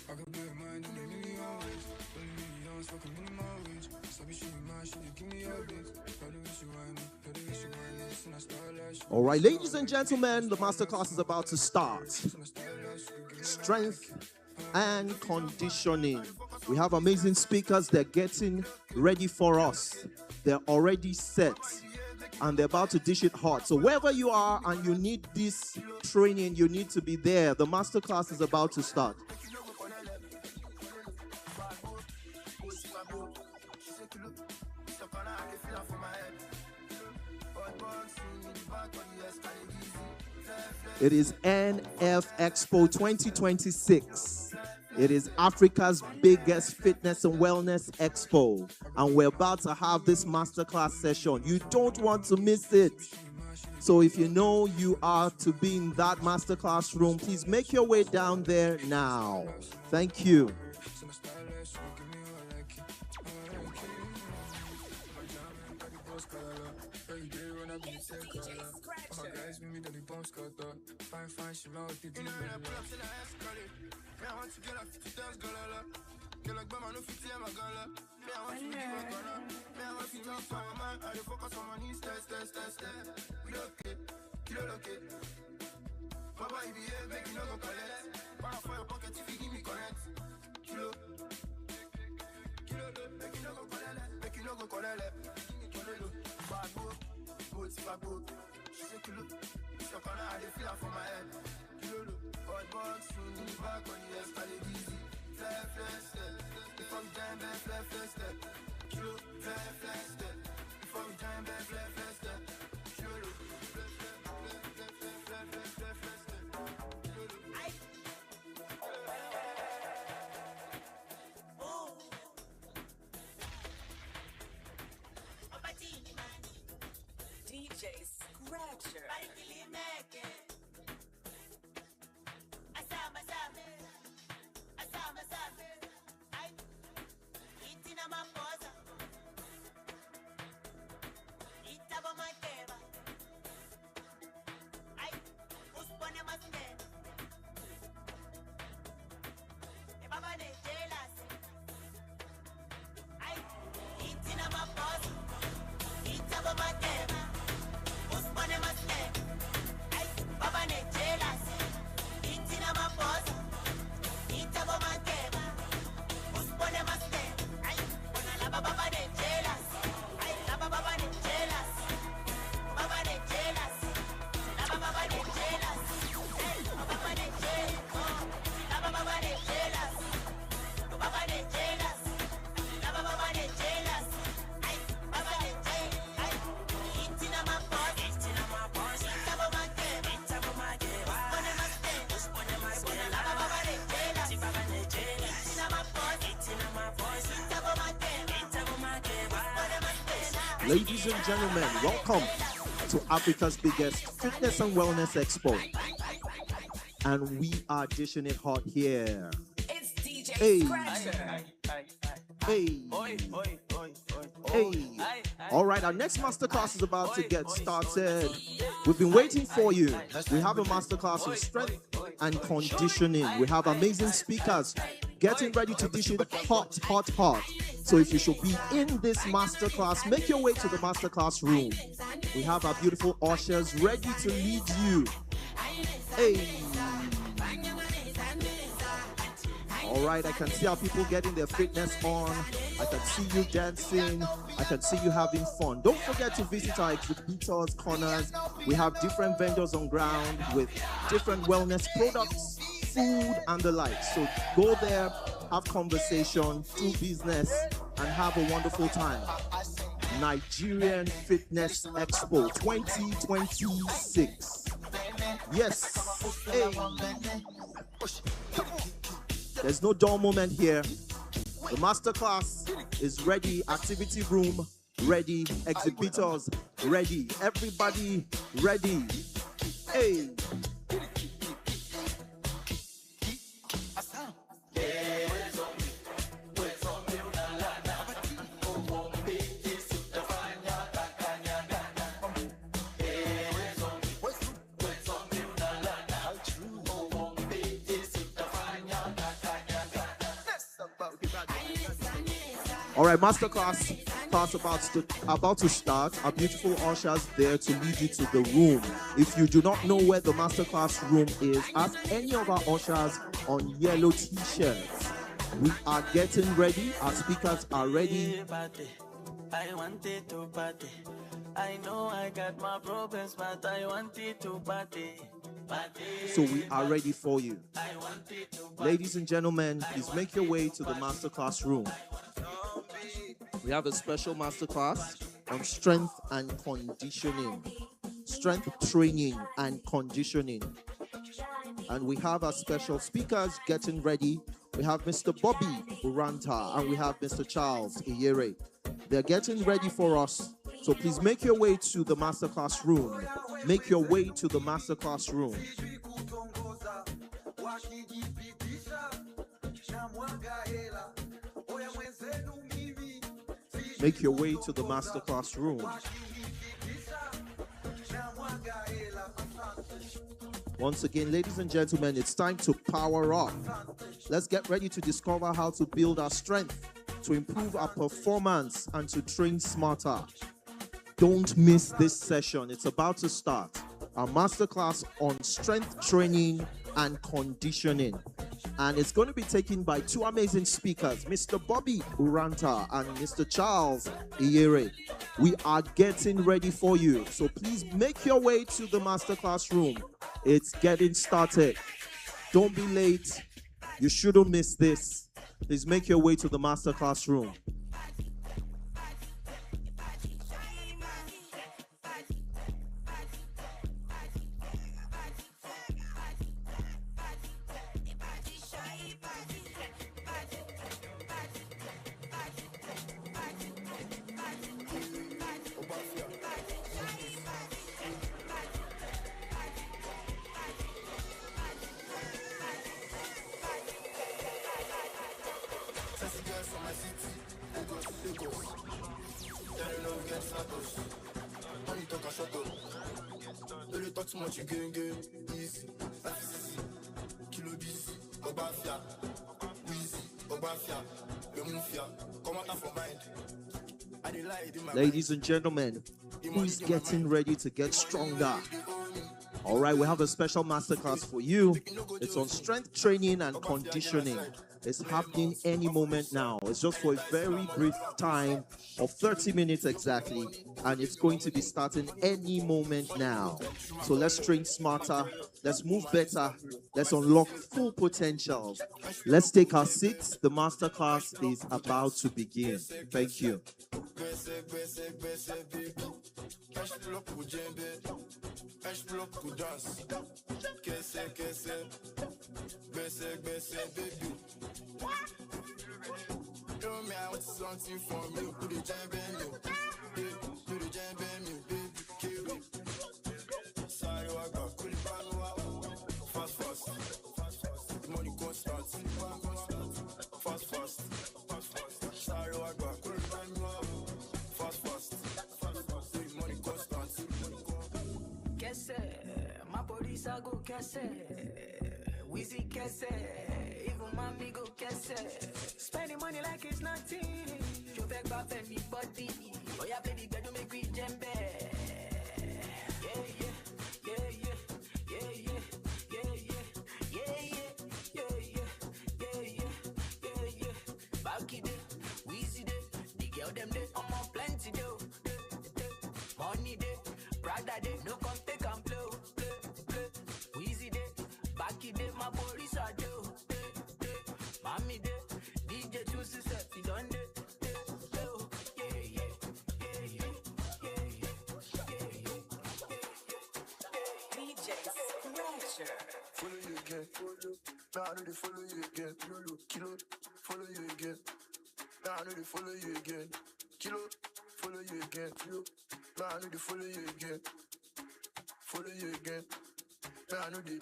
I could blow your mind in a million ways. Only millions, fucking minimum wage. So be shooting my shit, give me updates. Tell the wish you want me, tell the wish you want this, and I start last.
All right, ladies and gentlemen, the masterclass is about to start. Strength and conditioning. We have amazing speakers. They're getting ready for us. They're already set, and they're about to dish it hot. So wherever you are and you need this training, you need to be there. The masterclass is about to start. It is NF Expo 2026. It is Africa's biggest fitness and wellness expo. And we're about to have this masterclass session. You don't want to miss it. So if you know you are to be in that masterclass room, please make your way down there now. Thank you.
color. Every day when I be sick color. All guys with me, that the bombs cut up. Fine, she roll with the deal. Pull up to the ass, cut it. Man, I want to get up 50,000 galala. Get like Bama, no 50, I'm a gala. Man, I want to give a gun up. Man, I want to talk for my mind. I dey focus on my knees, step. Kilo look it. Papa, if you here, make you no go collect. Power for your pocket if you give me correct. Kilo, make you no go collect. Kilo, bad boat. She say kilo, so can I feel her for my head. Kilo, hot box, soon in the back on the escalade easy. Fly, step. Before we jam back, fly, step. Kilo, fly, step. Before we jam back, fly, step. Kilo, fly, step.
DJ Scratcher.
Ladies and gentlemen, welcome to Africa's biggest fitness and wellness expo. And we are dishing it hot here.
It's DJ
Hey.
Scratcher.
Hey. All right, our next masterclass is about to get started. We've been waiting for you. We have a masterclass in strength and conditioning. We have amazing speakers getting ready to dish it hot. So if you should be in this masterclass, make your way to the masterclass room. We have our beautiful ushers ready to lead you. Hey. All right, I can see our people getting their fitness on. I can see you dancing. I can see you having fun. Don't forget to visit our exhibitors corners. We have different vendors on ground with different wellness products, food, and the like. So go there, have conversation, do business, and have a wonderful time. Nigerian Fitness Expo 2026. Yes. Hey. There's no dull moment here. The masterclass is ready. Activity room ready. Exhibitors ready. Everybody ready. Hey. All right, masterclass class about to start. Our beautiful ushers there to lead you to the room. If you do not know where the masterclass room is, ask any of our ushers on yellow t-shirts. We are getting ready. Our speakers are ready.
I wanted to party. I know I got my problems, but I wanted to party.
So we are ready for you. Ladies and gentlemen, please make your way to the masterclass room. We have a special masterclass on strength and conditioning. Strength training and conditioning. And we have our special speakers getting ready. We have Mr. Bobby Uranta and we have Mr. Charles Iyere. They're getting ready for us. So please make your way to the masterclass room. Make your way to the masterclass room. make your way to the masterclass room. Once again, ladies and gentlemen, it's time to power up. Let's get ready to discover how to build our strength, to improve our performance, and to train smarter. Don't miss this session. It's about to start. Our masterclass on strength training and conditioning. And it's going to be taken by two amazing speakers, Mr. Bobby Uranta and Mr. Charles Iyere. We are getting ready for you. So please make your way to the masterclass room. It's getting started. Don't be late. You shouldn't miss this. Please make your way to the masterclass room. Ladies and gentlemen, who's getting ready to get stronger? All right, we have a special masterclass for you. It's on strength training and conditioning. It's happening any moment now. It's just for a very brief time of 30 minutes exactly, and it's going to be starting any moment now. So let's train smarter, let's move better, let's unlock full potential. Let's take our seats. The masterclass is about to begin. Thank you.
Tell me I want something from you. Do the jam bang you. Do the jam bang you, baby. Kill it. Sorry, I got cool fast, fast. The money goes start. Fast, fast. Sorry, I got cool fast, fast. The money goes start.
Kese, my police I go kese. Wheezy kese, even mommy go kese. Spending money like it's nothing. You back back and me body. Oh yeah, baby, better make me jembe. Back it, Wheezy day, the girl them day, I'm on plenty though. Money day, brother day, no come take and blow. Wheezy day, back it day, my police are do. Mommy day, DJ choose himself, he done it.
DJ Scratcher.
Follow you again. Now I know they follow you again. Kilo, follow you again. Now I know they follow you again. Kilo, follow you again. Now I know they follow you again. Follow you again. Now I know they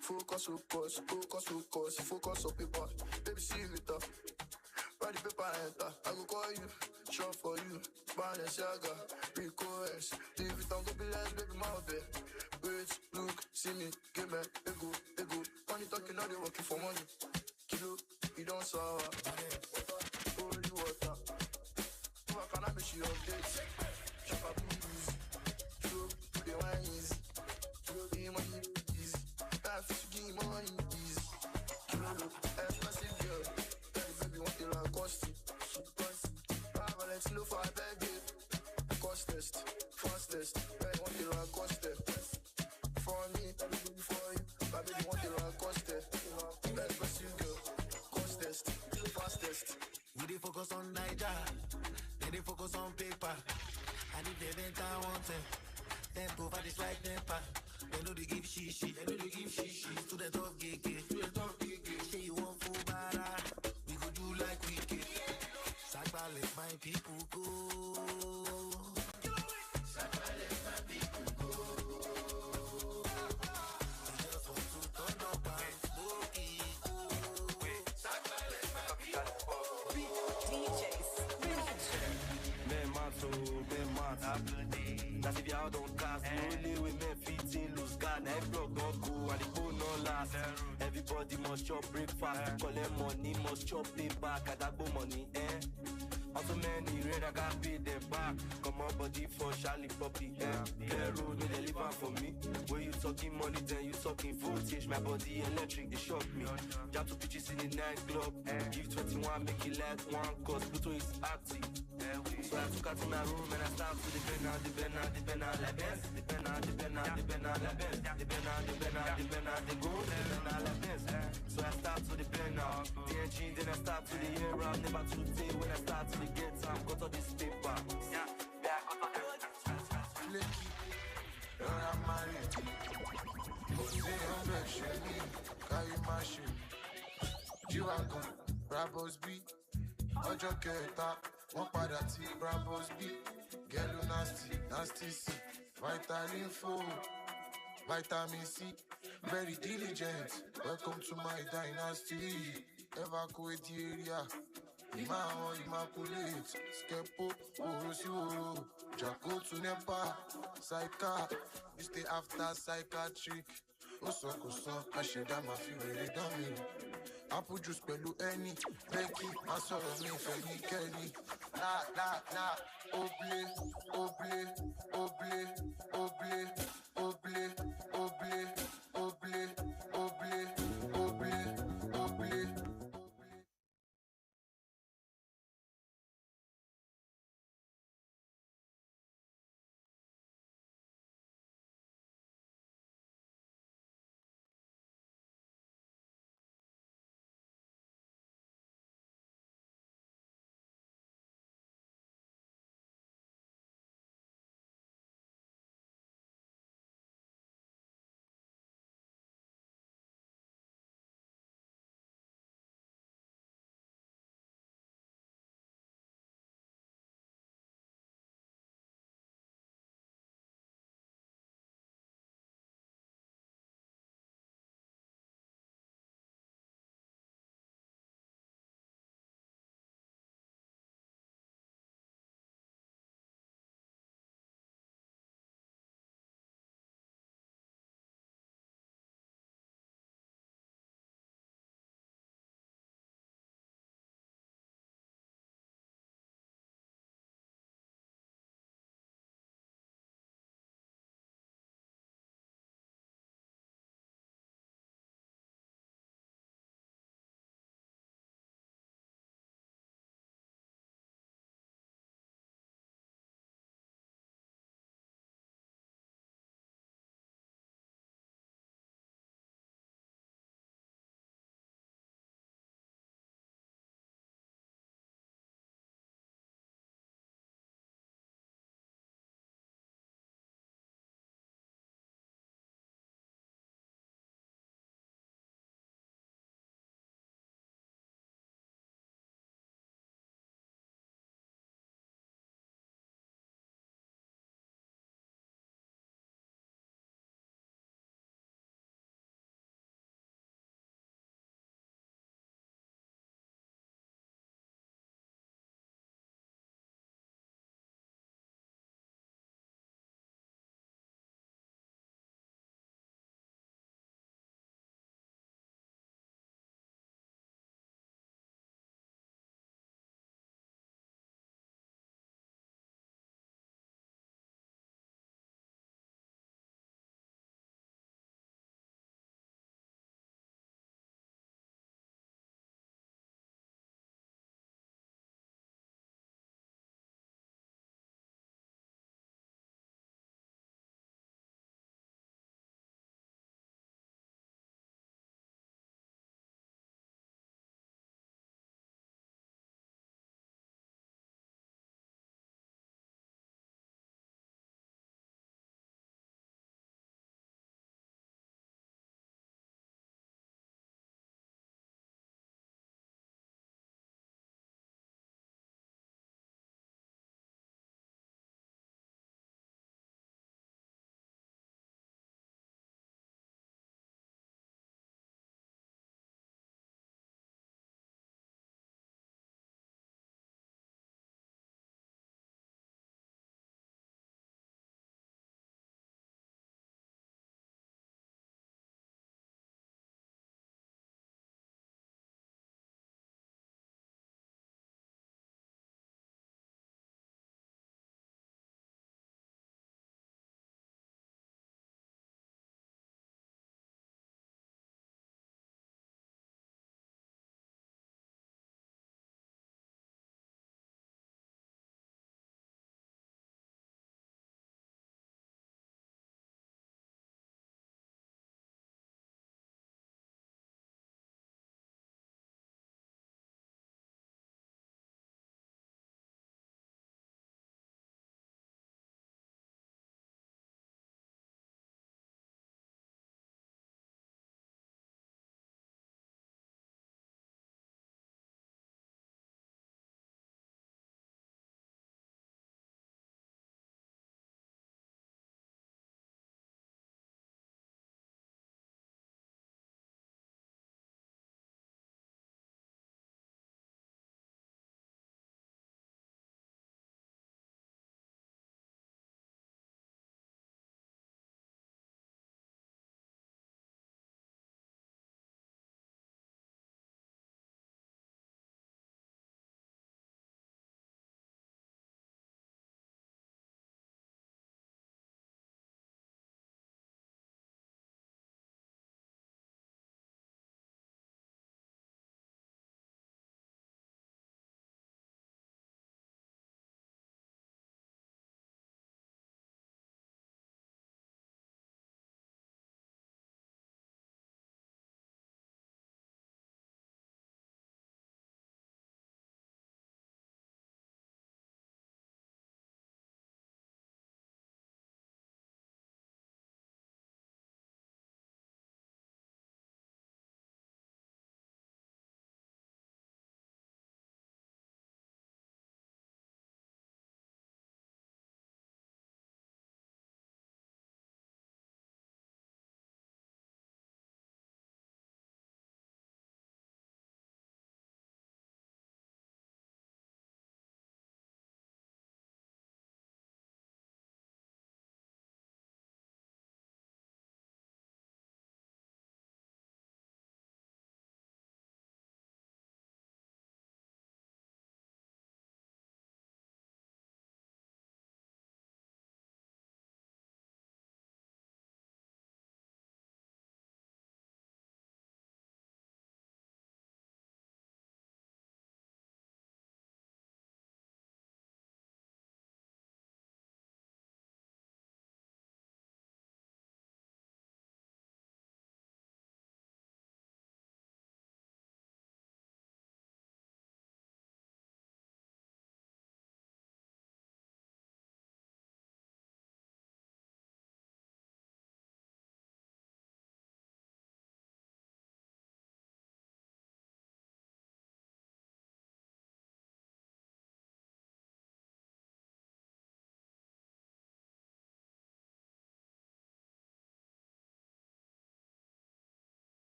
focus on paper. Baby, see you later. Write the paper enter. I go call you, shop for you. Balenciaga, Rico S. Leave it on, go be less, baby, my bed. Wait, look, see me, give me, ego. Money talking, now they working for money. Kilo, you don't sour. Holy water. Who can I make you update? Shop a booze. Kilo, the wine is. Kilo, the money is. Life is to give money is. Kilo, expensive girl. Baby, want you like cost. Let's look for a bag. Cost test, fastest. I want you like cost test. For me, for you. Baby, want you like cost test. Expensive girl. Cost test, fastest.
We dey focus on Niger, they focus on paper. And if they didn't want it, then provide this like Nepa. They know they give shishi, student of gege. Say you want full bara, we go do like we get. Sagba let my people go. Sagba let my people go. We just want to turn up and smoke it. Sagba let my people go.
DJ Scratcher.
That's if y'all don't cast. Only with me fit lose God. Now block don't go and the phone no last. Everybody must chop breakfast. Collect money, must chop pay back. I got go money, Also many red, I got paid them back. Come on, body for Charlie Poppy, Clear road, they deliver for me. When you talking money, then you talking voltage. My body electric, they shock me. Jab to bitches in the nightclub. Give 21, make it like one, cause Pluto is active. So I took out to my room and I start to depend on like this. Depend on like this. Depend on the go, depend on like this. So I start to depend on the engine, then I start to the air round. Never to day when I start to get time, got all this paper. Yeah, I got all this.
You're not married. Jose on back, Shelly. Carry my shit. G-Wagon, Brabos B. Ojo Keta, one padà tí Brabos B. Gelo nasty, nasty C. Vital info, vitamin C. Very diligent. Welcome to my dynasty. Evacuate the area. Immaculate. Skepo, Orosi Oro. Jaco to Nepa. Psycha. We stay after psychiatric. Osokoso, I should have my favorite dummy. Apple juice pẹ̀lú ẹni. Becky, my sọ̀rọ̀ mi fẹ́ ní Kelly. Nah. Oble.